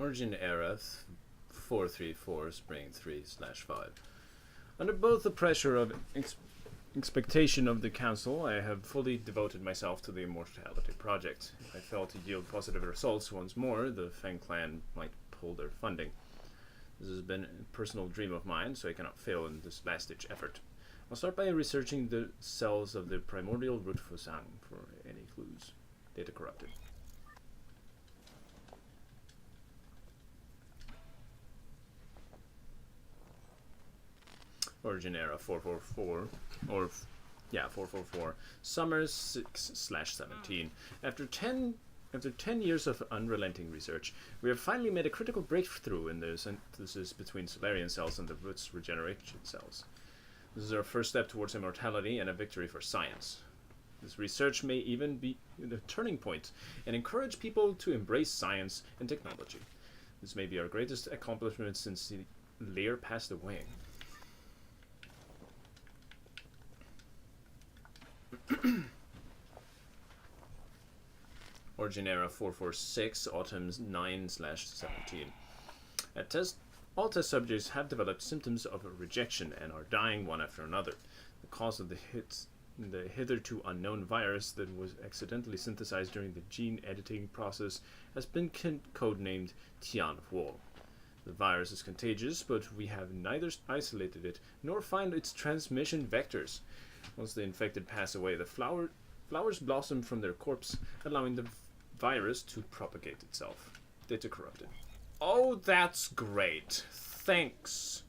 Origin era 434 Spring 3/5. Under both the pressure of expectation of the Council, I have fully devoted myself to the Immortality Project. If I fail to yield positive results once more, the Feng Clan might pull their funding. This has been a personal dream of mine, so I cannot fail in this last-ditch effort. I'll start by researching the cells of the primordial root Fusang for any clues. Data corrupted. Origin era 444, or 444. Summer 6/17. After 10 years of unrelenting research, we have finally made a critical breakthrough in the synthesis between Solarian cells and the root's regeneration cells. This is our first step towards immortality and a victory for science. This research may even be a turning point and encourage people to embrace science and technology. This may be our greatest accomplishment since Lear passed away. Origin era 446, autumn 9/17. At test, all test subjects have developed symptoms of rejection and are dying one after another. The cause of the hitherto unknown virus that was accidentally synthesized during the gene editing process has been codenamed Tianhuo. The virus is contagious, but we have neither isolated it nor found its transmission vectors. Once the infected pass away, the flowers blossom from their corpse, allowing the virus to propagate itself. Data corrupted. Oh, that's great. Thanks.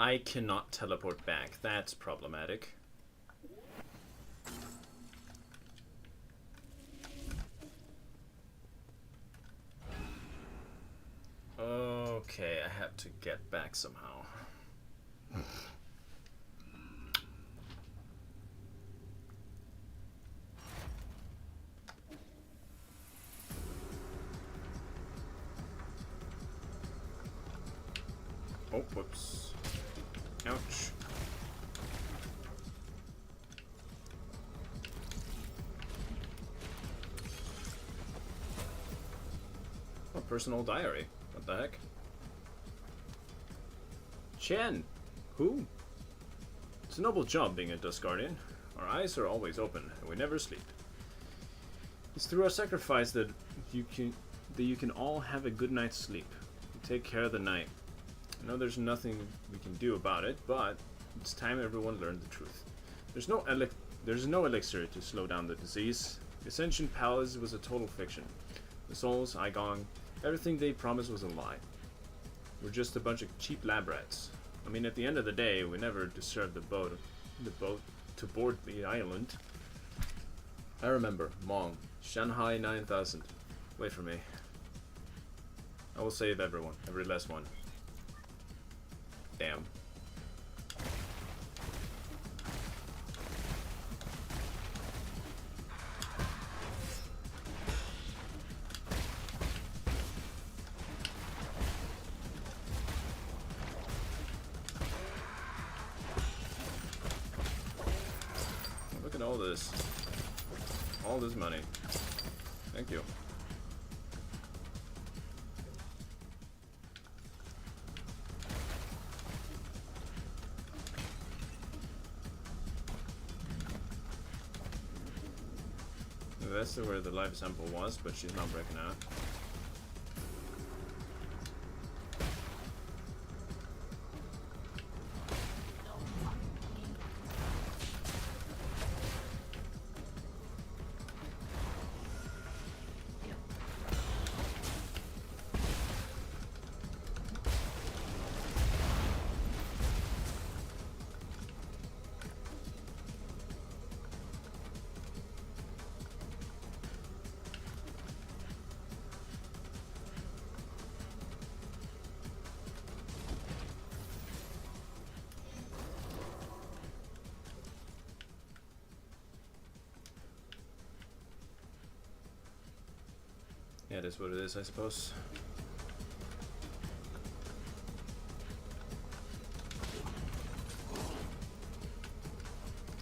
I cannot teleport back. That's problematic. Okay, I have to get back somehow. Oh, whoops. Ouch. Oh, personal diary. What the heck? Chen! Who? It's a noble job being a Dust Guardian. Our eyes are always open, and we never sleep. It's through our sacrifice that you can all have a good night's sleep. You take care of the night. I know there's nothing we can do about it, but it's time everyone learned the truth. There's no elixir to slow down the disease. The Ascension Palace was a total fiction. The souls, Igong, everything they promised was a lie. We're just a bunch of cheap lab rats. I mean, at the end of the day, we never deserved the boat to board the island. I remember, Mong, Shanghai 9000. Wait for me. I will save everyone, every last one. Damn. Look at all this. All this money. Thank you. Vesta where the live sample was, but she's not breaking out. Yeah, it is what it is, I suppose.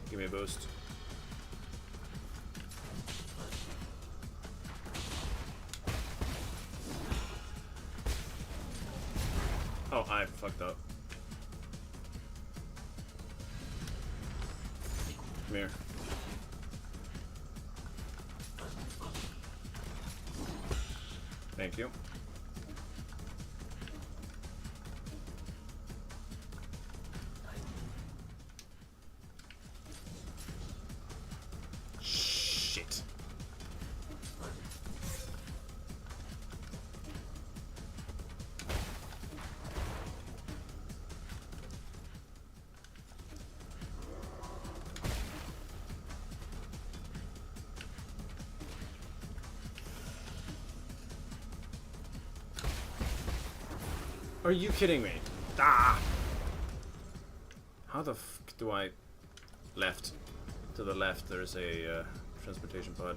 Give me a boost. Oh, I fucked up. Come here. Thank you. Shit. Are you kidding me? Ah! How the fuck do I... Left. To the left there's a transportation pod.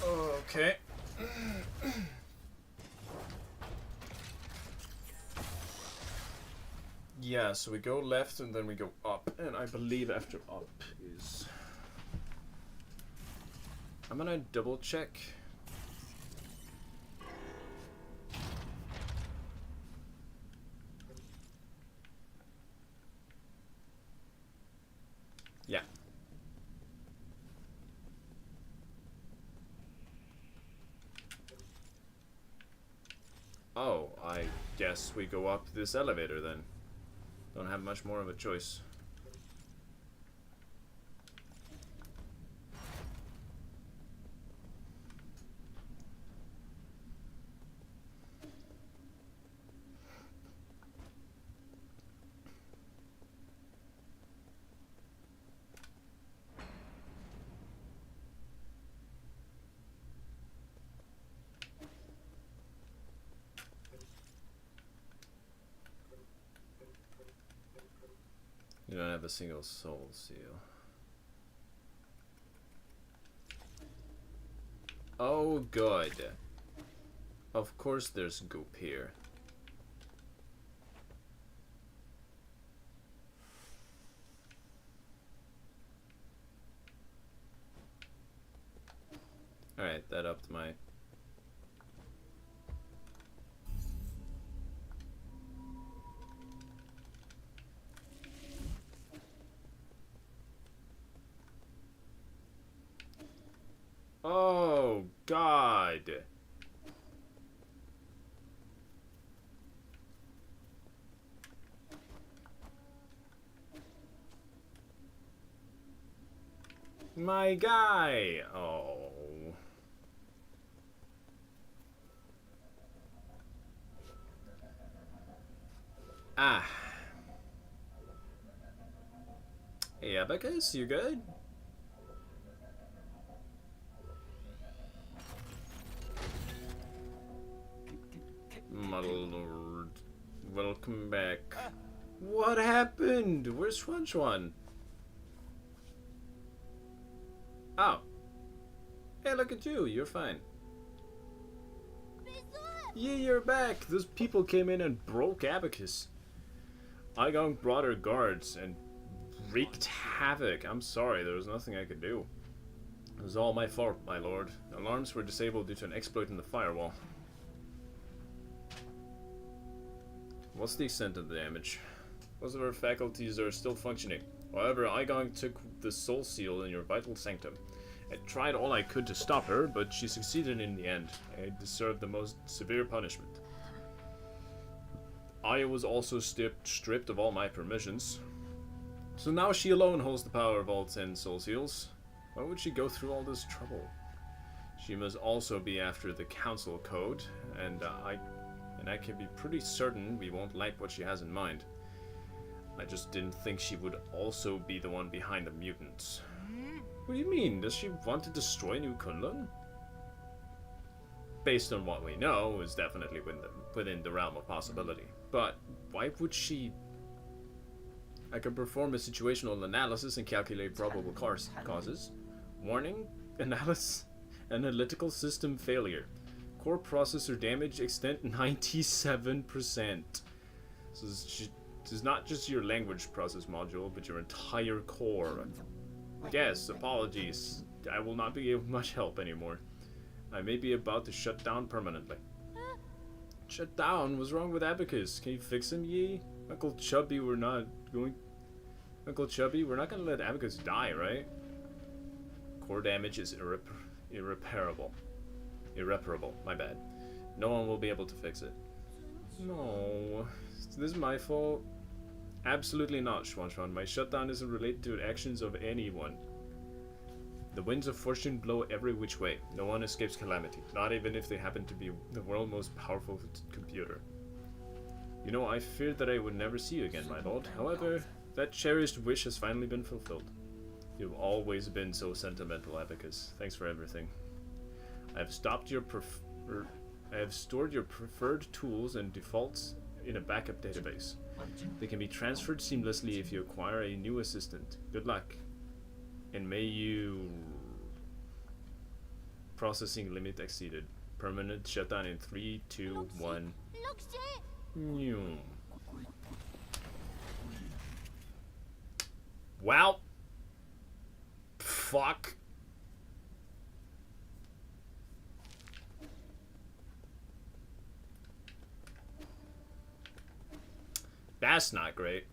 Okay. Yeah, so we go left and then we go up, and I believe after up is... I'm gonna double check. Yeah. Oh, I guess we go up this elevator then. Don't have much more of a choice. You don't have a single soul seal. Oh, good. Of course there's goop here. Alright, that upped my... Oh, God. My guy. Oh. Ah. Hey, Abacus, you good? My lord. Welcome back. What happened? Where's Schwan? Oh. Hey, look at you. You're fine. Yeah, you're back. Those people came in and broke Abacus. Igoric brought her guards and wreaked havoc. I'm sorry, there was nothing I could do. It was all my fault, my lord. Alarms were disabled due to an exploit in the firewall. What's the extent of the damage? Most of our faculties are still functioning. However, Igoric took the soul seal in your vital sanctum. I tried all I could to stop her, but she succeeded in the end. I deserved the most severe punishment. I was also stripped of all my permissions. So now she alone holds the power of all 10 soul seals. Why would she go through all this trouble? She must also be after the council code, and I can be pretty certain we won't like what she has in mind. I just didn't think she would also be the one behind the mutants. What do you mean? Does she want to destroy New Kunlun? Based on what we know, is definitely within the realm of possibility. But why would she? I can perform a situational analysis and calculate probable causes. Warning: analytical system failure. Core processor damage extent 97%. So this is not just your language process module, but your entire core. Yes, apologies. I will not be of much help anymore. I may be about to shut down permanently. Shut down? What's wrong with Abacus? Can you fix him, Yi? Uncle Chubby, we're not going to let Abacus die, right? Core damage is irreparable. Irreparable, my bad. No one will be able to fix it. No. This is my fault? Absolutely not, Schwanschwan. My shutdown isn't related to actions of anyone. The winds of fortune blow every which way. No one escapes calamity, not even if they happen to be the world's most powerful computer. You know, I feared that I would never see you again, my lord. However, that cherished wish has finally been fulfilled. You've always been so sentimental, Abacus. Thanks for everything. I have stored your preferred tools and defaults in a backup database. They can be transferred seamlessly if you acquire a new assistant. Good luck. And may you... Processing limit exceeded. Permanent shutdown in 3, 2, 1. Wow. Fuck. That's not great.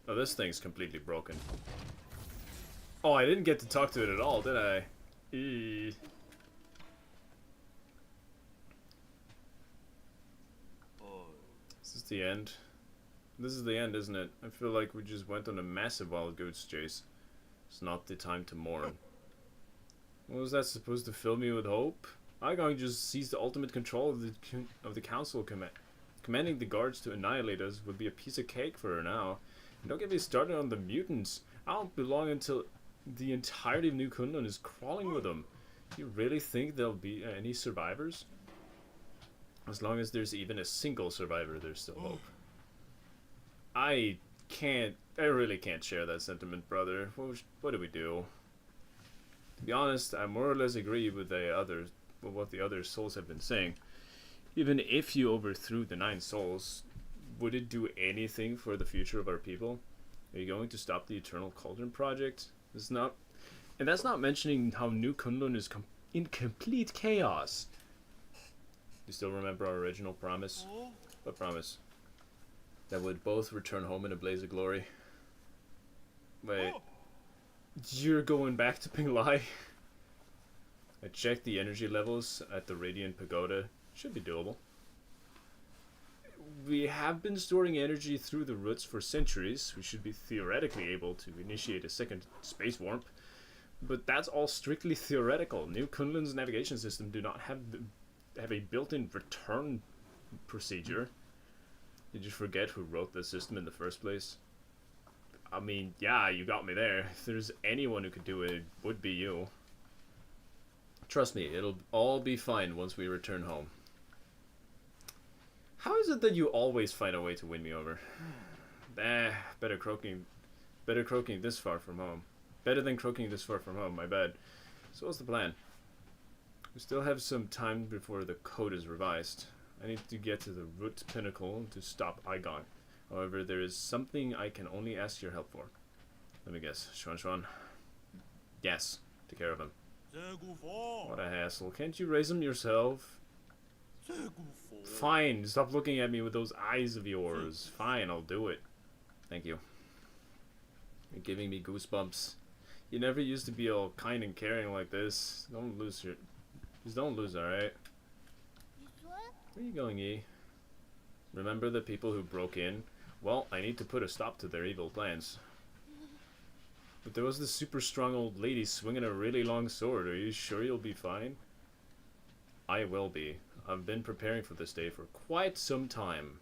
Oh, this thing's completely broken. Oh, I didn't get to talk to it at all, did I? Eee. This is the end. This is the end, isn't it? I feel like we just went on a massive wild goose chase. It's not the time to mourn. What was that supposed to fill me with hope? Igoric just seized the ultimate control of the council commanding the guards to annihilate us would be a piece of cake for her now. And don't get me started on the mutants. I don't belong until the entirety of New Kunlun is crawling with them. You really think there'll be any survivors? As long as there's even a single survivor, there's still hope. I really can't share that sentiment, brother. What do we do? To be honest, I more or less agree with what the other souls have been saying. Even if you overthrew the 9 souls, would it do anything for the future of our people? Are you going to stop the Eternal Cauldron project? That's not mentioning how New Kunlun is in complete chaos. You still remember our original promise? What promise? That we'd both return home in a blaze of glory. Wait. You're going back to Pinglai? I checked the energy levels at the Radiant Pagoda. Should be doable. We have been storing energy through the roots for centuries. We should be theoretically able to initiate a second space warp. But that's all strictly theoretical. New Kunlun's navigation system do not have a built-in return procedure. Did you forget who wrote the system in the first place? I mean, yeah, you got me there. If there's anyone who could do it, it would be you. Trust me, it'll all be fine once we return home. How is it that you always find a way to win me over? Better croaking this far from home. Better than croaking this far from home, my bad. So what's the plan? We still have some time before the code is revised. I need to get to the root pinnacle to stop Igoric. However, there is something I can only ask your help for. Let me guess. Xuan. Yes. Take care of him. What a hassle. Can't you raise him yourself? Fine. Stop looking at me with those eyes of yours. Fine, I'll do it. Thank you. You're giving me goosebumps. You never used to be all kind and caring like this. Don't lose your... Just don't lose, alright? Where are you going, Yi? Remember the people who broke in? Well, I need to put a stop to their evil plans. But there was this super strong old lady swinging a really long sword. Are you sure you'll be fine? I will be. I've been preparing for this day for quite some time.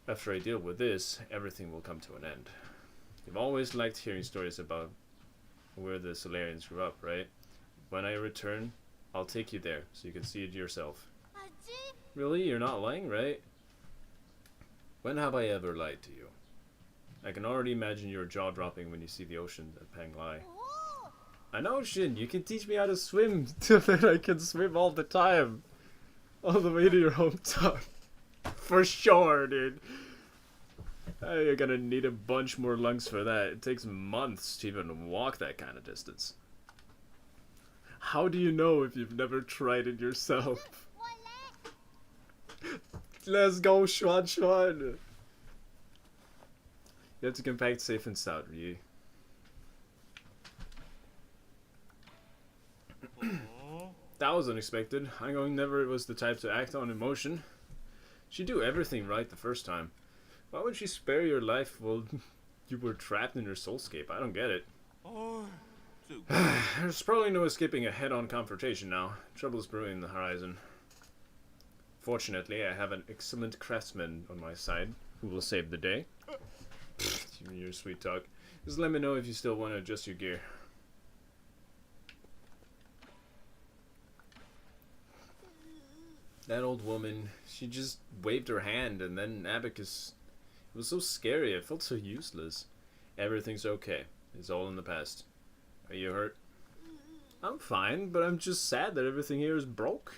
After I deal with this, everything will come to an end. You've always liked hearing stories about where the Solarians grew up, right? When I return, I'll take you there so you can see it yourself. Really? You're not lying, right? When have I ever lied to you? I can already imagine your jaw dropping when you see the ocean at Panglai. An ocean! You can teach me how to swim so that I can swim all the time. All the way to your hometown. For sure, dude. You're gonna need a bunch more lungs for that. It takes months to even walk that kind of distance. How do you know if you've never tried it yourself? Let's go, Xuan. You have to compact safe and sound, Ryu. That was unexpected. Igoric never was the type to act on emotion. She'd do everything right the first time. Why would she spare your life while you were trapped in her soulscape? I don't get it. There's probably no escaping a head-on confrontation now. Trouble's brewing in the horizon. Fortunately, I have an excellent craftsman on my side who will save the day. Your sweet talk. Just let me know if you still want to adjust your gear. That old woman, she just waved her hand and then Abacus... It was so scary, I felt so useless. Everything's okay. It's all in the past. Are you hurt? I'm fine, but I'm just sad that everything here is broke.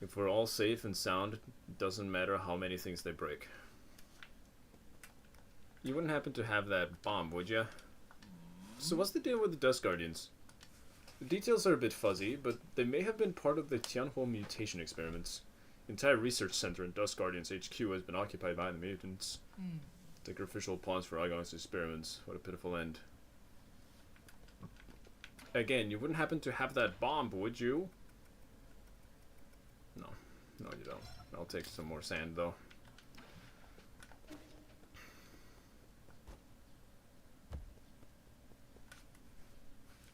If we're all safe and sound, it doesn't matter how many things they break. You wouldn't happen to have that bomb, would ya? So what's the deal with the Dust Guardians? The details are a bit fuzzy, but they may have been part of the Tianhuo mutation experiments. The entire research center in Dust Guardians HQ has been occupied by the mutants. Sacrificial pawns for Igoric's experiments. What a pitiful end. Again, you wouldn't happen to have that bomb, would you? No. No, you don't. I'll take some more sand, though.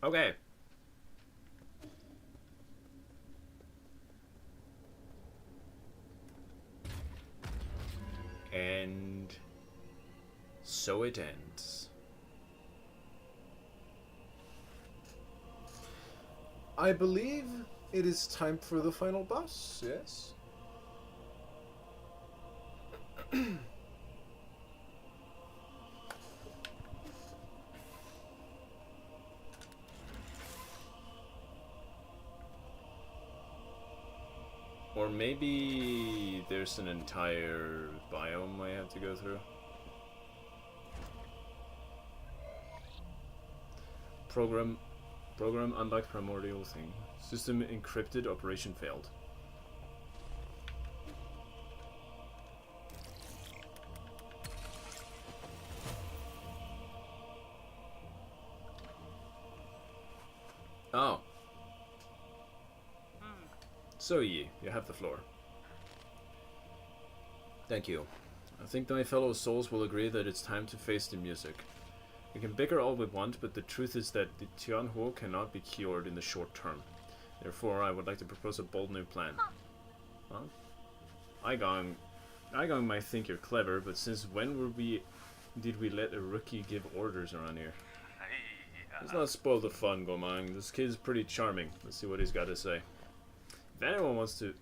Okay. And so it ends. I believe it is time for the final boss, yes? Or maybe there's an entire biome I have to go through. Program unlocked primordial thing. System encrypted, operation failed. Oh. So Yi, you have the floor. Thank you. I think my fellow souls will agree that it's time to face the music. We can bicker all we want, but the truth is that the Tianhuo cannot be cured in the short term. Therefore, I would like to propose a bold new plan. Huh? Igoric might think you're clever, but since when did we let a rookie give orders around here? Let's not spoil the fun, Gomang. This kid's pretty charming. Let's see what he's got to say. If anyone wants to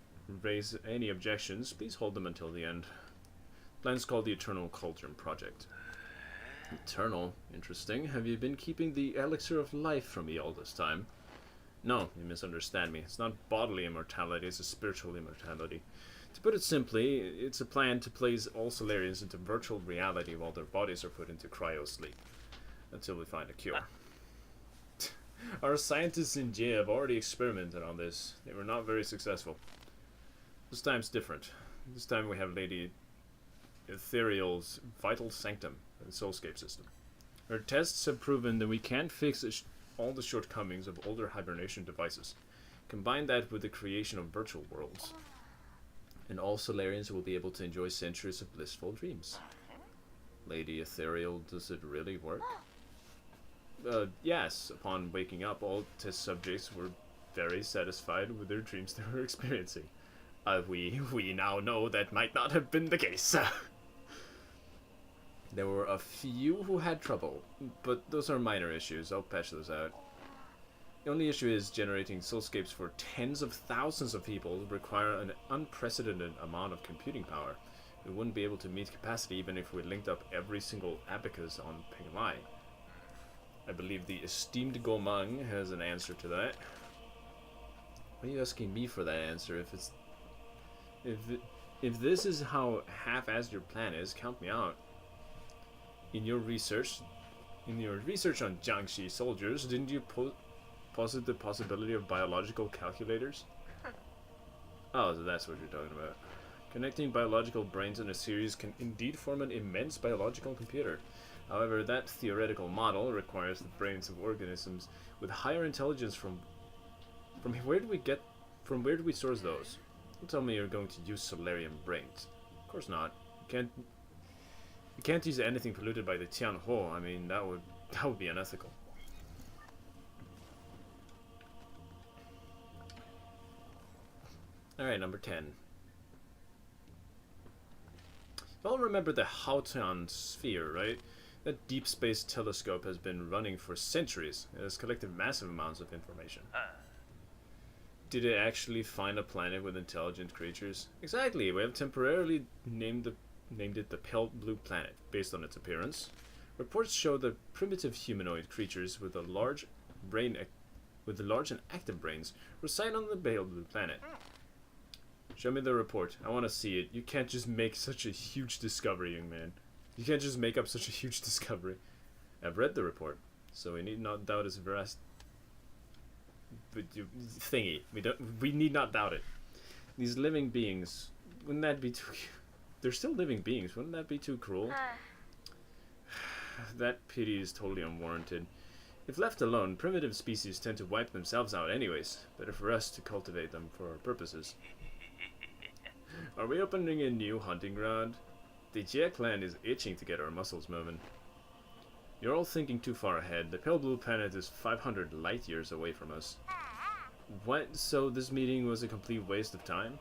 raise any objections, please hold them until the end. Plan's called the Eternal Cauldron Project. Eternal. Interesting. Have you been keeping the elixir of life from me all this time? No, you misunderstand me. It's not bodily immortality, it's a spiritual immortality. To put it simply, it's a plan to place all Solarians into virtual reality while their bodies are put into cryo-sleep. Until we find a cure. Our scientists in J have already experimented on this. They were not very successful. This time's different. This time we have Lady Ethereal's vital sanctum, the soulscape system. Her tests have proven that we can't fix all the shortcomings of older hibernation devices. Combine that with the creation of virtual worlds, and all Solarians will be able to enjoy centuries of blissful dreams. Lady Ethereal, does it really work? Yes. Upon waking up, all test subjects were very satisfied with their dreams they were experiencing. We now know that might not have been the case. There were a few who had trouble, but those are minor issues. I'll patch those out. The only issue is generating soulscapes for tens of thousands of people require an unprecedented amount of computing power. We wouldn't be able to meet capacity even if we linked up every single abacus on Penglai. I believe the esteemed Gomang has an answer to that. Why are you asking me for that answer? If this is how half-assed your plan is, count me out. In your research on Jiangxi soldiers, didn't you posit the possibility of biological calculators? Oh, so that's what you're talking about. Connecting biological brains in a series can indeed form an immense biological computer. However, that theoretical model requires the brains of organisms with higher intelligence from where do we source those? Don't tell me you're going to use Solarian brains. Of course not. You can't use anything polluted by the Tianhuo. I mean, that would be unethical. Alright, number 10. You all remember the Haotian sphere, right? That deep space telescope has been running for centuries. It has collected massive amounts of information. Did it actually find a planet with intelligent creatures? Exactly. We have temporarily named it the Pale Blue Planet, based on its appearance. Reports show that primitive humanoid creatures with large and active brains reside on the Pale Blue Planet. Show me the report. I want to see it. You can't just make such a huge discovery, young man. You can't just make up such a huge discovery. I've read the report, so we need not doubt its veracity. We need not doubt it. These living beings, wouldn't that be too... They're still living beings, wouldn't that be too cruel? That pity is totally unwarranted. If left alone, primitive species tend to wipe themselves out anyways. Better for us to cultivate them for our purposes. Are we opening a new hunting ground? The Jie clan is itching to get our muscles moving. You're all thinking too far ahead. The Pale Blue Planet is 500 light years away from us. What? So this meeting was a complete waste of time?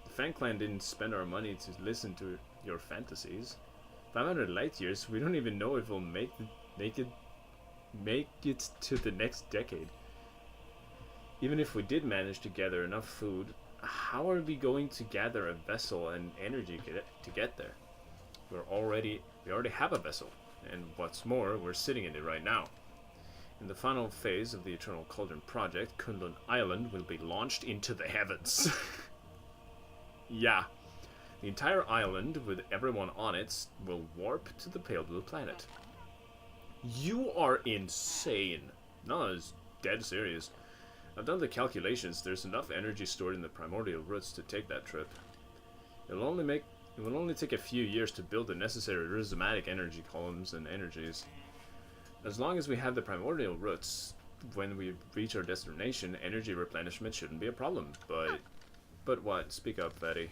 The Fan Clan didn't spend our money to listen to your fantasies. 500 light years? We don't even know if we'll make it to the next decade. Even if we did manage to gather enough food, how are we going to gather a vessel and energy to get there? We already have a vessel, and what's more, we're sitting in it right now. In the final phase of the Eternal Cauldron project, Kunlun Island will be launched into the heavens. Yeah. The entire island, with everyone on it, will warp to the Pale Blue Planet. You are insane. No, it's dead serious. I've done the calculations. There's enough energy stored in the primordial roots to take that trip. It will only take a few years to build the necessary rhizomatic energy columns and energies. As long as we have the primordial roots, when we reach our destination, energy replenishment shouldn't be a problem. But what? Speak up, Fatty.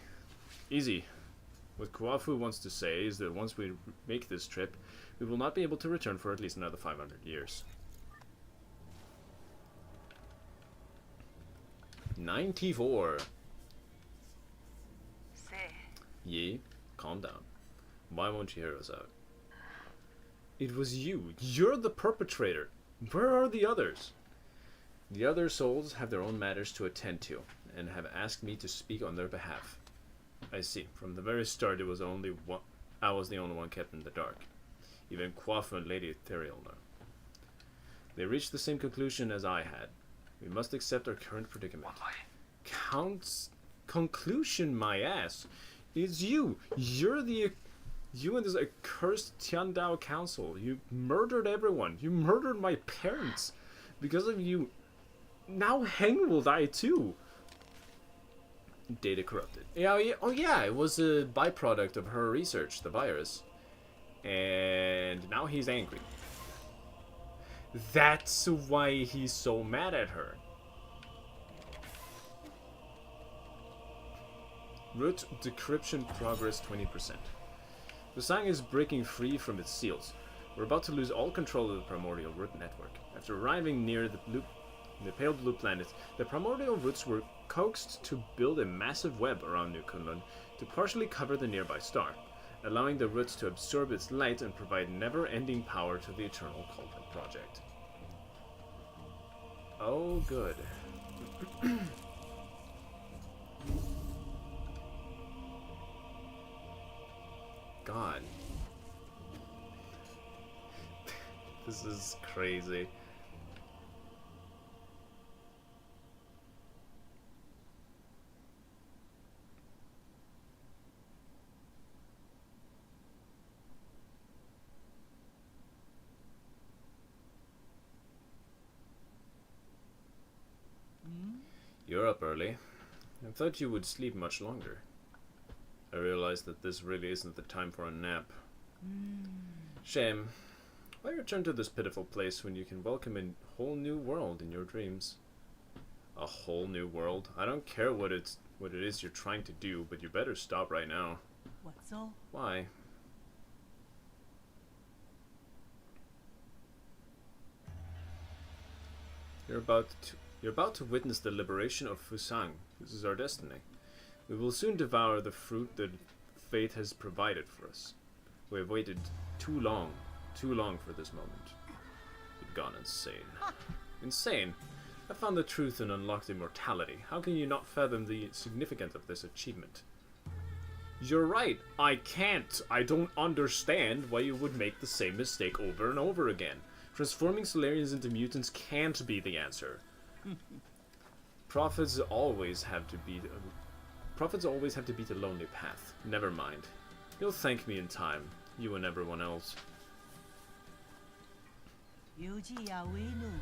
Easy. What Kuafu wants to say is that once we make this trip, we will not be able to return for at least another 500 years. 94. Yi, calm down. Why won't you hear us out? It was you. You're the perpetrator. Where are the others? The other souls have their own matters to attend to, and have asked me to speak on their behalf. I see. From the very start, I was the only one kept in the dark. even Quaffle and Lady Etherealna. They reached the same conclusion as I had. We must accept our current predicament. Conclusion, my ass. It's you. You and this accursed Tiandao Council. You murdered everyone. You murdered my parents. Because of you, now Heng will die too. Data corrupted. Yeah, oh yeah, it was a byproduct of her research, the virus. And now he's angry. That's why he's so mad at her. Root decryption progress 20%. The Sang is breaking free from its seals. We're about to lose all control of the primordial root network. After arriving near the pale blue planet, the primordial roots were coaxed to build a massive web around New Kunlun to partially cover the nearby star, allowing the roots to absorb its light and provide never-ending power to the Eternal Cauldron project. Oh, good. God. This is crazy. You're up early. I thought you would sleep much longer. I realized that this really isn't the time for a nap. Shame. Why return to this pitiful place when you can welcome a whole new world in your dreams? A whole new world? I don't care what it is you're trying to do, but you better stop right now. What so? Why? You're about to witness the liberation of Fusang. This is our destiny. We will soon devour the fruit that fate has provided for us. We have waited too long for this moment. You've gone insane. Insane? I found the truth and unlocked immortality. How can you not fathom the significance of this achievement? You're right. I can't. I don't understand why you would make the same mistake over and over again. Transforming Solarians into mutants can't be the answer. Prophets always have to beat a lonely path. Never mind. You'll thank me in time. You and everyone else.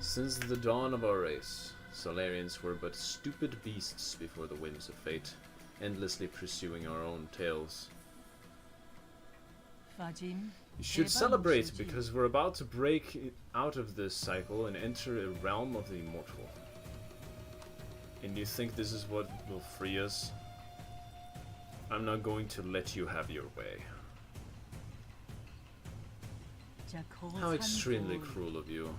Since the dawn of our race, Solarians were but stupid beasts before the whims of fate, endlessly pursuing our own tails. You should celebrate, because we're about to break out of this cycle and enter a realm of the immortal. And you think this is what will free us? I'm not going to let you have your way. How extremely cruel of you.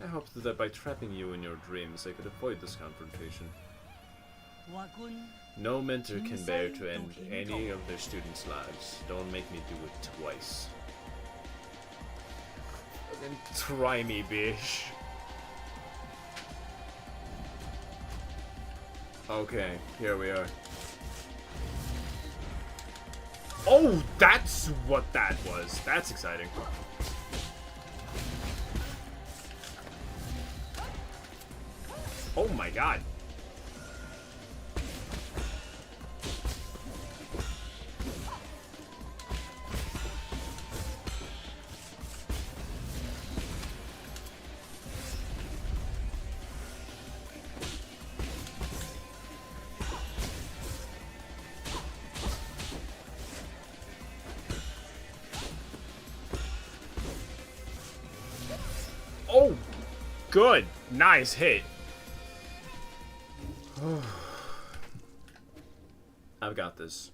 I hoped that by trapping you in your dreams I could avoid this confrontation. No mentor can bear to end any of their students' lives. Don't make me do it twice. Then try me, bitch. Okay, here we are. Oh, that's what that was. That's exciting. Oh my god. Oh, good. Nice hit. I've got this.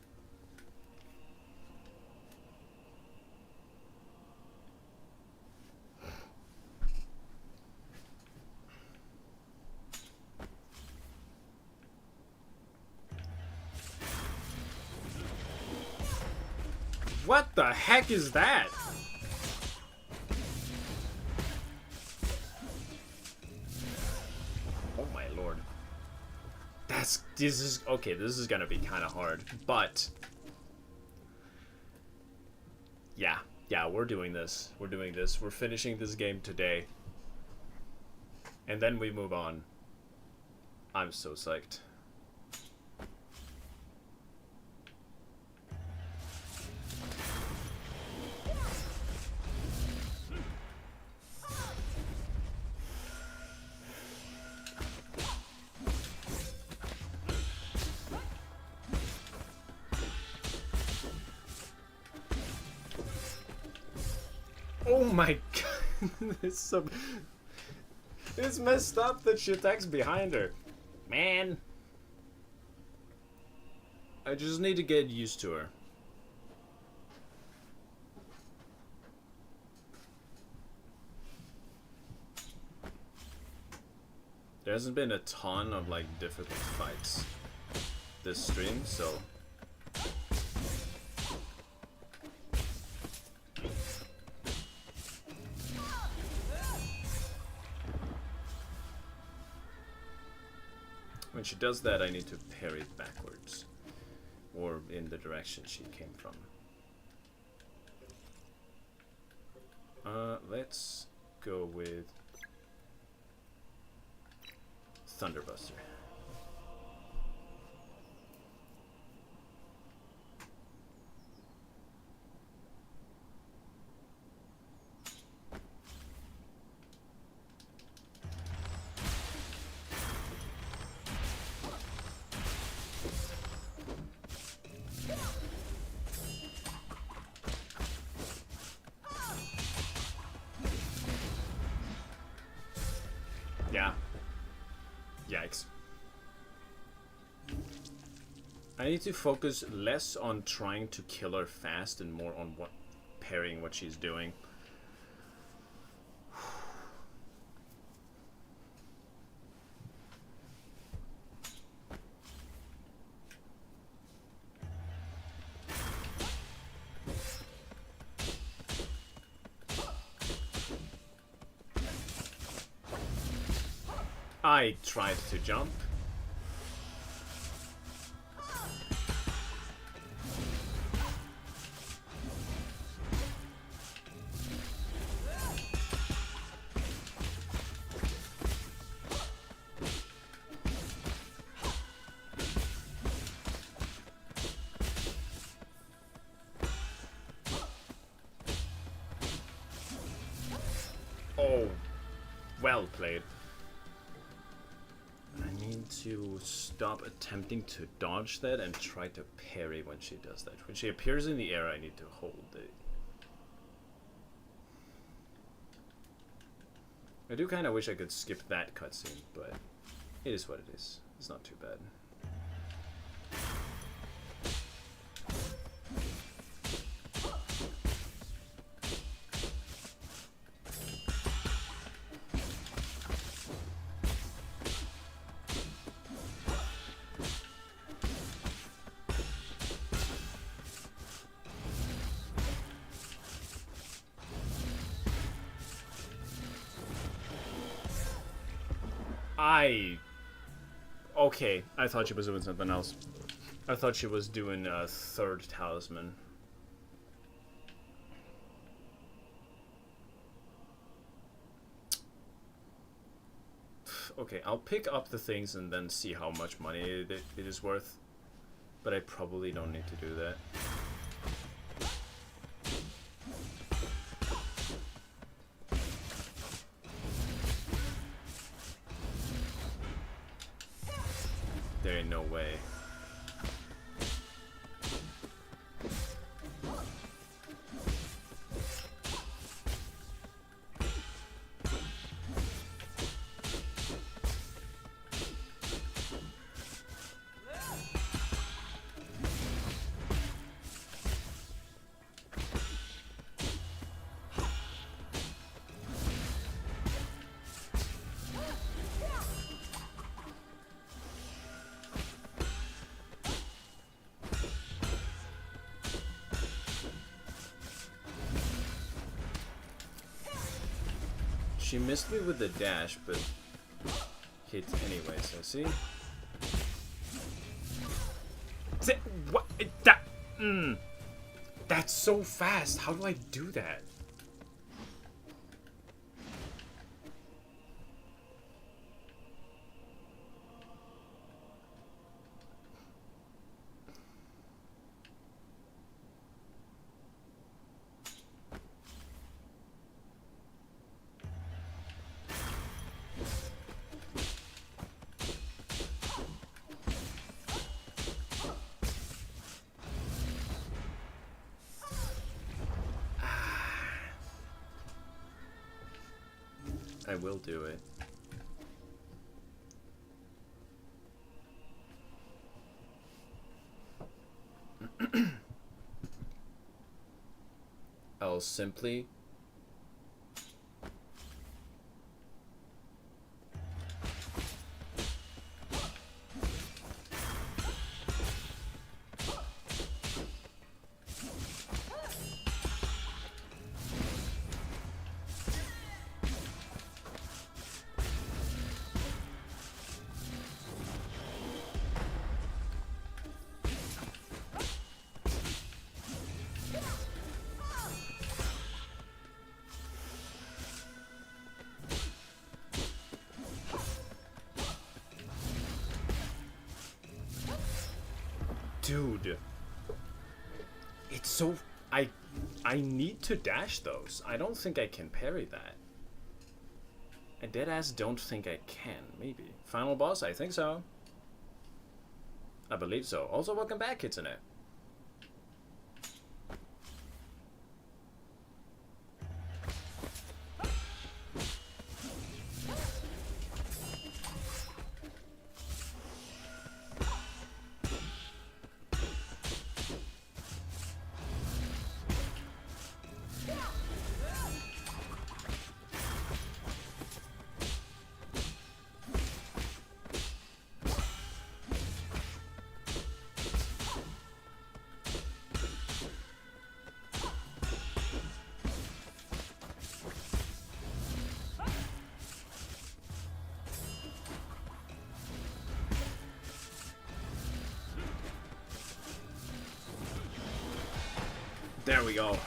What the heck is that? This is okay. This is gonna be kind of hard, but Yeah, yeah, we're doing this. We're doing this. We're finishing this game today. And then we move on. I'm so psyched. Oh my god. It's messed up that she attacks behind her. Man. I just need to get used to her. There hasn't been a ton of like difficult fights this stream, so when she does that, I need to parry backwards or in the direction she came from. Let's go with Thunderbuster. Yeah. Yikes. I need to focus less on trying to kill her fast and more on parrying what she's doing. I tried to jump. Oh, well played. I need to stop attempting to dodge that and try to parry when she does that. When she appears in the air, I need to hold it. I do kind of wish I could skip that cutscene, but it is what it is. It's not too bad. Okay, I thought she was doing something else. I thought she was doing a third talisman. Okay, I'll pick up the things and then see how much money it is worth. But I probably don't need to do that. There ain't no way. She missed me with the dash, but hit anyways, I see. What? That's so fast. How do I do that? I will do it. I'll simply Dude, it's so... I need to dash those. I don't think I can parry that. I deadass don't think I can. Maybe. Final boss? I think so. I believe so. Also, welcome back, Kitsune. There we go.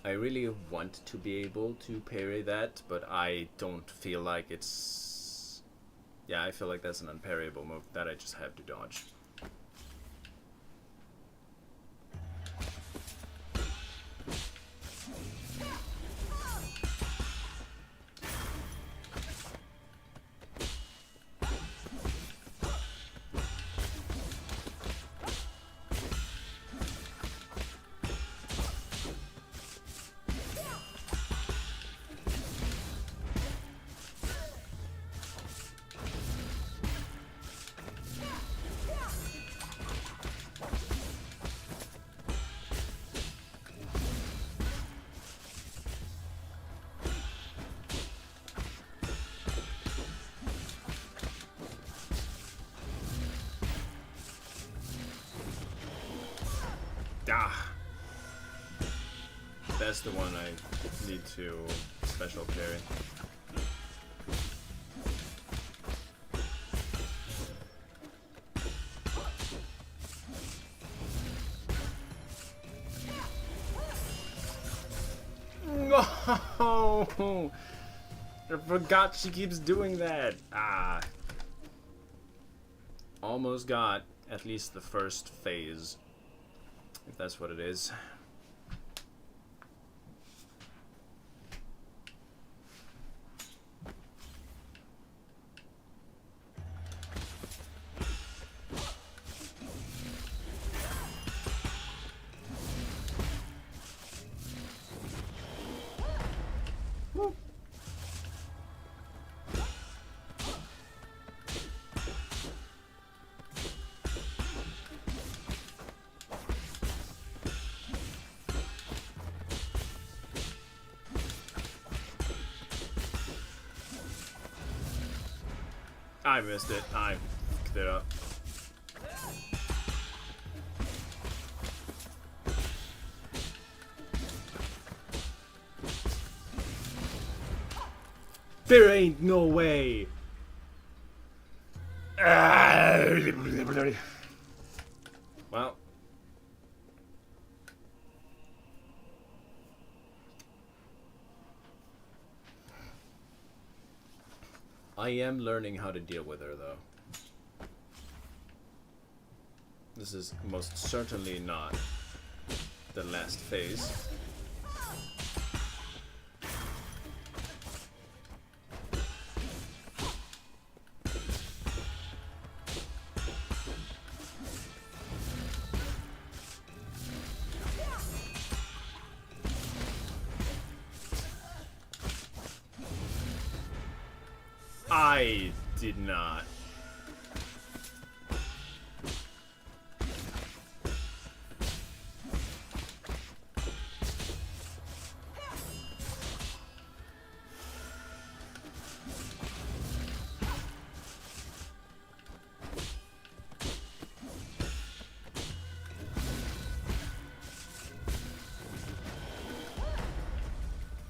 I really want to be able to parry that, but I don't feel like it's... Yeah, I feel like that's an unparryable move that I just have to dodge. Ah! That's the one I need to special parry. No! I forgot she keeps doing that. Ah. Almost got at least the first phase. If that's what it is. I missed it. I fucked it up. There ain't no way. Well. I am learning how to deal with her, though. This is most certainly not the last phase. I did not.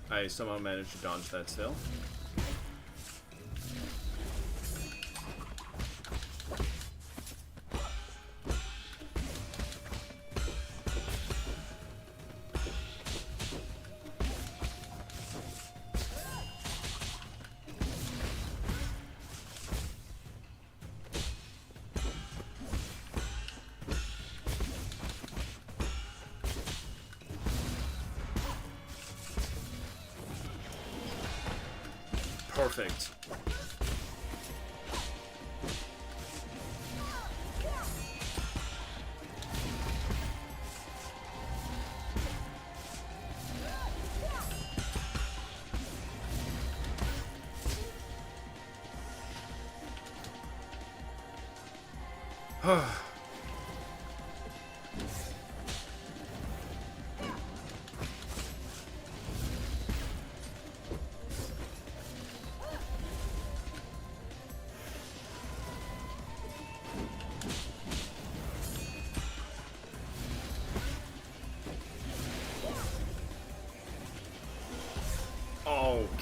I somehow managed to dodge that still. Perfect.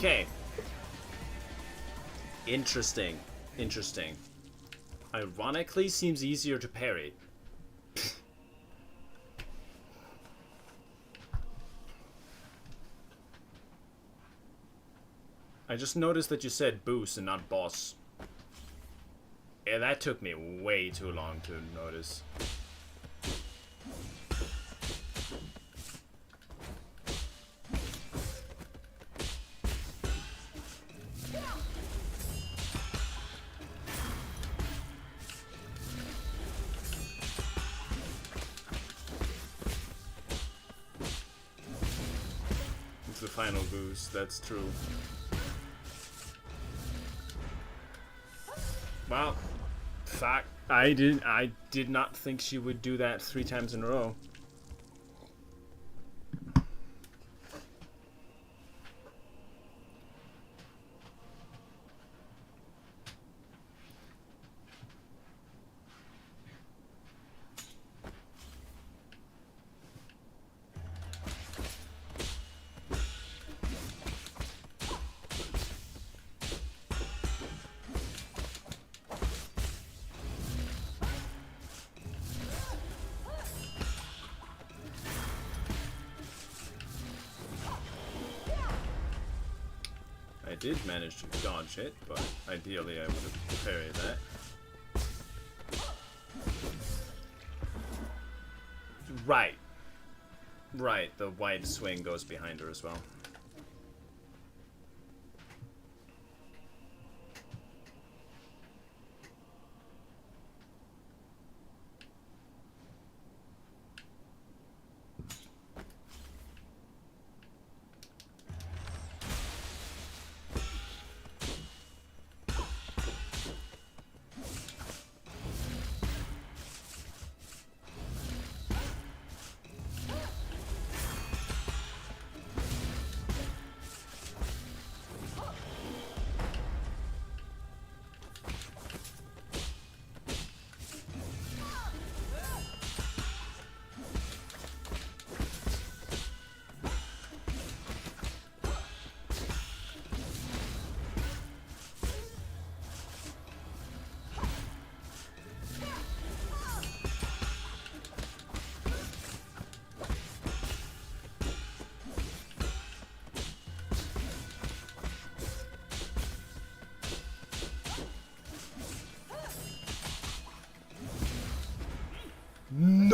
Okay. Interesting. Interesting. Ironically, seems easier to parry. I just noticed that you said boost and not boss. Yeah, that took me way too long to notice. The final boost, that's true. Wow. Fuck. I did not think she would do that 3 times in a row. I did manage to dodge it, but ideally I would have parried that. Right. Right, the wide swing goes behind her as well.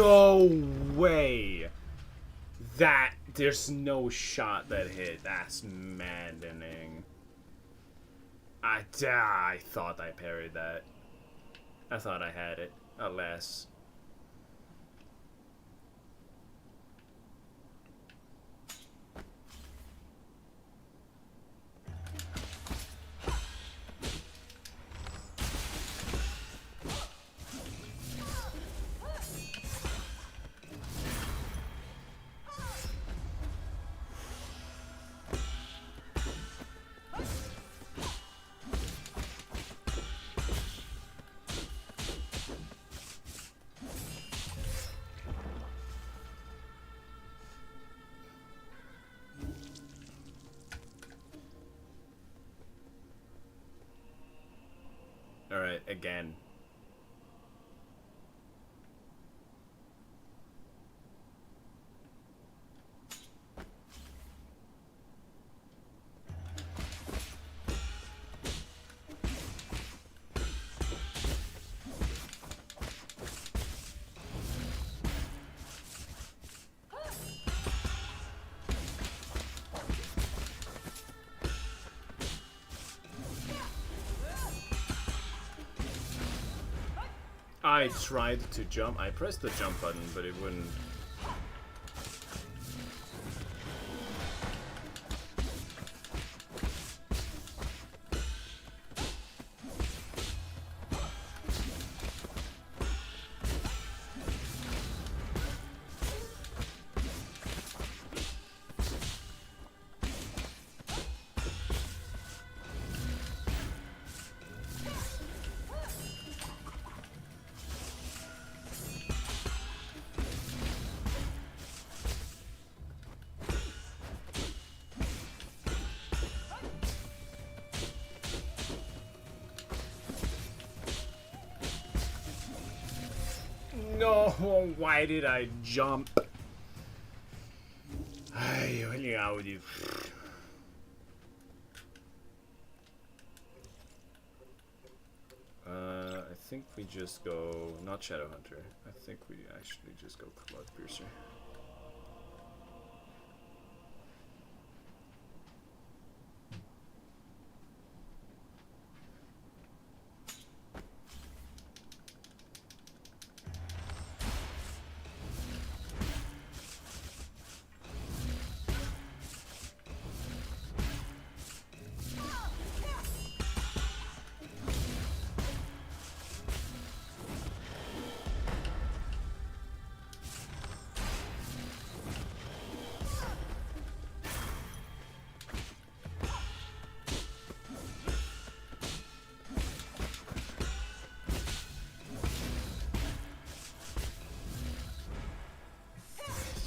No way! That, there's no shot that hit. That's maddening. I thought I parried that. I thought I had it. Alas. Alright, again. I tried to jump. I pressed the jump button, but it wouldn't. No, why did I jump? I think we just go, not Shadowhunter. I think we actually just go Cloudpiercer.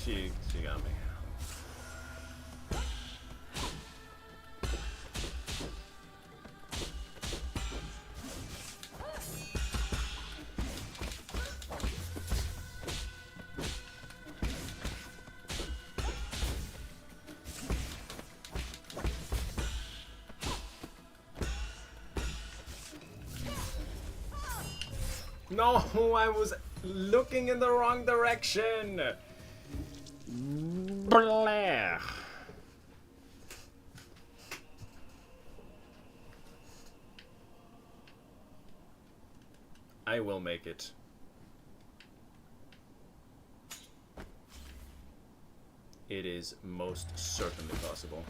She got me. No, I was looking in the wrong direction. Blah. I will make it. It is most certainly possible.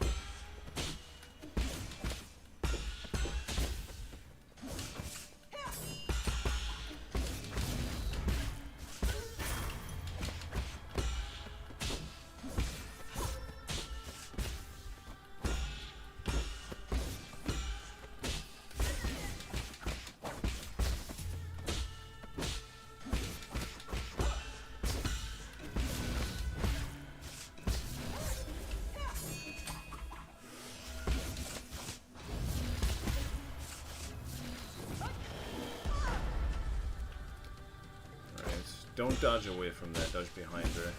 Don't dodge away from that, dodge behind her.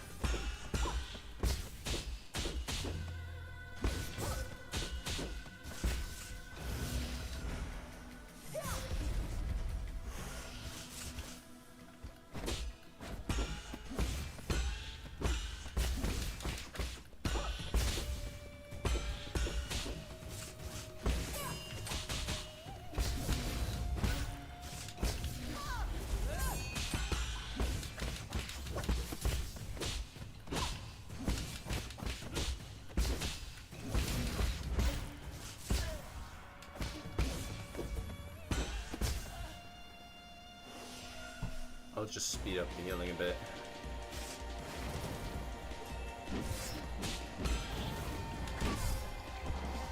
I'll just speed up the healing a bit.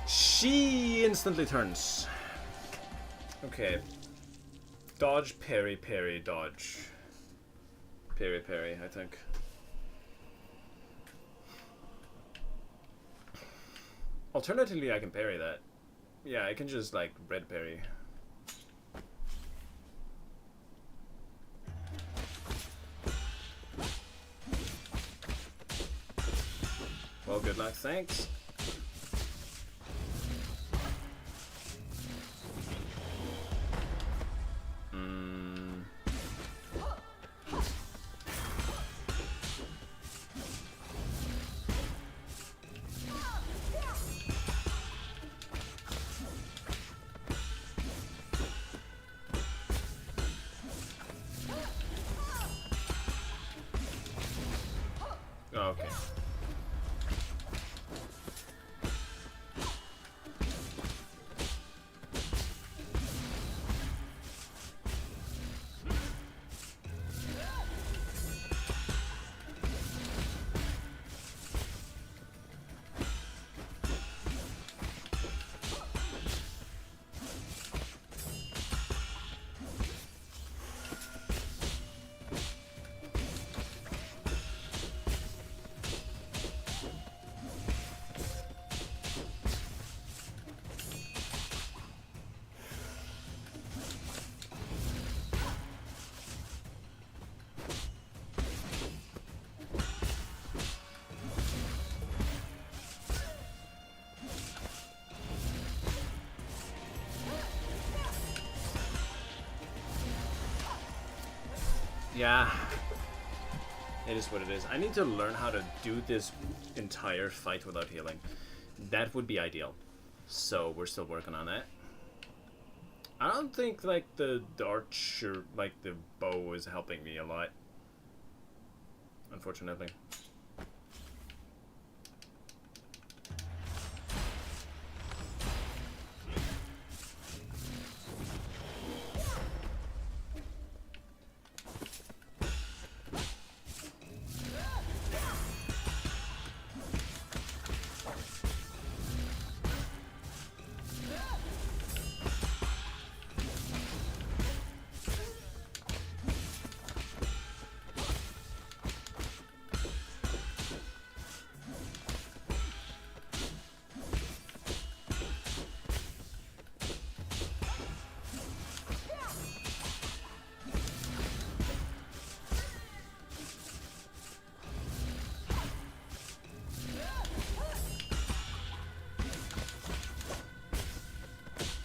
She instantly turns. Okay. Dodge, parry, parry, dodge. Parry, parry, I think. Alternatively, I can parry that. Yeah, I can just, like, red parry. Well, good luck, thanks. Oh, okay. Yeah, it is what it is. I need to learn how to do this entire fight without healing. That would be ideal. So we're still working on that. I don't think like the archer, like the bow, is helping me a lot, unfortunately.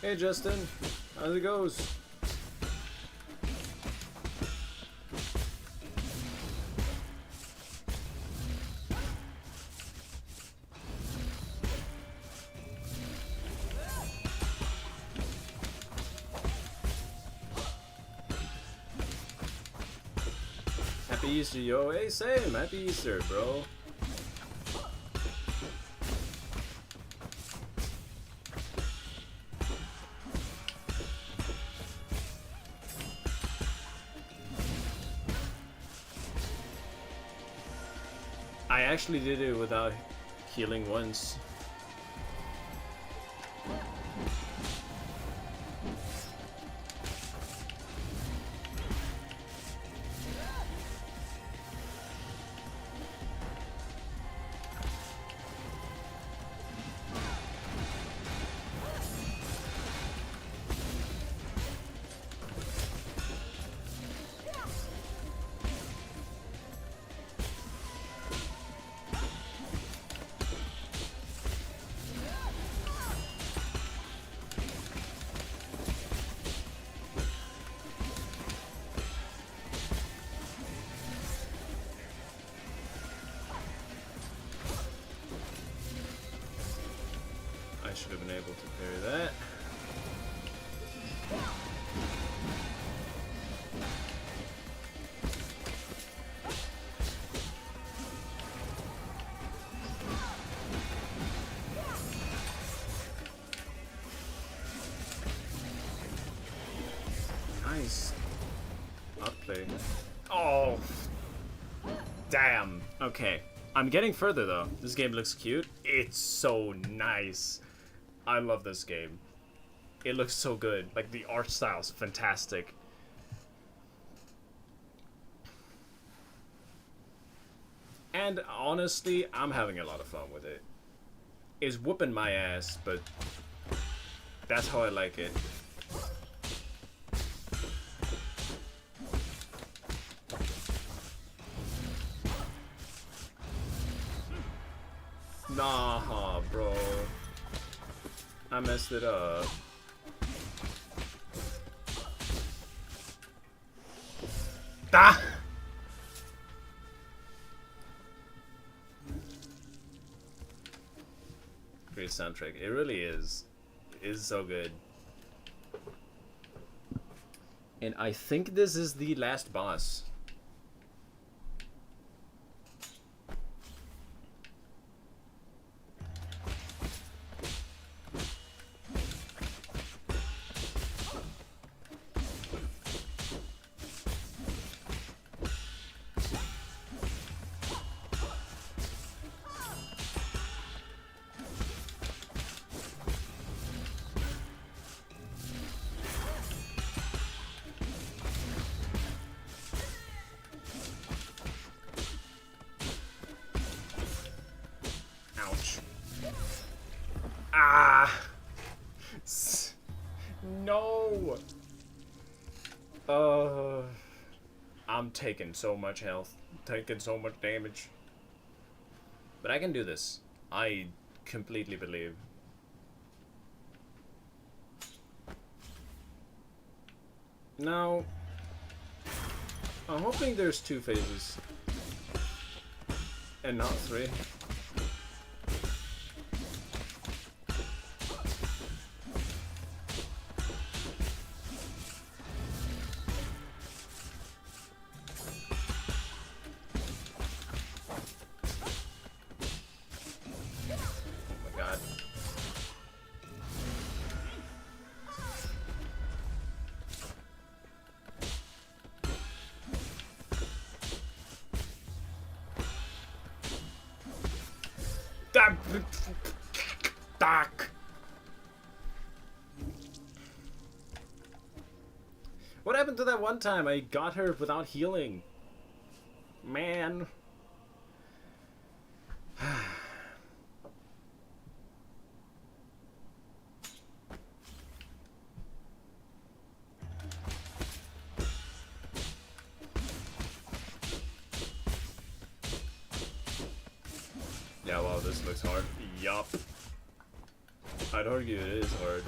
Hey Justin, how's it goes? Happy Easter, yo. Hey, same. Happy Easter, bro. I actually did it without healing once. I should have been able to parry that. Nice. Outplay. Oh, damn. Okay. I'm getting further, though. This game looks cute. It's so nice. I love this game. It looks so good. Like, the art style's fantastic. And honestly, I'm having a lot of fun with it. It's whooping my ass, but that's how I like it. Nah, bro. I messed it up. Ah! Great soundtrack. It really is. It is so good. And I think this is the last boss. Ouch. Ah! No! I'm taking so much health. Taking so much damage. But I can do this. I completely believe. Now, I'm hoping there's 2 phases. And not 3. What happened to that one time I got her without healing? Man. Yeah, wow, this looks hard. Yup. I'd argue it is hard.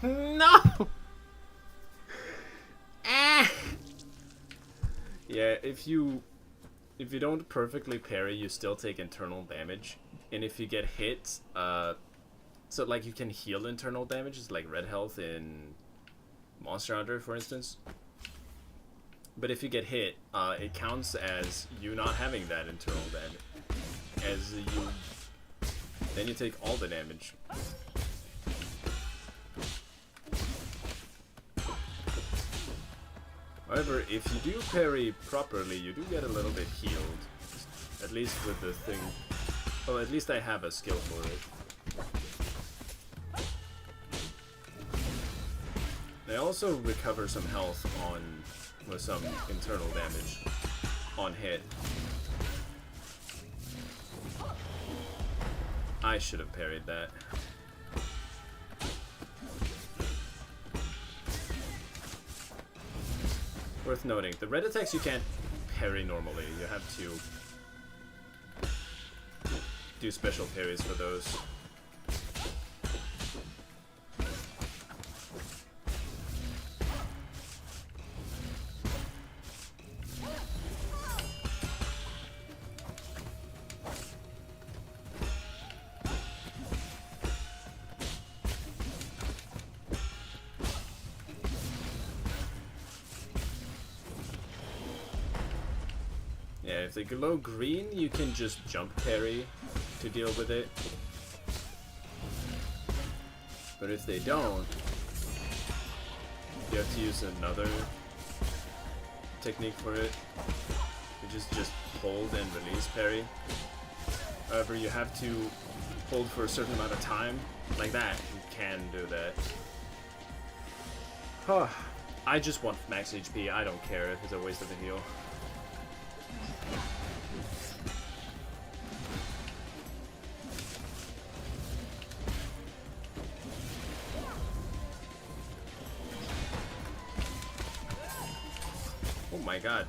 No! Ah! Yeah, if you don't perfectly parry, you still take internal damage. And if you get hit, so like you can heal internal damage, it's like red health in Monster Hunter, for instance. But if you get hit, it counts as you not having that internal damage. Then you take all the damage. However, if you do parry properly, you do get a little bit healed. At least with the thing. Oh, at least I have a skill for it. I also recover some health with some internal damage on hit. I should have parried that. Worth noting, the red attacks you can't parry normally. You have to do special parries for those. Yeah, if they glow green, you can just jump parry to deal with it. But if they don't, you have to use another technique for it, which is just hold and release parry. However, you have to hold for a certain amount of time, like that. You can do that. Huh. I just want max HP. I don't care if it's a waste of a heal. Oh my god.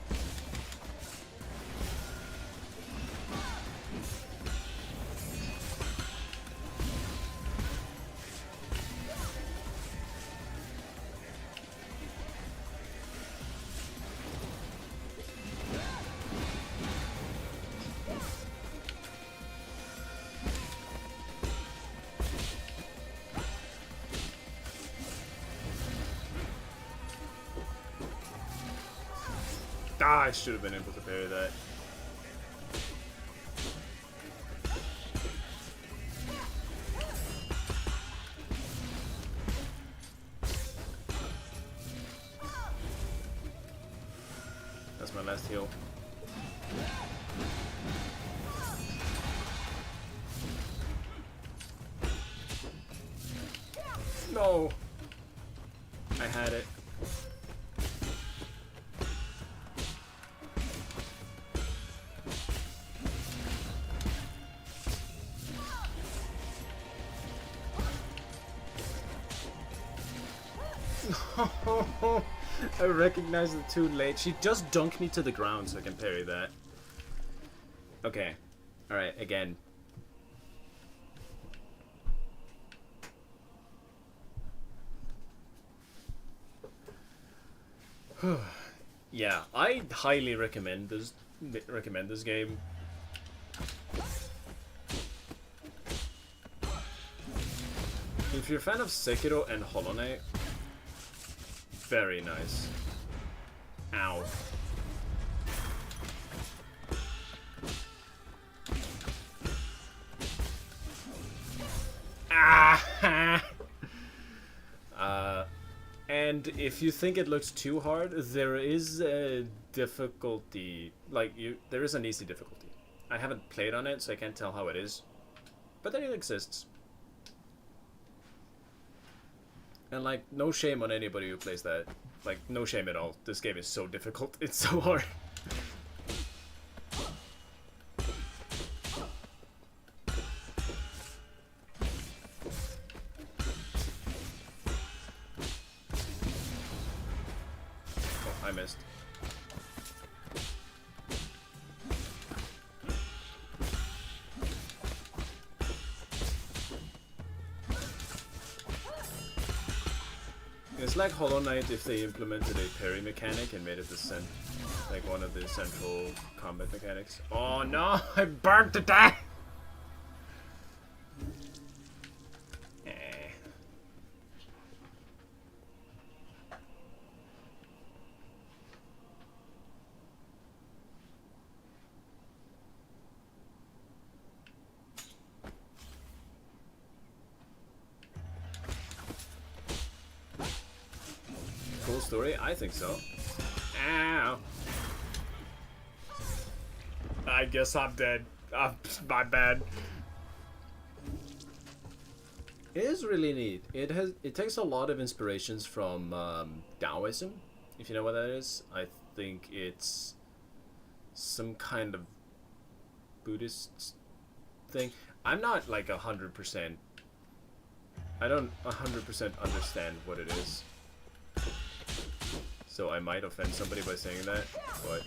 Ah, I should have been able to parry that. That's my last heal. No! I had it. I recognized it too late. She just dunked me to the ground so I can parry that. Okay. Alright, again. Yeah, I highly recommend this game. If you're a fan of Sekiro and Hollow Knight, very nice. Ow. Ah! And if you think it looks too hard, there is a difficulty. There is an easy difficulty. I haven't played on it, so I can't tell how it is. But it exists. And no shame on anybody who plays that. No shame at all. This game is so difficult. It's so hard. Oh, I missed. It's like Hollow Knight if they implemented a parry mechanic and made it one of the central combat mechanics. Oh no! I burnt to death! Cool story? I think so. Ow. I guess I'm dead. My bad. It is really neat. It takes a lot of inspirations from Taoism, if you know what that is. I think it's some kind of Buddhist thing. I'm not 100%. I don't 100% understand what it is. So I might offend somebody by saying that, but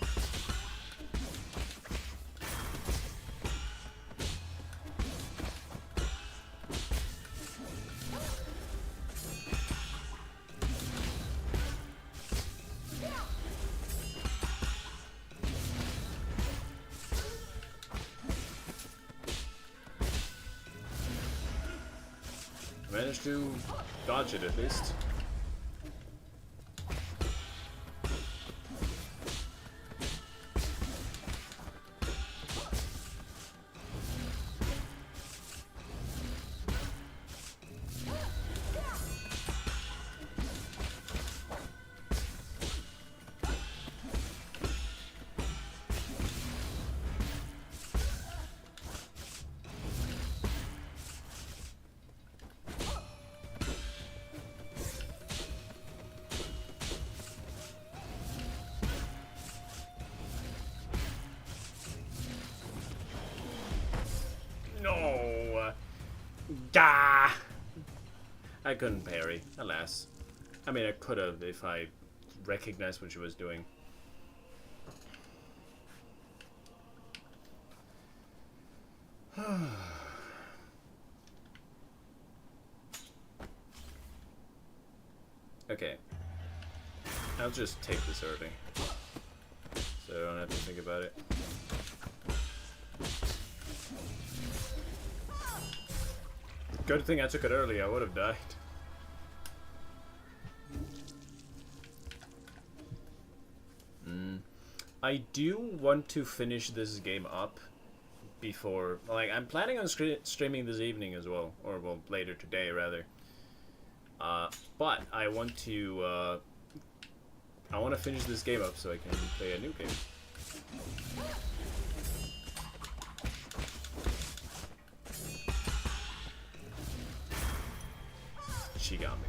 managed to dodge it at least. I couldn't parry, alas. I mean, I could have if I recognized what she was doing. Okay. I'll just take this early, so I don't have to think about it. Good thing I took it early, I would have died. I do want to finish this game up before, like, I'm planning on streaming this evening as well, or well, later today rather. But I want to finish this game up so I can play a new game. She got me.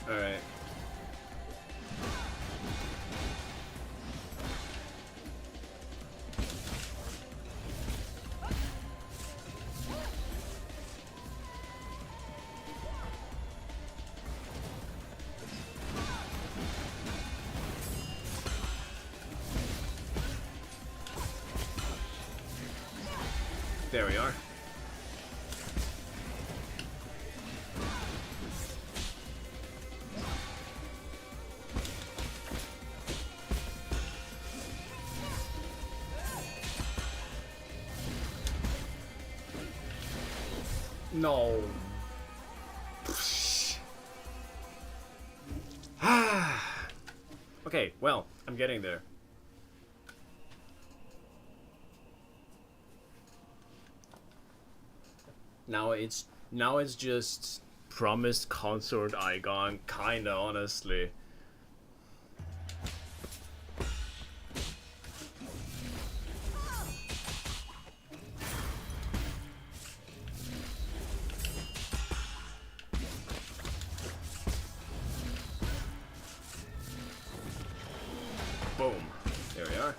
Alright. There we are. No. Okay, well, I'm getting there. Now it's just promised consort Igon, kinda, honestly. Boom. There we are.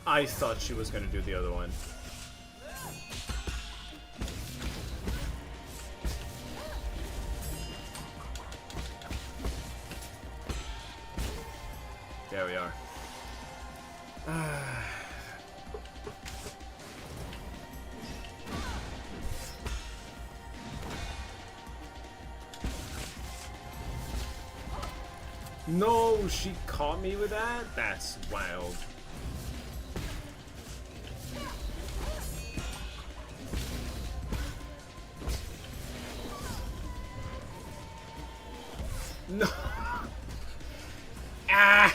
I thought she was gonna do the other one. There we are. No, she caught me with that? That's wild. No. Ah.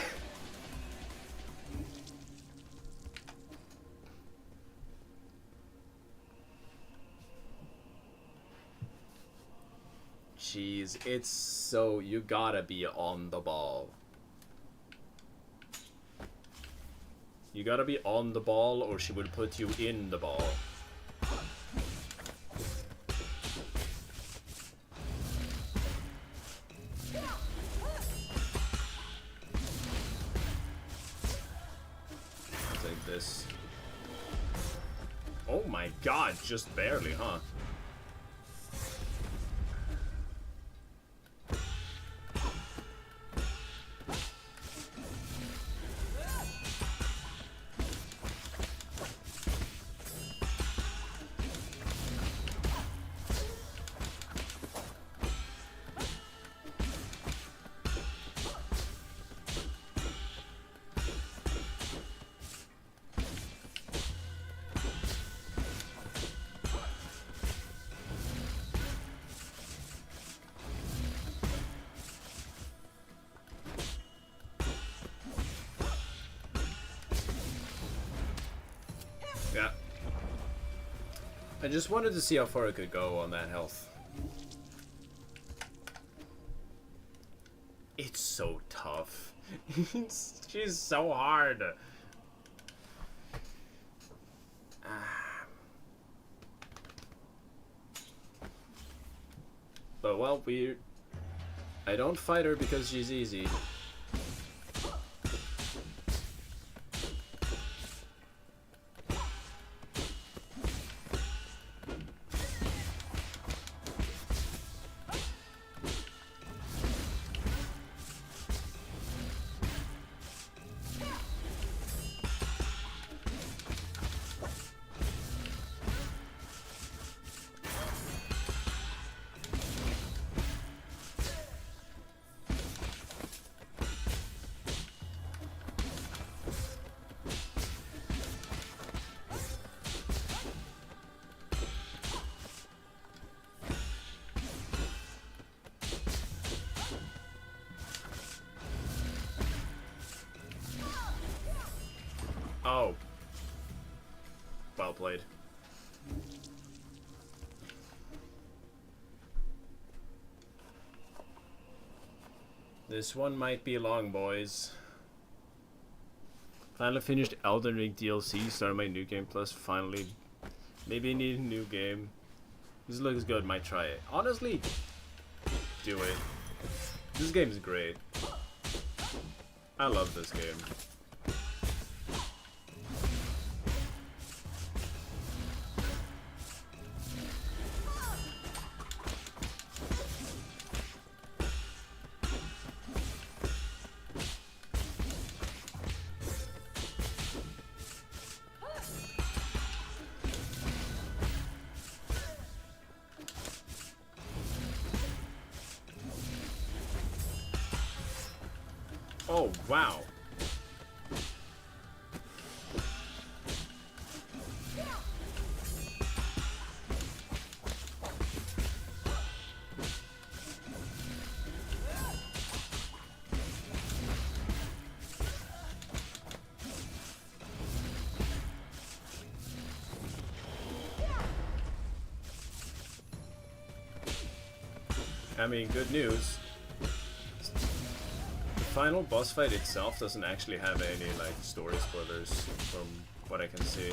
Jeez, it's so... You gotta be on the ball. You gotta be on the ball or she will put you in the ball. I'll take this. Oh my god, just barely, huh? Yeah. I just wanted to see how far I could go on that health. It's so tough. She's so hard. But well, I don't fight her because she's easy. Oh. Well played. This one might be long, boys. Finally finished Elden Ring DLC, started my new game plus finally. Maybe need a new game. This looks good, might try it. Honestly, do it. This game is great. I love this game. Oh, wow. I mean, good news. The final boss fight itself doesn't actually have any, like, story spoilers from what I can see.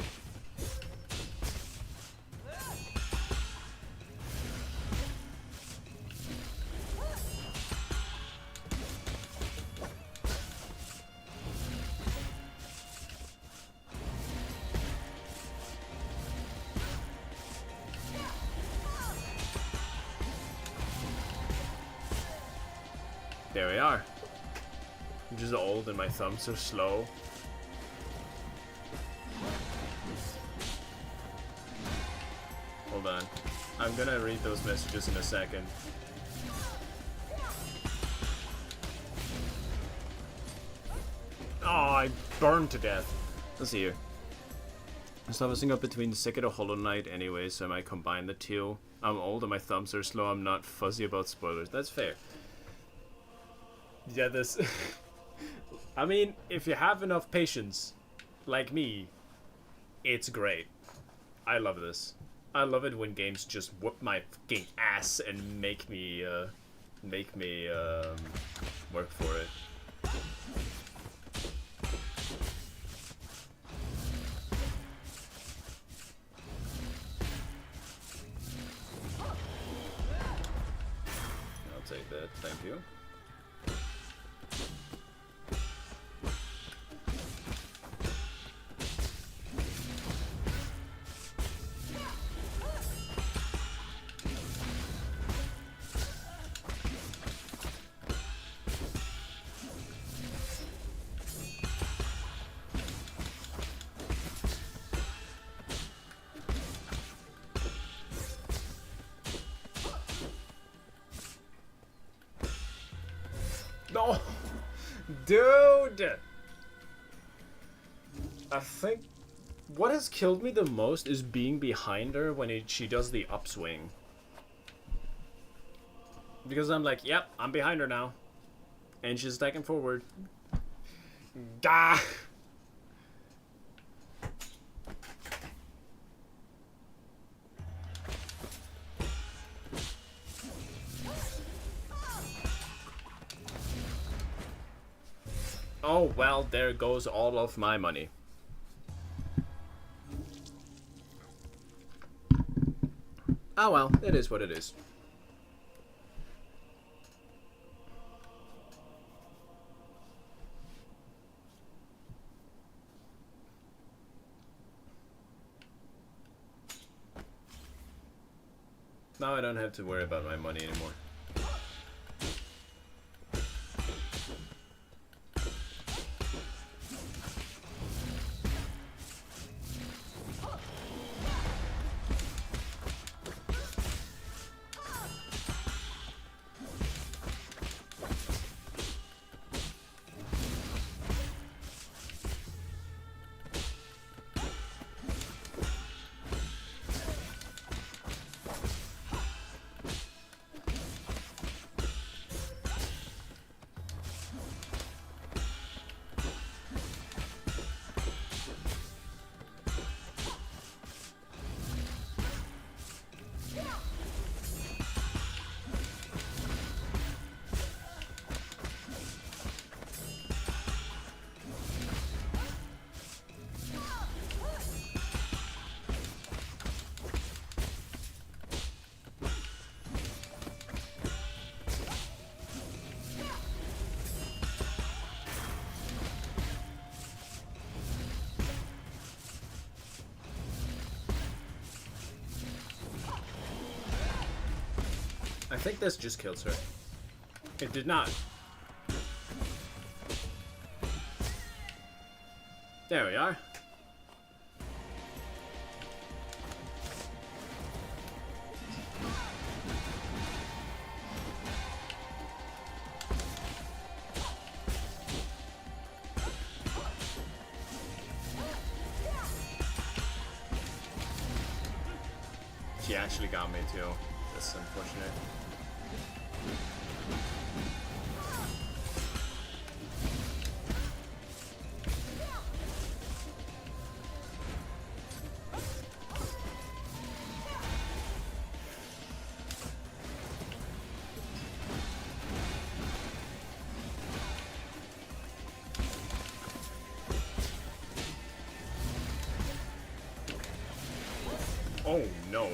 There we are. I'm just old and my thumbs are slow. Hold on. I'm gonna read those messages in a second. Oh, I burned to death. Let's see here. I was tossing up between the Secret of Hollow Knight anyway, so I might combine the two. I'm old and my thumbs are slow. I'm not fuzzy about spoilers. That's fair. Yeah, this... I mean, if you have enough patience, like me, it's great. I love this. I love it when games just whoop my fucking ass and make me work for it. I'll take that, thank you. No, dude. I think what has killed me the most is being behind her when she does the upswing. Because I'm like, yep, I'm behind her now, and she's stacking forward. Gah. Oh, well, there goes all of my money. Oh, well, it is what it is. Now I don't have to worry about my money anymore. I think this just kills her. It did not. There we are. She actually got me too. That's unfortunate. Oh no.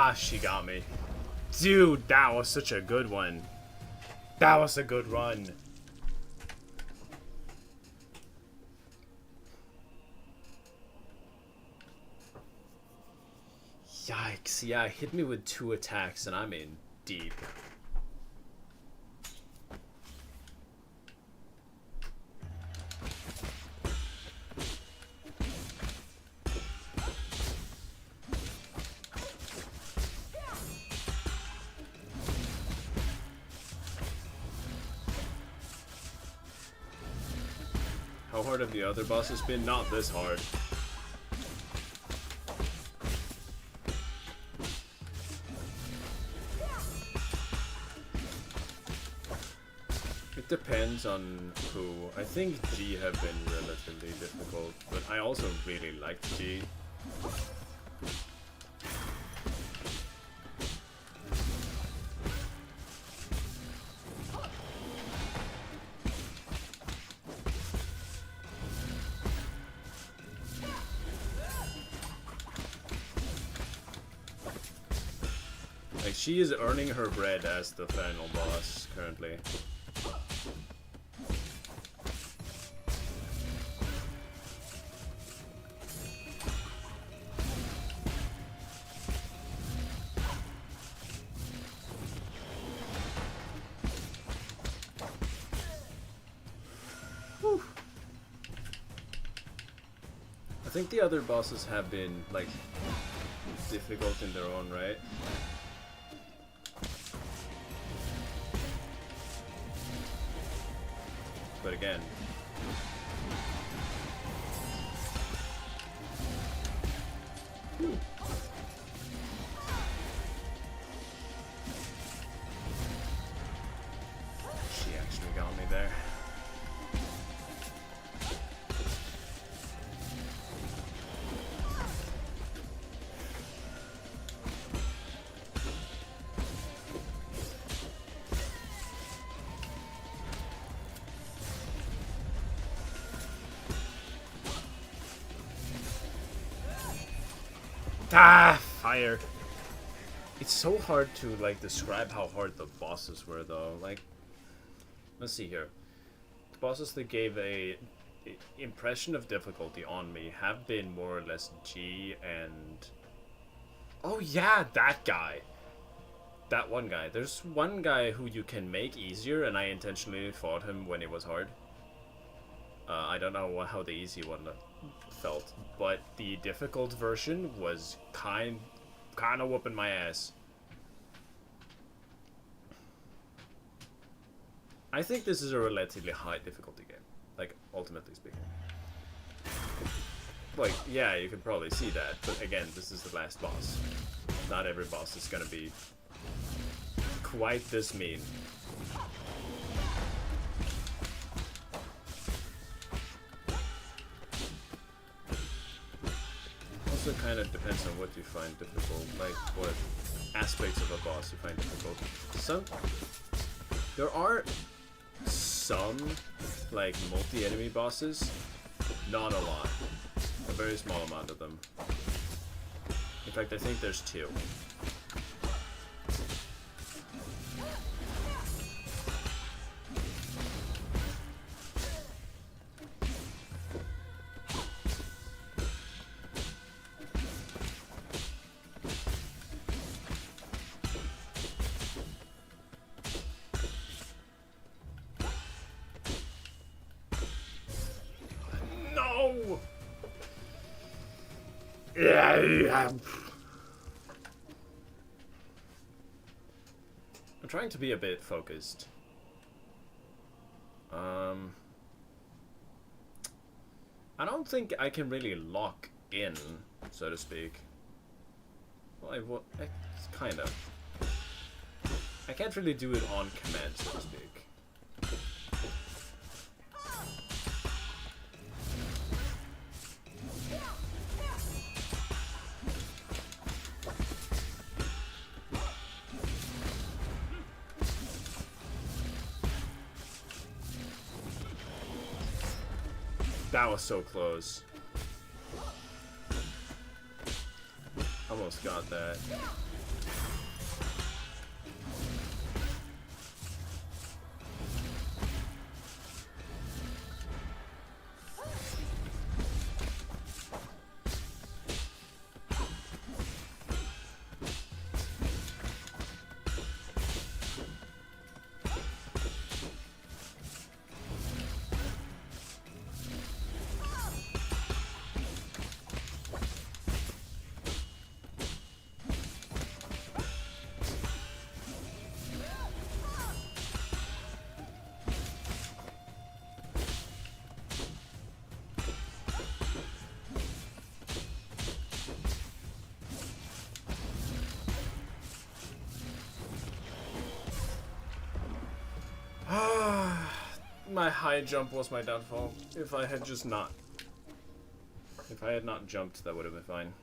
Ah, she got me. Dude, that was such a good one. That was a good run. Yikes, yeah, hit me with 2 attacks and I'm in deep. How hard have the other bosses been? Not this hard. It depends on who. I think G have been relatively difficult, but I also really liked G. Like, she is earning her bread as the final boss currently. I think the other bosses have been, like, difficult in their own right. But again, she actually got me there. Ah, fire. It's so hard to, like, describe how hard the bosses were, though. Like, let's see here. The bosses that gave a impression of difficulty on me have been more or less G and... Oh yeah, that guy. That one guy. There's one guy who you can make easier, and I intentionally fought him when it was hard. I don't know how the easy one felt, but the difficult version was kind of whooping my ass. I think this is a relatively high difficulty game, like, ultimately speaking. Like, yeah, you can probably see that, but again, this is the last boss. Not every boss is gonna be quite this mean. Also kind of depends on what you find difficult, like what aspects of a boss you find difficult. There are some, like, multi-enemy bosses, not a lot. A very small amount of them. In fact, I think there's 2. No! Yeah. I'm trying to be a bit focused. I don't think I can really lock in, so to speak. Well, it's kind of. I can't really do it on command, so to speak. That was so close. Almost got that. my high jump was my downfall. If I had just not. If I had not jumped, that would have been fine.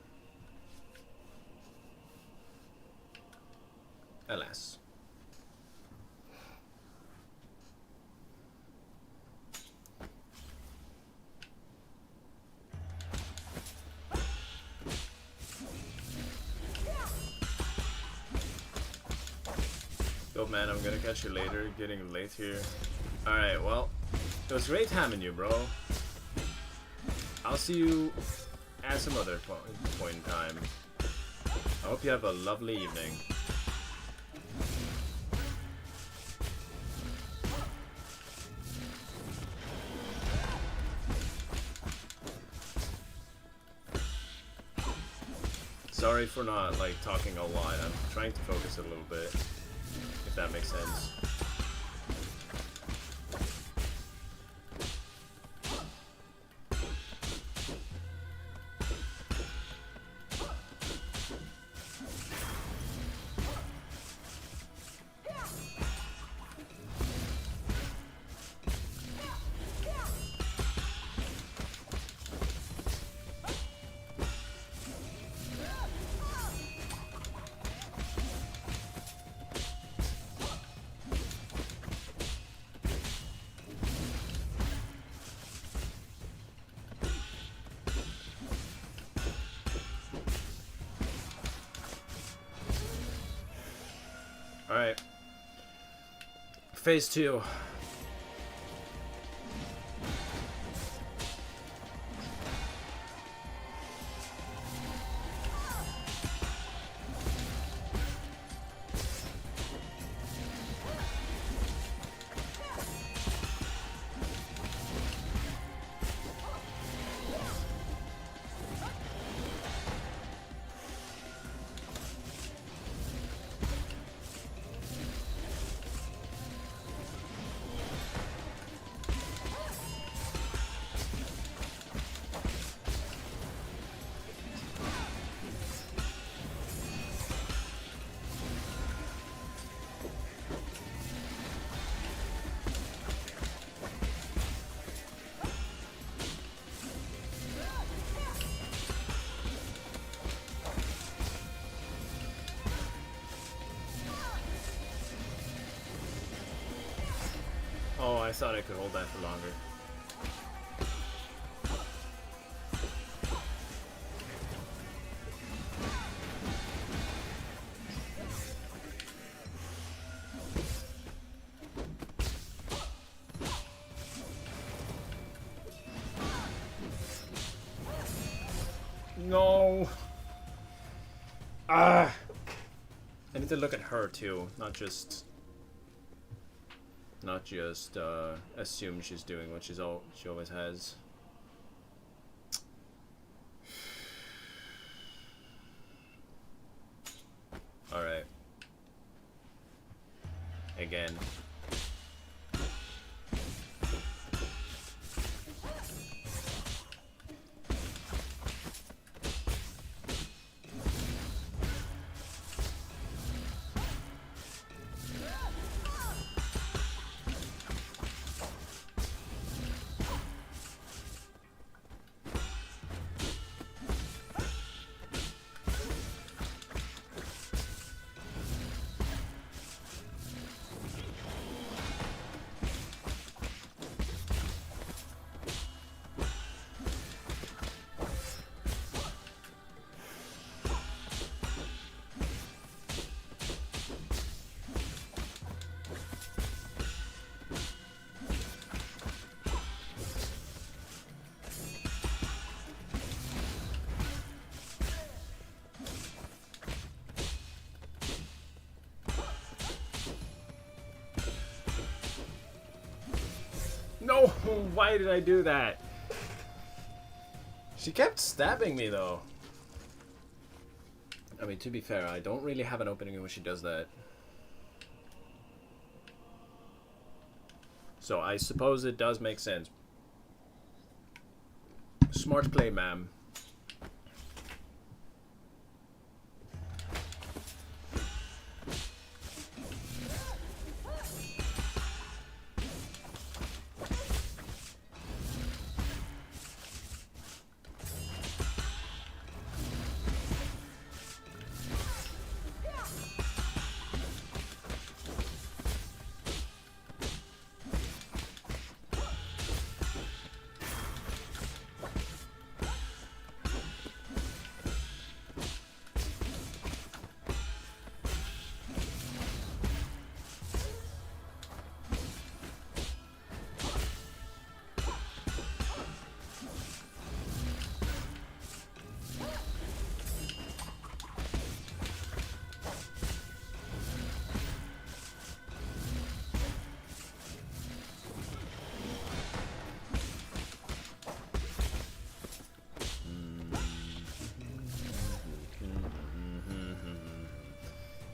Alas. Yo, man, I'm gonna catch you later. Getting late here. Alright, well, it was great having you, bro. I'll see you at some other point in time. I hope you have a lovely evening. Sorry for not, like, talking a lot. I'm trying to focus a little bit, if that makes sense. Alright. Phase 2. Oh, I thought I could hold that for longer. No! Ah! I need to look at her too, not just assume she's doing what she always has. All right. Again. No! Why did I do that? She kept stabbing me though. I mean, to be fair, I don't really have an opening when she does that. So I suppose it does make sense. Smart play, ma'am.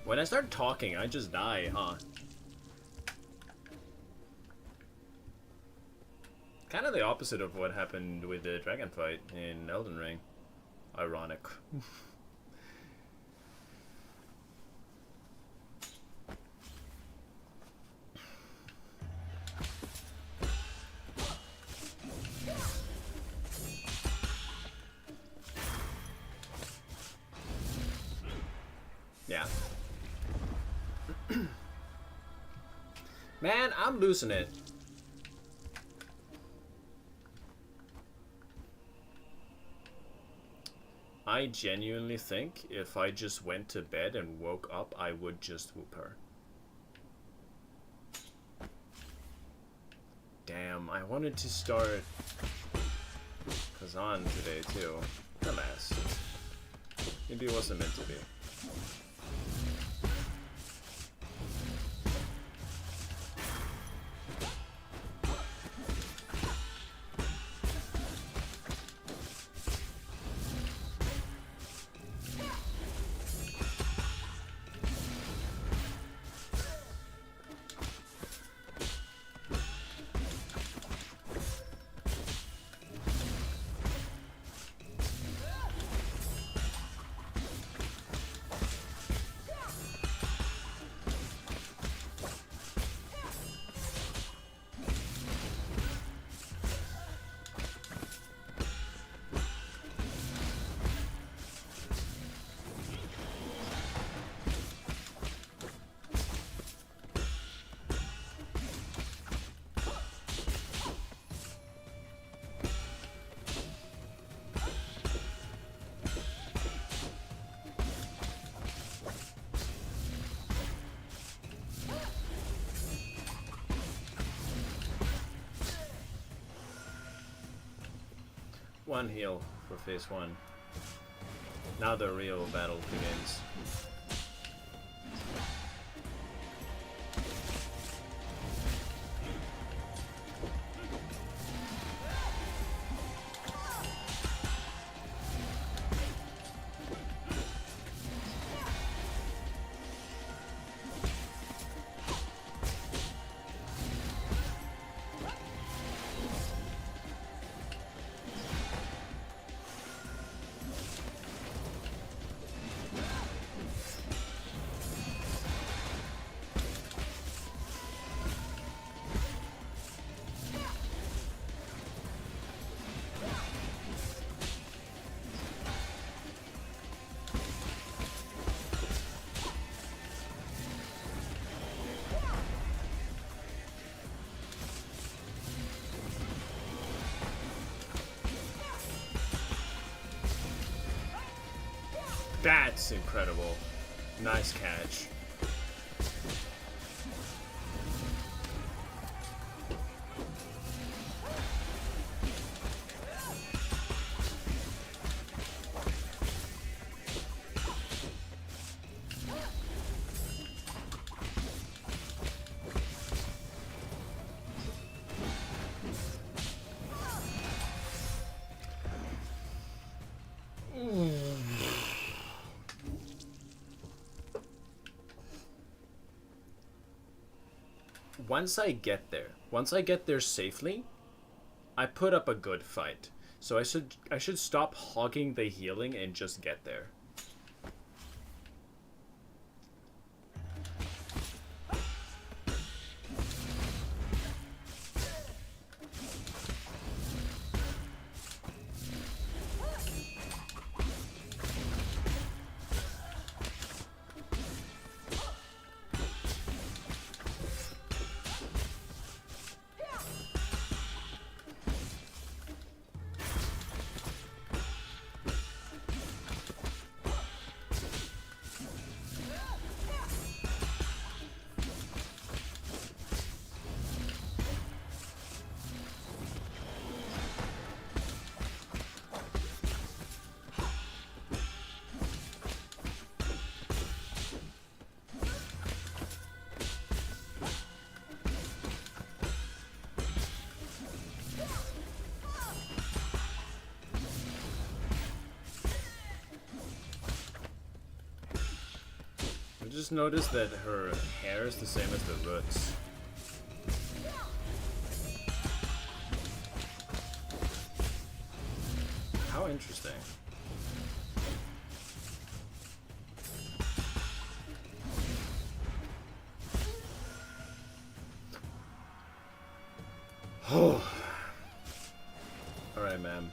When I start talking, I just die, huh? Kind of the opposite of what happened with the dragon fight in Elden Ring. Ironic. Yeah. Man, I'm losing it. I genuinely think if I just went to bed and woke up, I would just whoop her. Damn, I wanted to start Kazan today too. Dumbass. Maybe it wasn't meant to be. One heal for phase 1. Now the real battle begins. That's incredible. Nice catch. Once I get there safely, I put up a good fight. So I should stop hogging the healing and just get there. just noticed that her hair is the same as the roots. How interesting. Oh. Alright, man.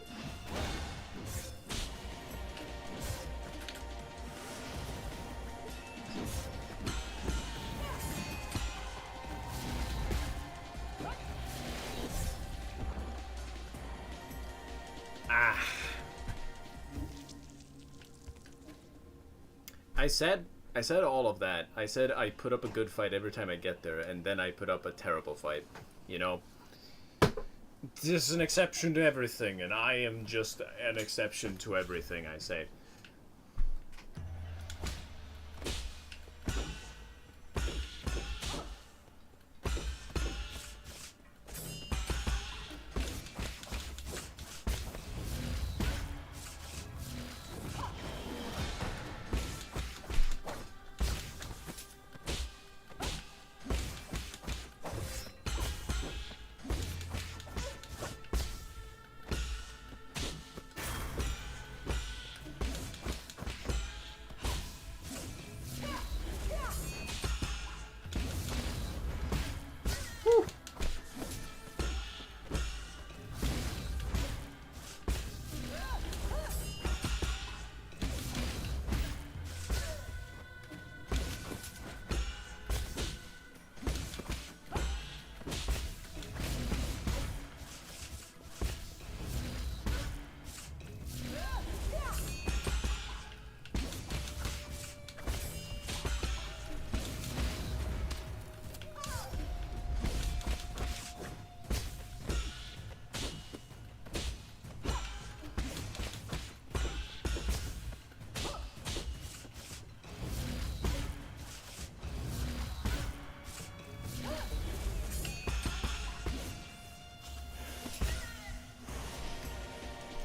I said all of that. I said I put up a good fight every time I get there, and then I put up a terrible fight. You know? This is an exception to everything, and I am just an exception to everything, I say.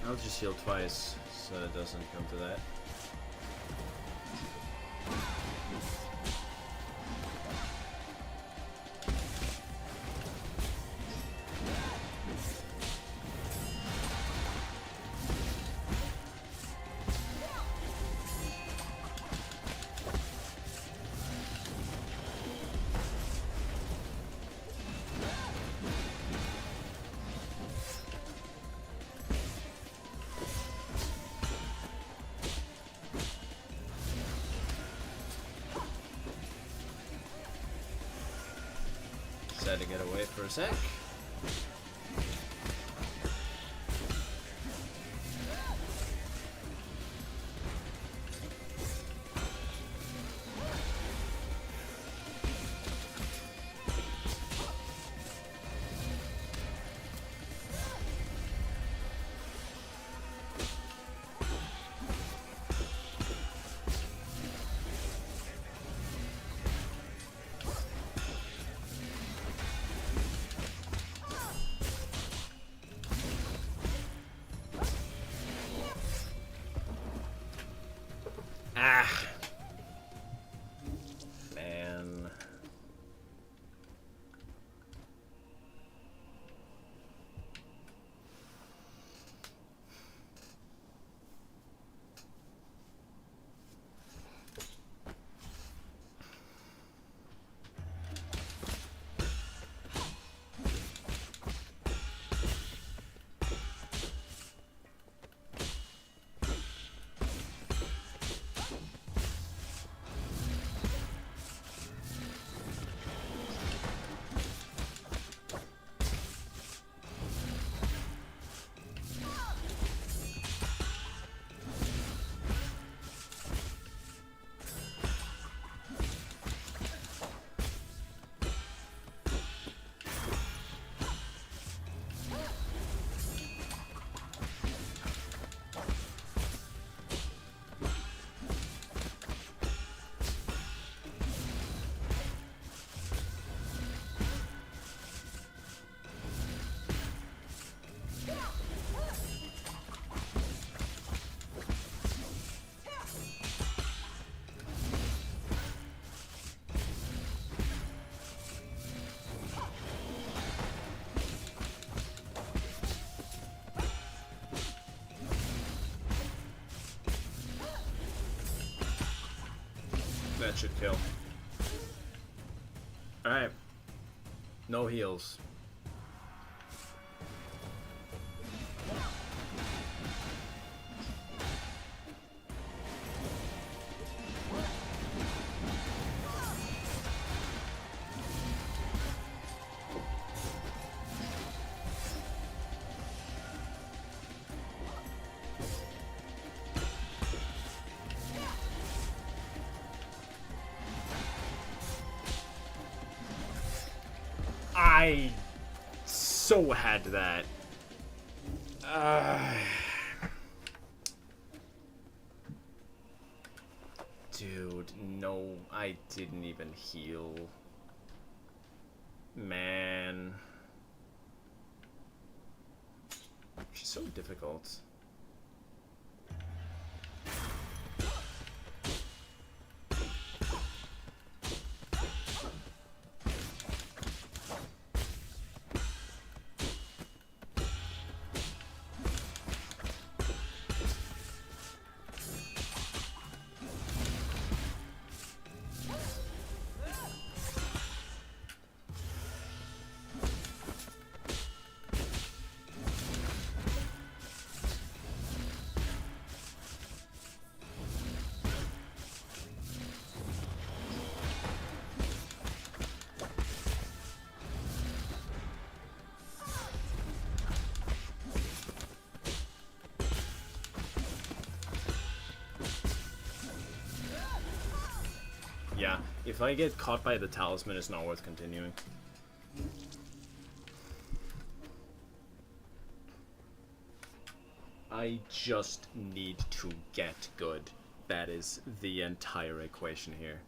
I'll just heal twice, so it doesn't come to that. Had to get away for a sec. That should kill. Alright. No heals. I so had that. Dude, no, I didn't even heal. Man. She's so difficult. Yeah, if I get caught by the talisman, it's not worth continuing. I just need to get good. That is the entire equation here.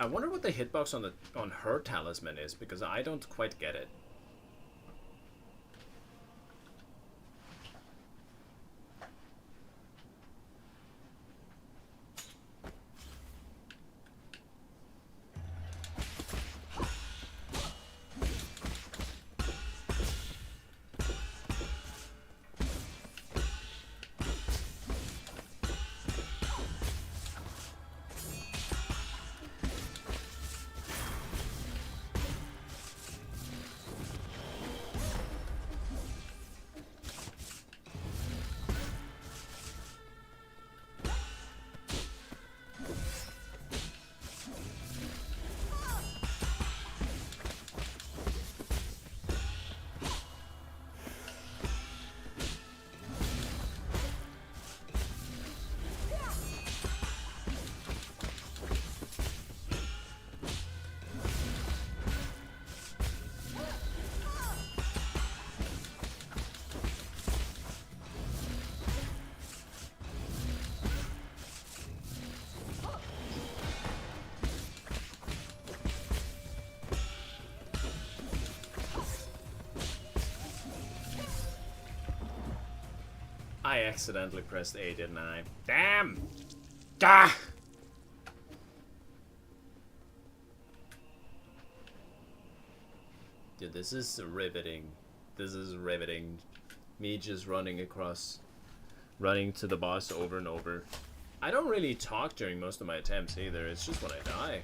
I wonder what the hitbox on her talisman is, because I don't quite get it. I accidentally pressed A, didn't I? Damn! Gah! Dude, this is riveting. This is riveting. Me just running to the boss over and over. I don't really talk during most of my attempts either. It's just when I die.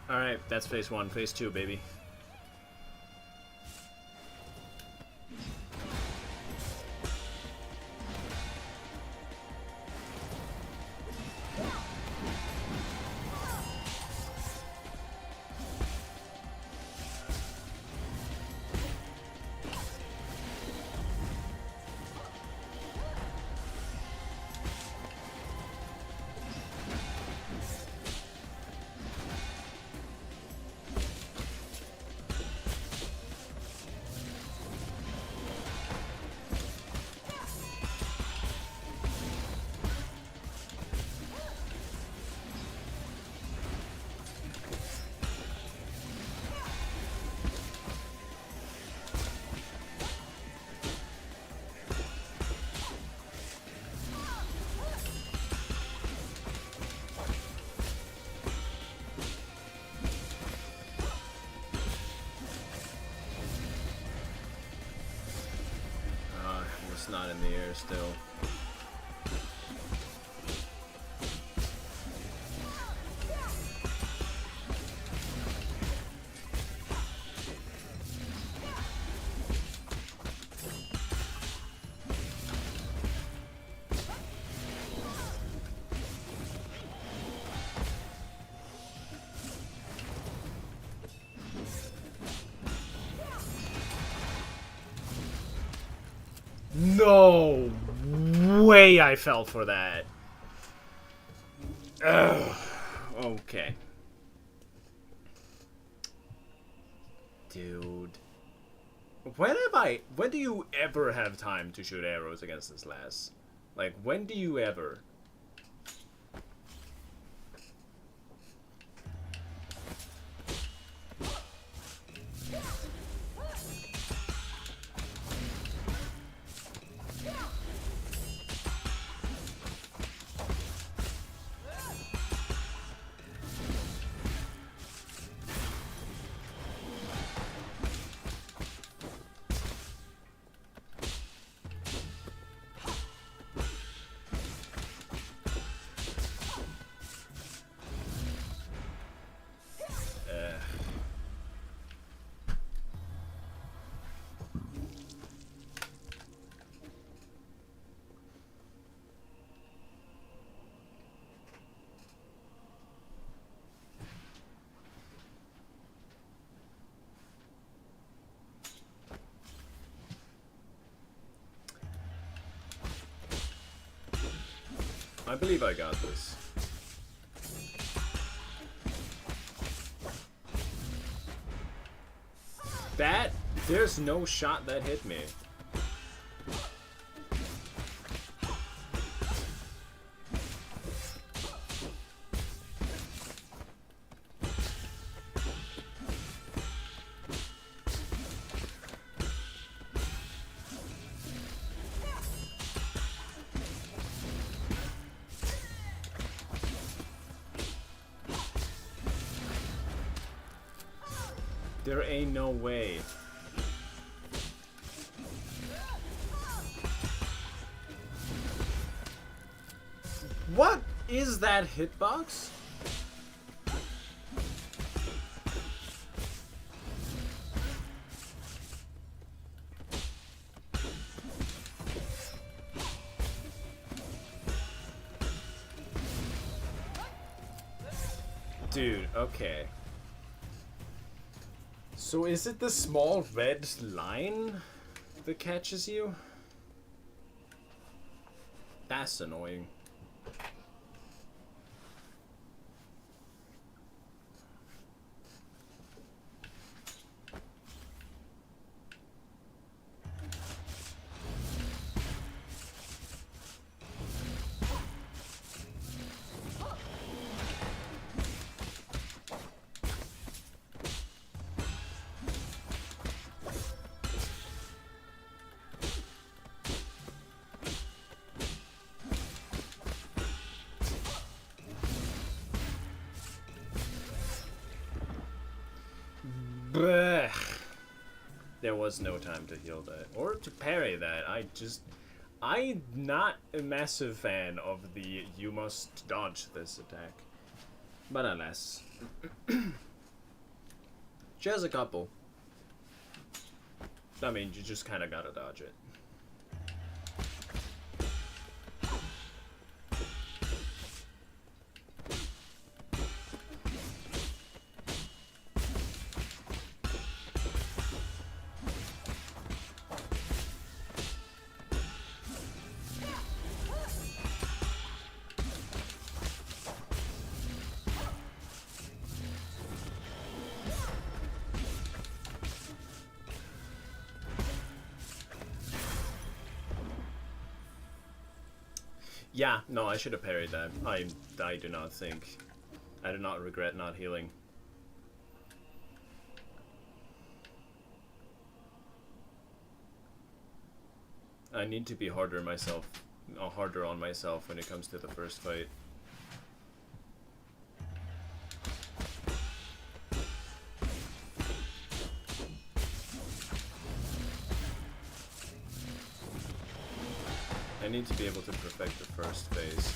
Alright, that's phase 1. Phase 2, baby. It's not in the air still. No way I fell for that. Ugh. Okay. Dude. When do you ever have time to shoot arrows against this lass? Like, when do you ever? I believe I got this. There's no shot that hit me. There ain't no way. What is that hitbox? Dude, okay. So is it the small red line that catches you? That's annoying. Blech. There was no time to heal that or to parry that. I'm not a massive fan of the you must dodge this attack. But alas. Just a couple. I mean, you just kind of gotta dodge it. Yeah, no, I should have parried that. I do not think. I do not regret not healing. I need to be harder on myself when it comes to the first fight. I need to be able to perfect the first phase,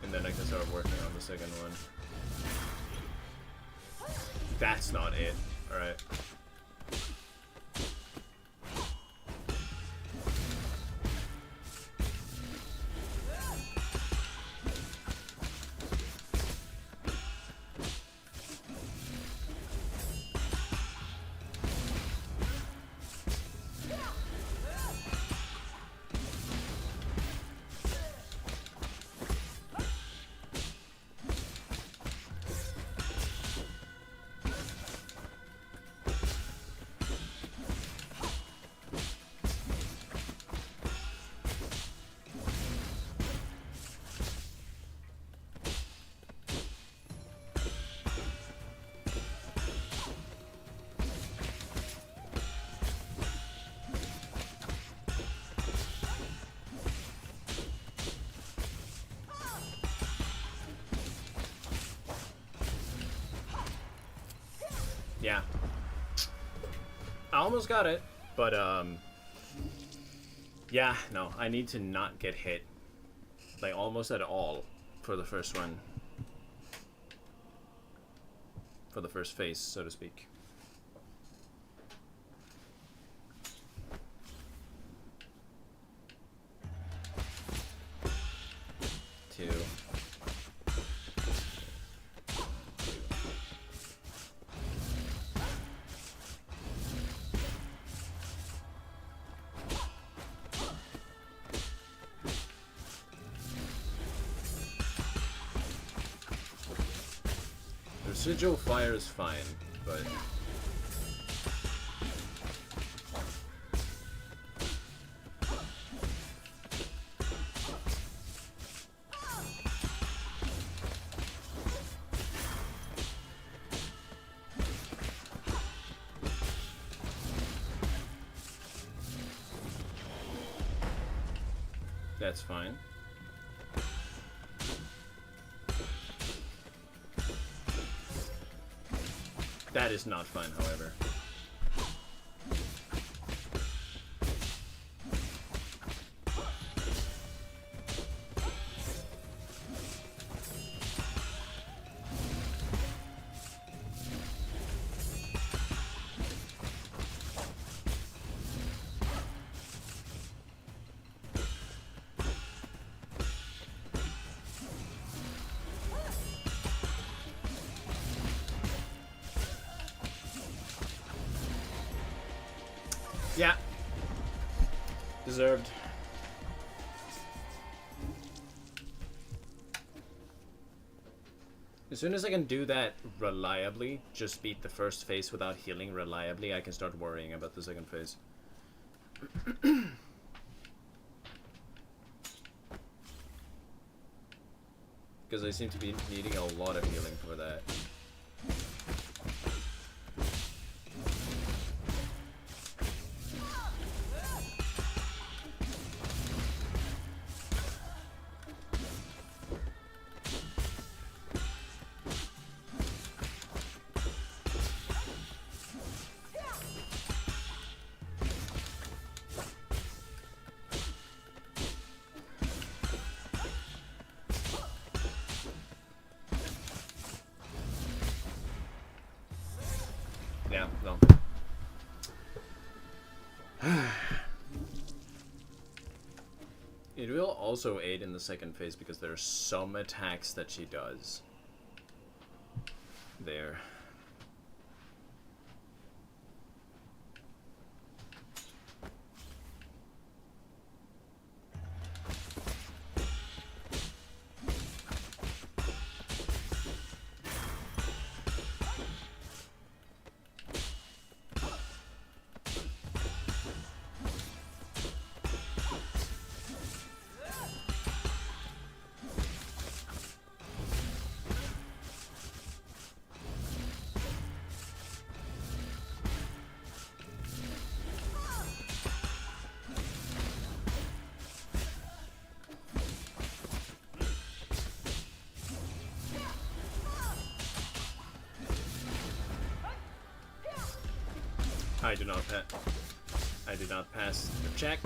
and then I can start working on the second one. That's not it. Alright. Yeah. I almost got it, but yeah, no, I need to not get hit, like, almost at all for the first run. For the first phase, so to speak. Two. Residual fire is fine, but that's fine. That is not fine, however. Yeah. Deserved. As soon as I can do that reliably, just beat the first phase without healing reliably, I can start worrying about the second phase. Because I seem to be needing a lot of healing for that. Yeah, no. It will also aid in the second phase because there are some attacks that she does. There. I did not pass the check.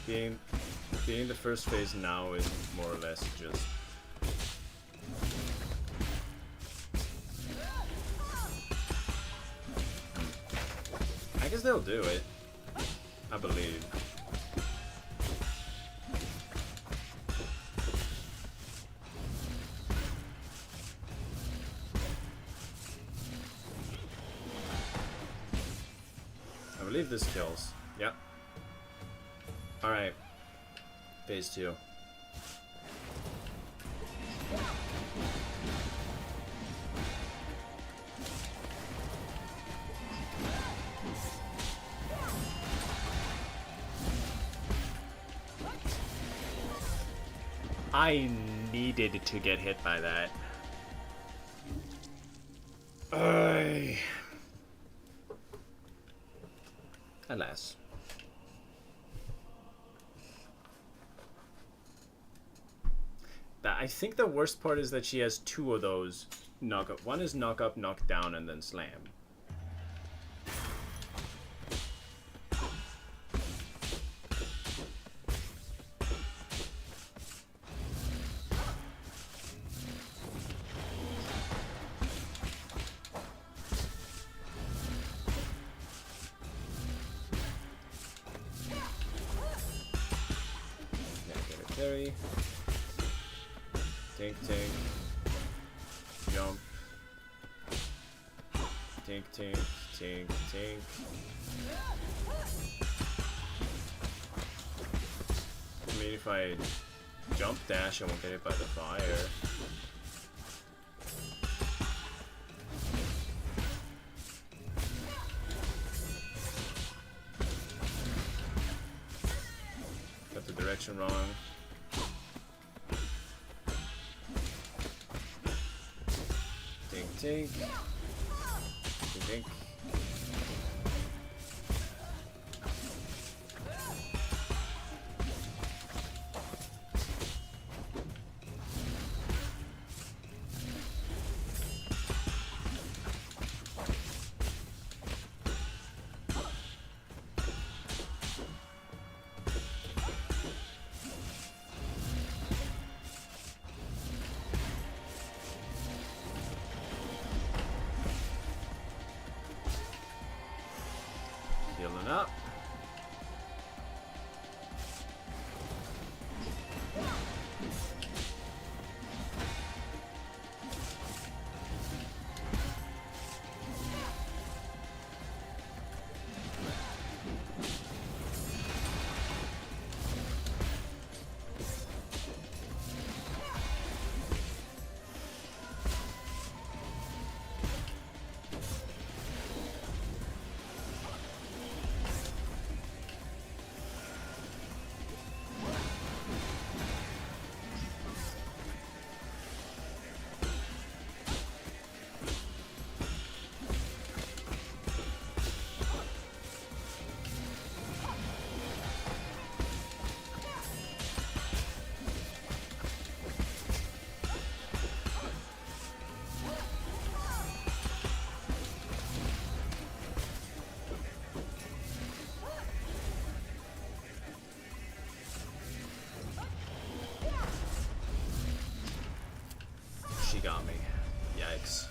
Being the first phase now is more or less just I guess they'll do it. I believe. I believe this kills. Yep. Alright. Phase 2. I needed to get hit by that. Alas. I think the worst part is that she has two of those knock up. One is knock up, knock down, and then slam. Carry. Tink, tink. Jump. Tink, tink, tink, tink. I mean, if I jump dash, I won't get hit by the fire. Got the direction wrong. Tink. Tink. Healing up. she got me. Yikes.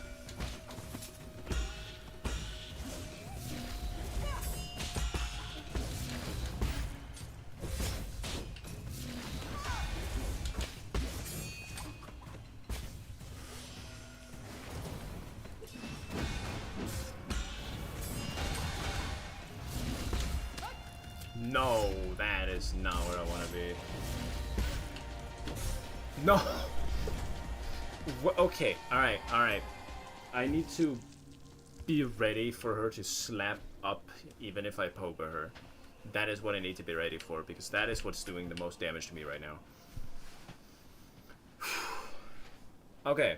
No, that is not where I want to be. No! Okay, alright, alright. I need to be ready for her to slap up even if I poke her. That is what I need to be ready for, because that is what's doing the most damage to me right now. Okay.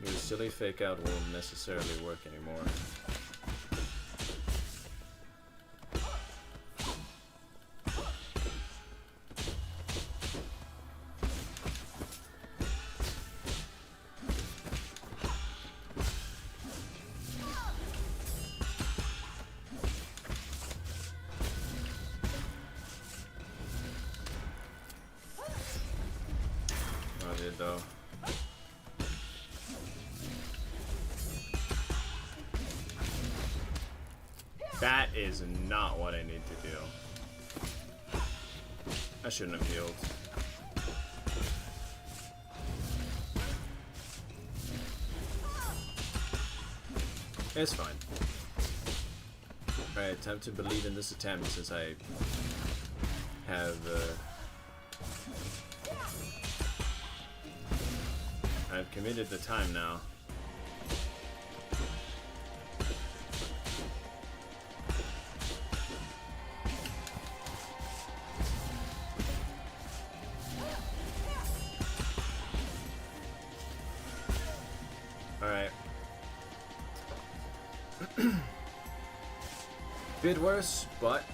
Your silly fake out won't necessarily work anymore. I did though. That is not what I need to do. I shouldn't have healed. It's fine. Alright, time to believe in this attempt since I have I've committed the time now. Alright. Bit worse, but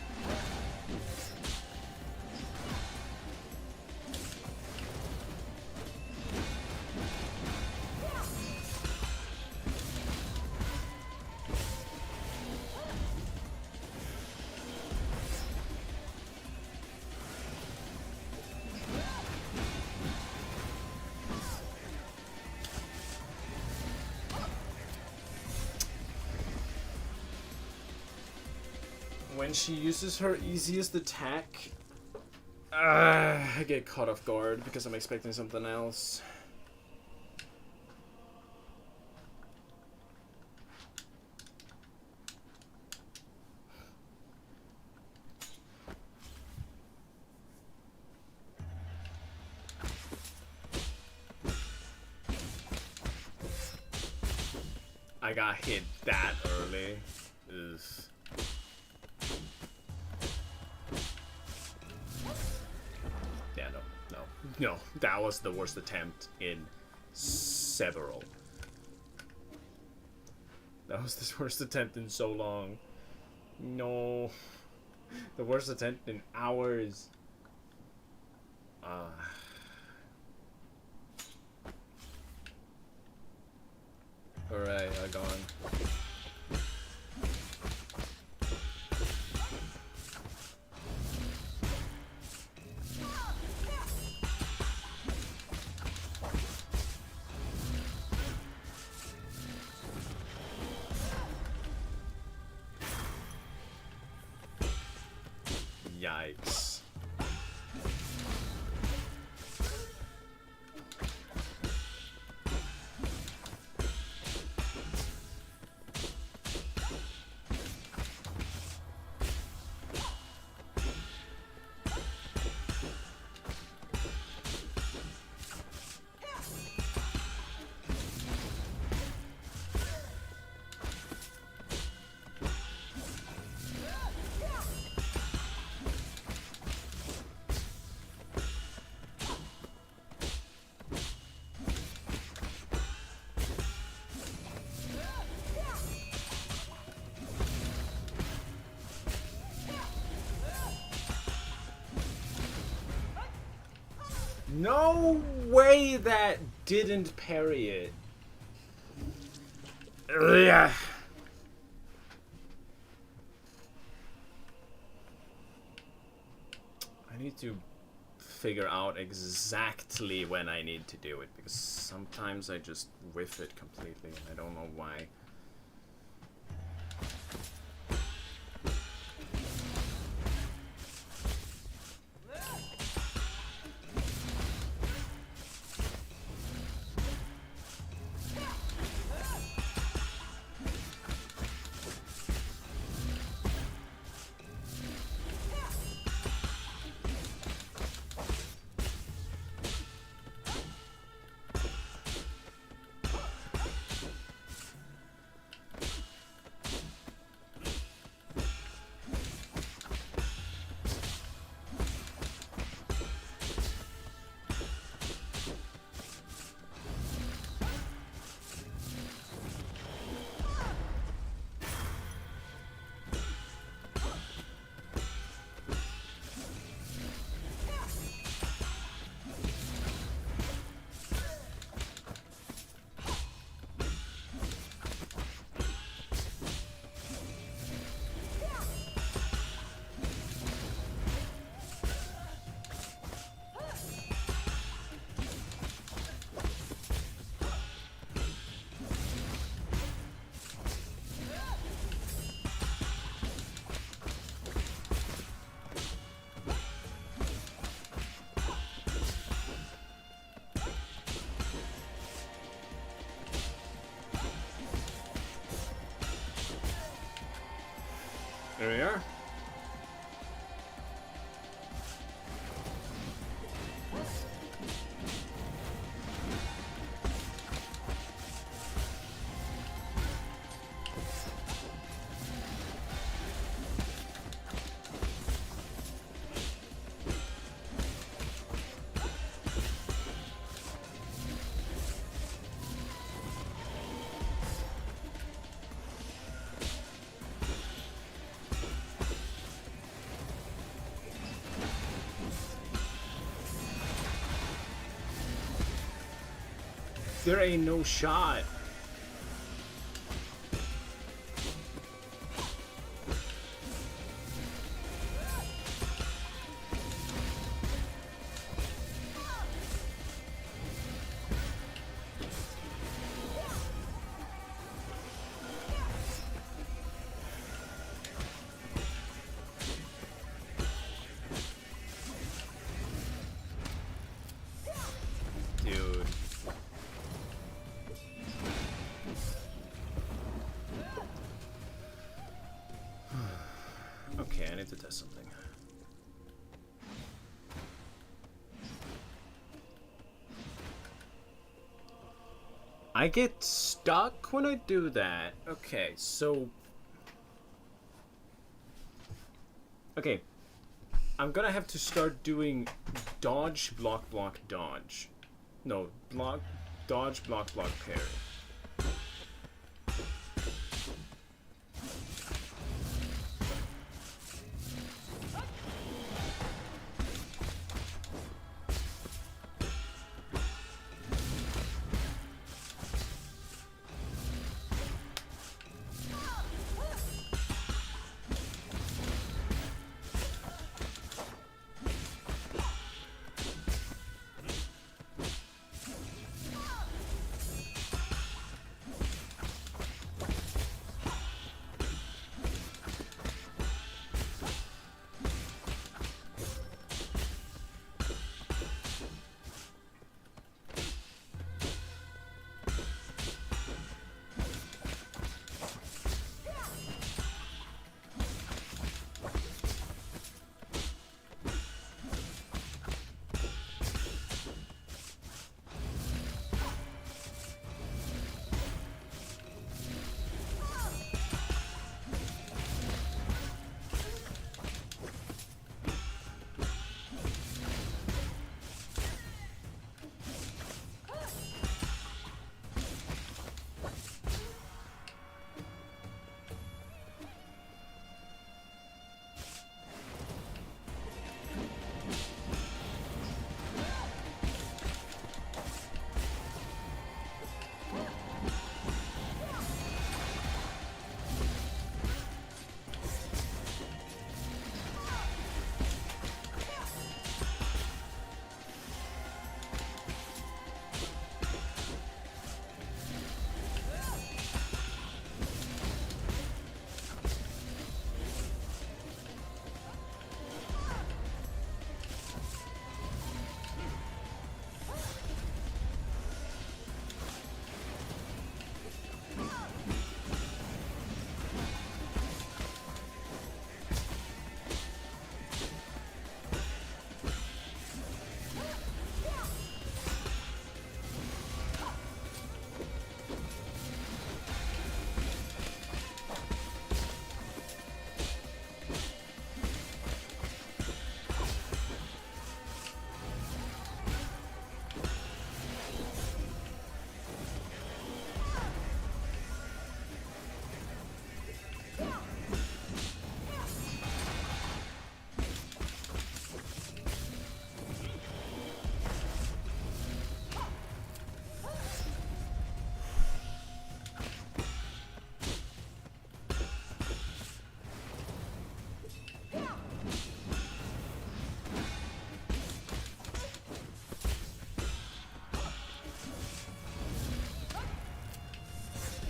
when she uses her easiest attack, I get caught off guard because I'm expecting something else. I got hit that early. Ugh. Yeah, no, that was the worst attempt in several. That was the worst attempt in so long. No, the worst attempt in hours. Alright, I gone. Yikes. No way that didn't parry it. Yeah. I need to figure out exactly when I need to do it, because sometimes I just whiff it completely and I don't know why. There we are. There ain't no shot. Dude. Okay, I need to test something. I get stuck when I do that. Okay, so... Okay. I'm gonna have to start doing dodge, block, block, dodge. No, block, dodge, block, block, parry.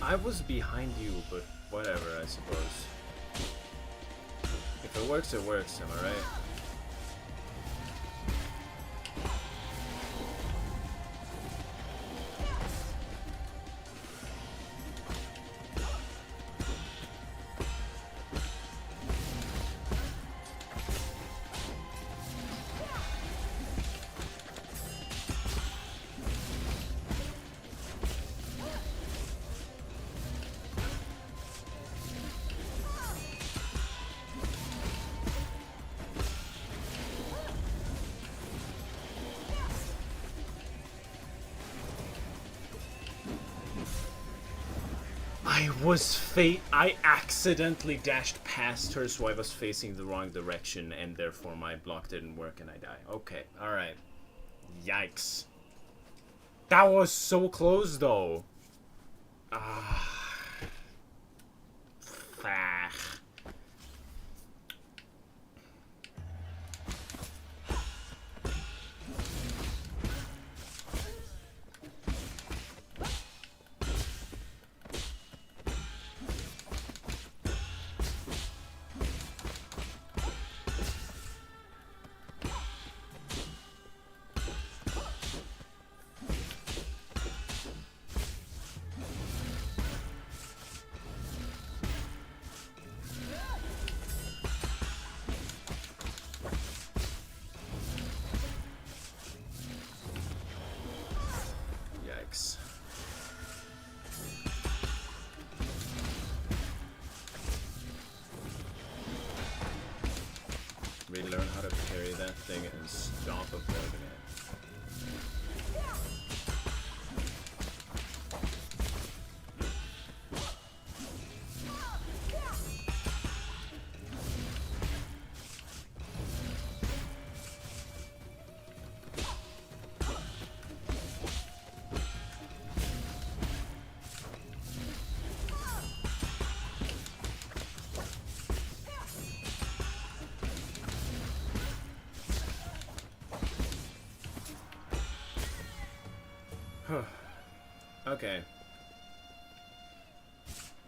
I was behind you, but whatever, I suppose. If it works, am I right? I accidentally dashed past her, so I was facing the wrong direction, and therefore my block didn't work and I die. Okay, alright. Yikes. That was so close, though. Ah. Fuck. Relearn how to parry that thing and stop avoiding it. Okay.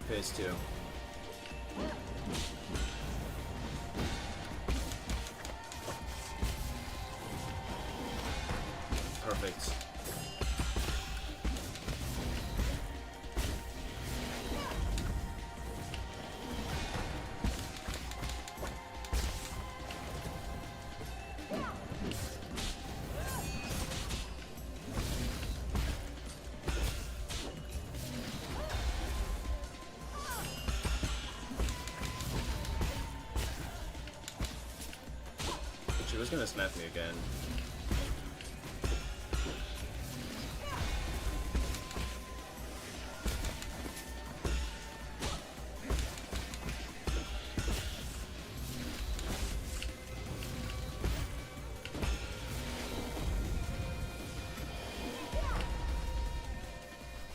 Phase 2. Perfect. She was gonna smack me again.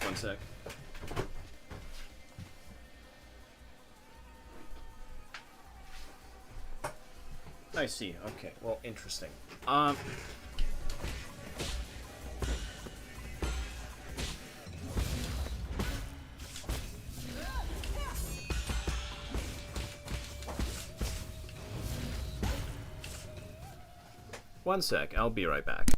One sec. I see. Okay. Well, interesting. One sec. I'll be right back.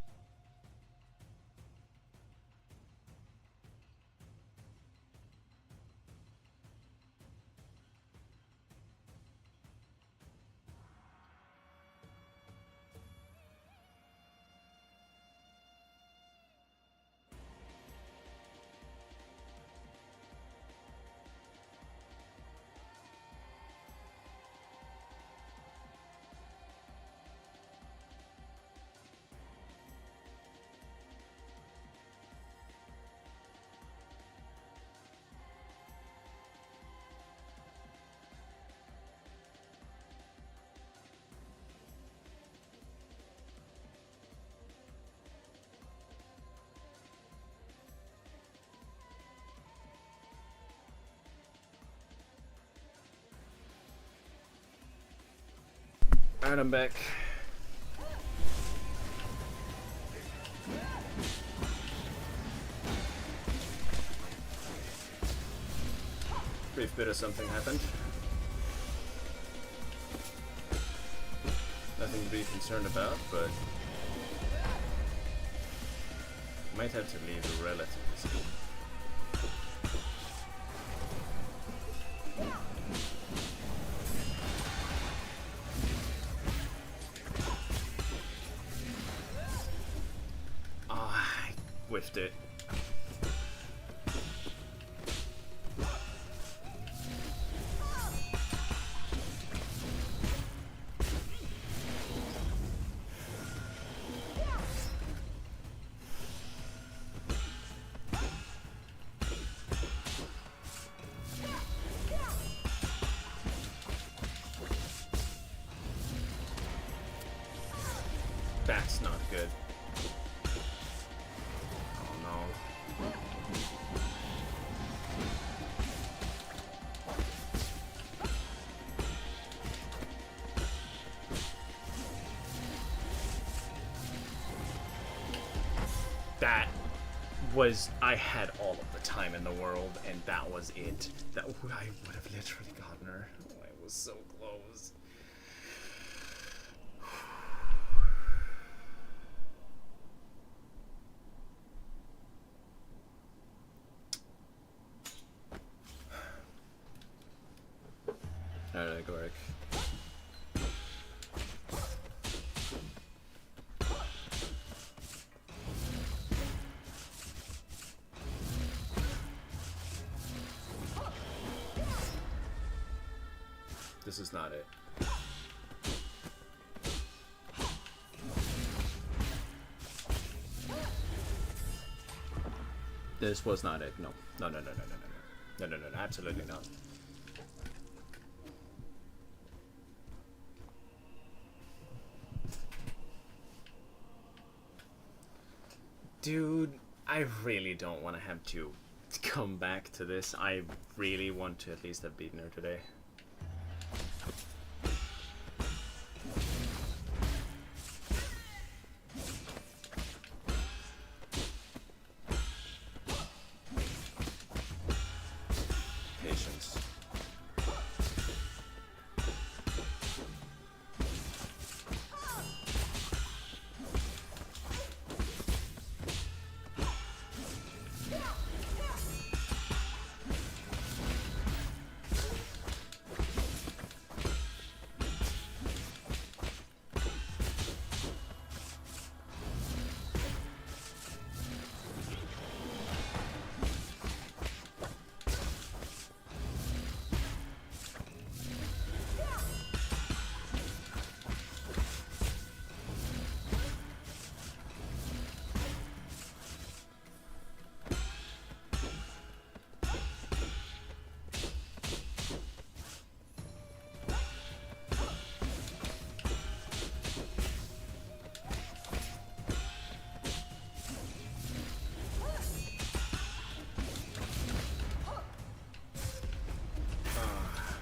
Alright, I'm back. Brief bit of something happened. Nothing to be concerned about, but might have to leave relatively soon. I whiffed it. That's not good. Oh no. That was... I had all of the time in the world, and that was it. That I would have literally gotten her. Oh, I was so close. Alright, Igoric. This is not it. This was not it. No. No, no, no, no, no, no, no. No, no, no, absolutely not. Dude, I really don't want to have to come back to this. I really want to at least have beaten her today. Patience.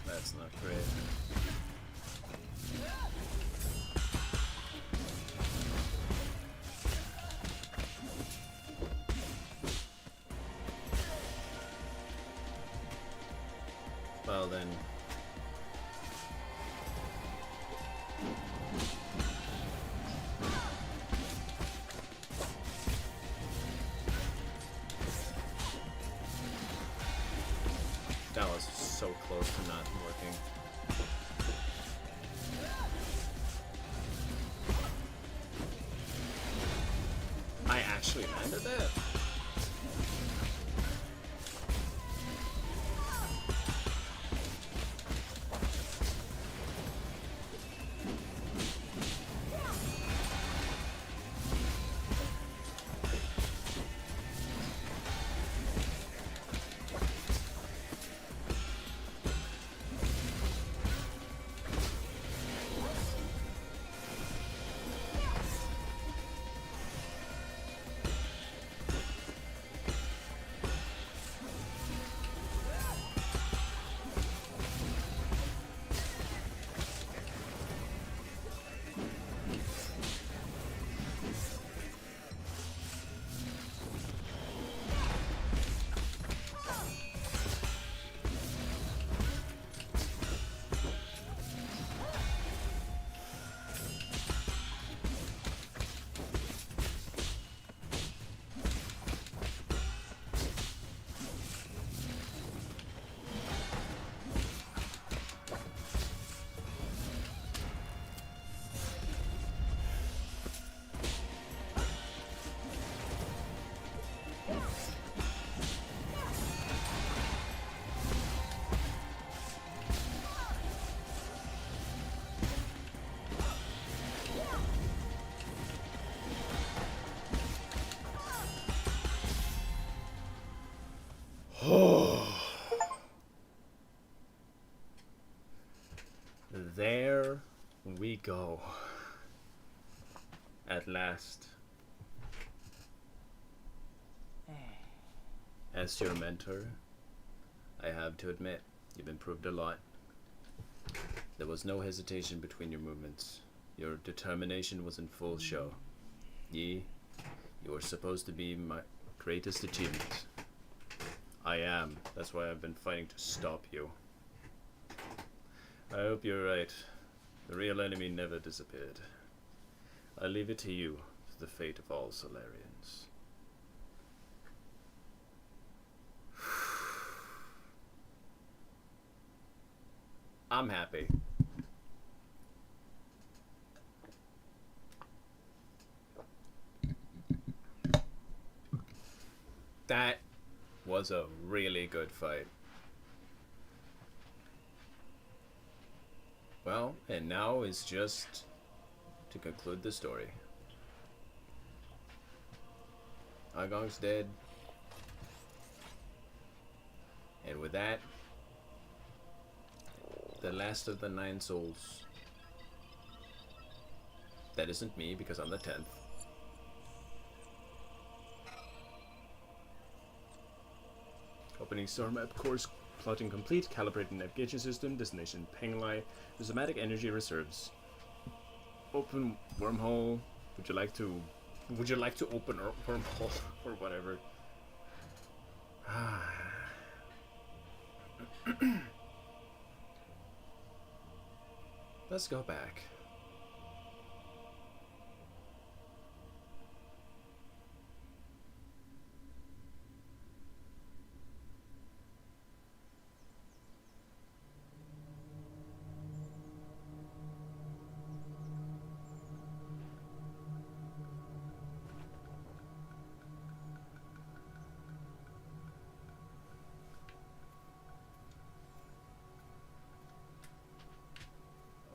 That's not great. Well then. That was so close to not working. I actually landed that? There we go. At last. As your mentor, I have to admit, you've improved a lot. There was no hesitation between your movements. Your determination was in full show. Yi, you were supposed to be my greatest achievement. I am. That's why I've been fighting to stop you. I hope you're right. The real enemy never disappeared. I leave it to you, to the fate of all Solarians. I'm happy. That was a really good fight. Well, and now is just to conclude the story. Agong's dead. And with that, the last of the 9 souls. That isn't me because I'm the 10th. Opening star map, course plotting complete, calibrated navigation system, destination Penglai, somatic energy reserves. Open wormhole. Would you like to open a wormhole or whatever? Let's go back.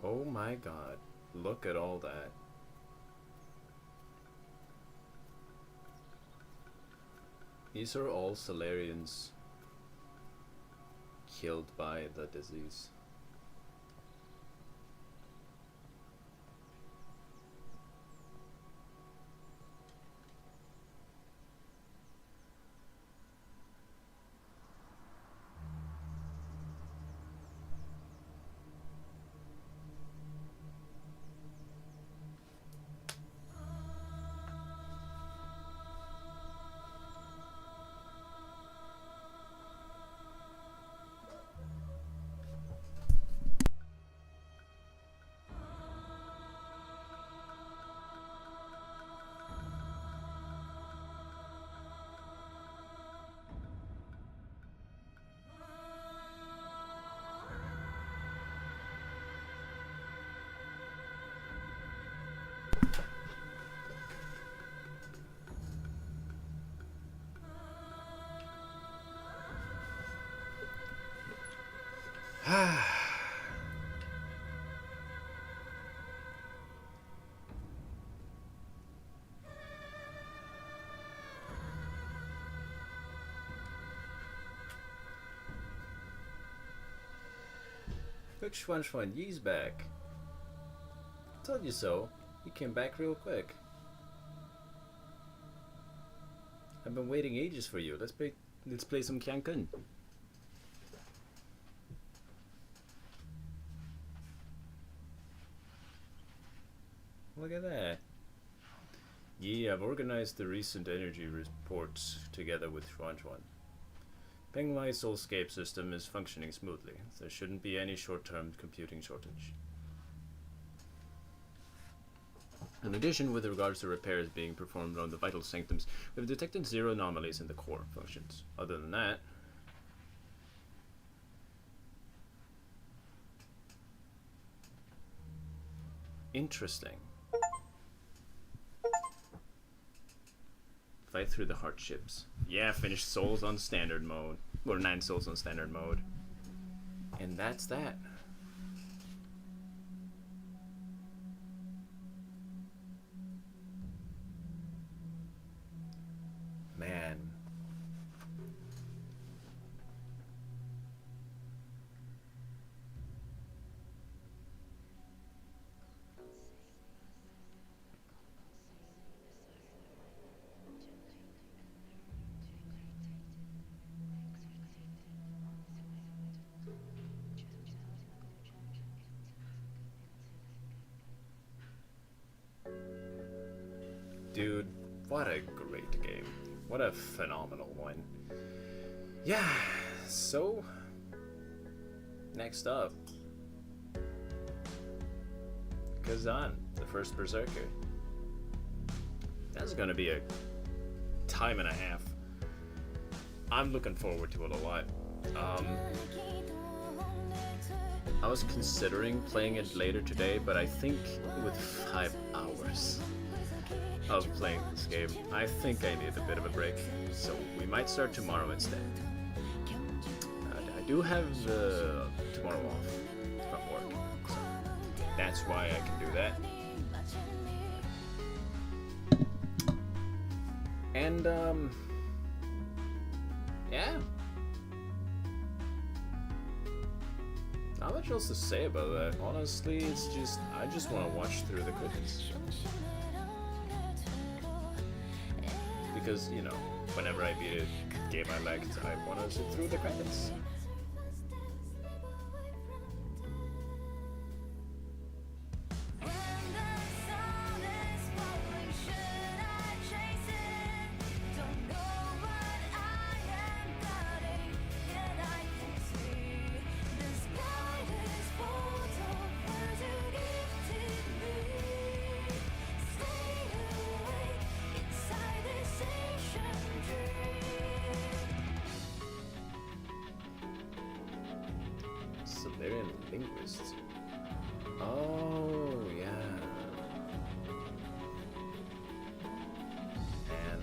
Oh my god, look at all that. These are all Solarians killed by the disease. Which one's fun? Ye's back. Told you so. He came back real quick. I've been waiting ages for you. Let's play some Cancun. Look at that. Yi, I've organized the recent energy reports together with Xuanchuan. Penglai's soulscape system is functioning smoothly. There shouldn't be any short-term computing shortage. In addition, with regards to repairs being performed on the vital sanctums, we've detected 0 anomalies in the core functions. Other than that, interesting. Fight through the hardships. Yeah, finish souls on standard mode. Or 9 souls on standard mode. And that's that. Man. dude, what a great game. What a phenomenal one. Yeah, so next up, Kazan, the first Berserker. That's gonna be a time and a half. I'm looking forward to it a lot. I was considering playing it later today, but I think with 5 hours of playing this game, I think I need a bit of a break. So we might start tomorrow instead. I do have tomorrow off from work, so that's why I can do that. And yeah. Not much else to say about that. Honestly, it's just I just want to watch through the credits. Because, you know, whenever I beat a game I liked, I want to sit through the credits. Siberian linguist. Oh, yeah. And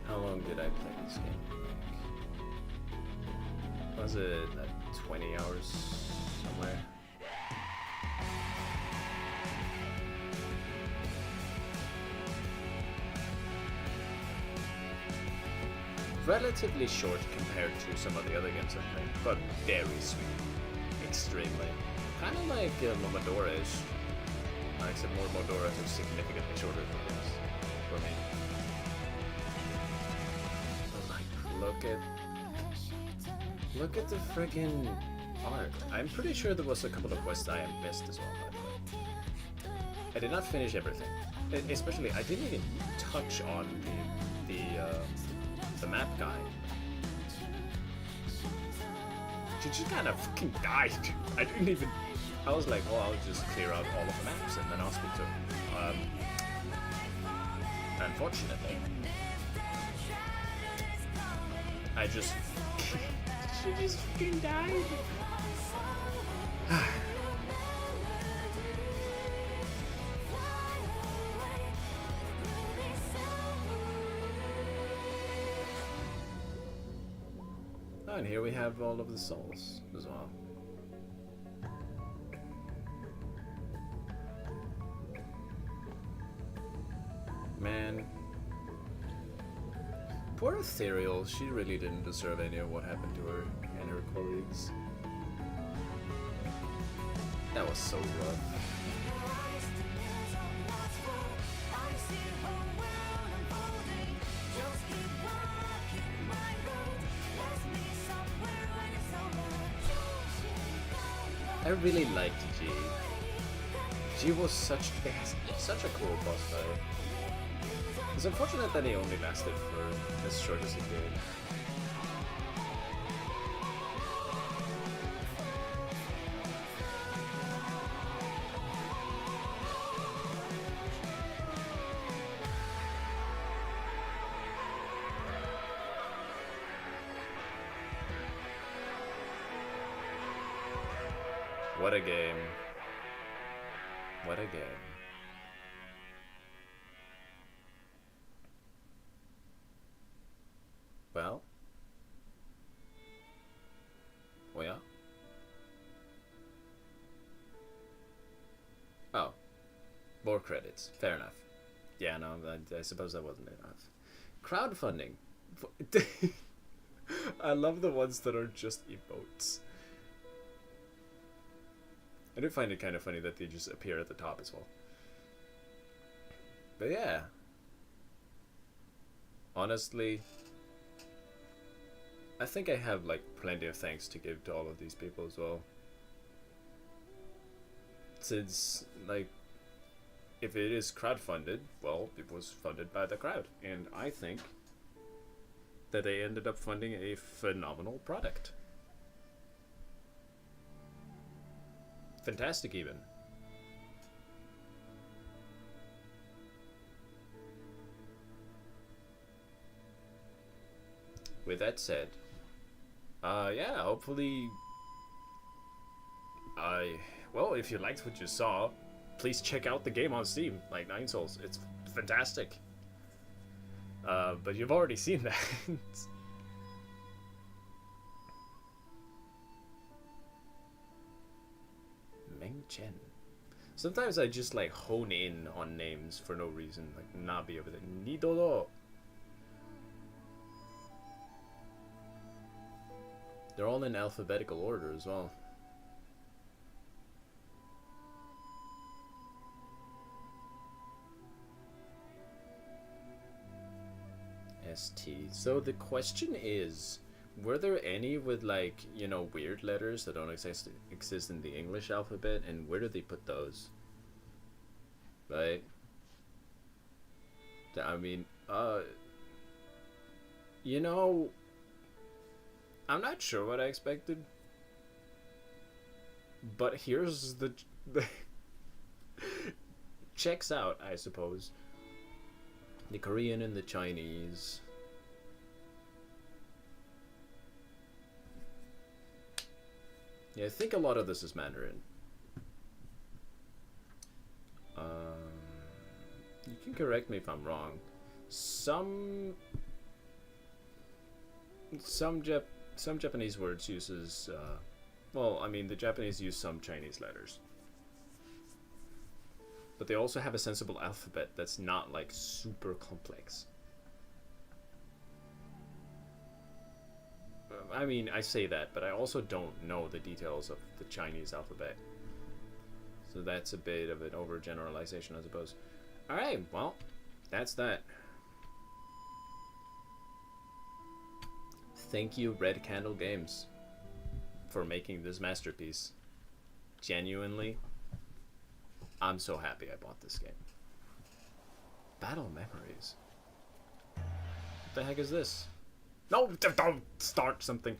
how long did I play this game? Was it like 20 hours somewhere? Relatively short compared to some of the other games I've played, but very sweet. Extremely. Kind of like Momodora-ish. Except Momodora is significantly shorter than this for me. But like, look at the freaking art. I'm pretty sure there was a couple of quests I missed as well, by the way. I did not finish everything. Especially, I didn't even touch on the map guy. She just kind of fucking died. I didn't even. I was like, well, I'll just clear out all of the maps and then I'll speak to him. Unfortunately, I just. She just fucking died. And here we have all of the souls as well. Man. Poor Ethereal, she really didn't deserve any of what happened to her and her colleagues. That was so rough. I really liked G. G was such a cool boss fight. It's unfortunate that he only lasted for as short as he did. What a game. What a game. Well. Yeah. Oh. More credits. Fair enough. Yeah, no, I suppose that wasn't enough. Crowdfunding. I love the ones that are just emotes. I do find it kind of funny that they just appear at the top as well. But yeah. Honestly, I think I have like plenty of thanks to give to all of these people as well. Since like if it is crowdfunded, well, it was funded by the crowd. And I think that they ended up funding a phenomenal product. Fantastic, even. With that said, yeah, hopefully, well, if you liked what you saw, please check out the game on Steam, like Nine Souls. It's fantastic. But you've already seen that. Meng Chen. Sometimes I just like hone in on names for no reason, like Nabi over there. Nidodo. They're all in alphabetical order as well. ST. So the question is, were there any with like, you know, weird letters that don't exist in the English alphabet, and where do they put those? Right? I mean, you know, I'm not sure what I expected, but here's the checks out, I suppose. The Korean and the Chinese. Yeah, I think a lot of this is Mandarin. You can correct me if I'm wrong. Some Japanese words uses, well, I mean, the Japanese use some Chinese letters. But they also have a sensible alphabet that's not, like, super complex. I mean, I say that, but I also don't know the details of the Chinese alphabet. So that's a bit of an overgeneralization, I suppose. Alright, well, that's that. Thank you, Red Candle Games, for making this masterpiece. Genuinely, I'm so happy I bought this game. Battle Memories. What the heck is this? No, don't start something.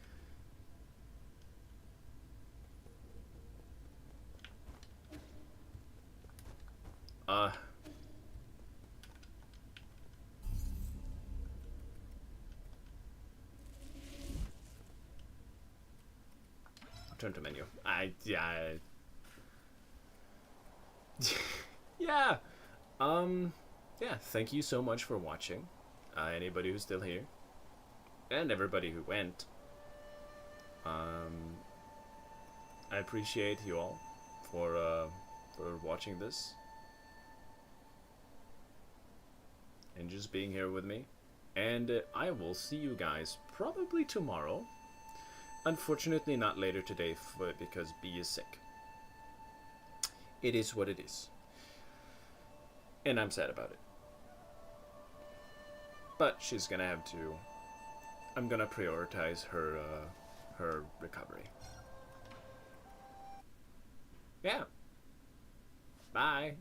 Turn to menu. Yeah. Yeah. Yeah, thank you so much for watching. Anybody who's still here. And everybody who went. I appreciate you all for watching this. And just being here with me. And I will see you guys probably tomorrow. Unfortunately not later today because B is sick. It is what it is. And I'm sad about it. But she's gonna have to... I'm gonna prioritize her recovery. Yeah. Bye.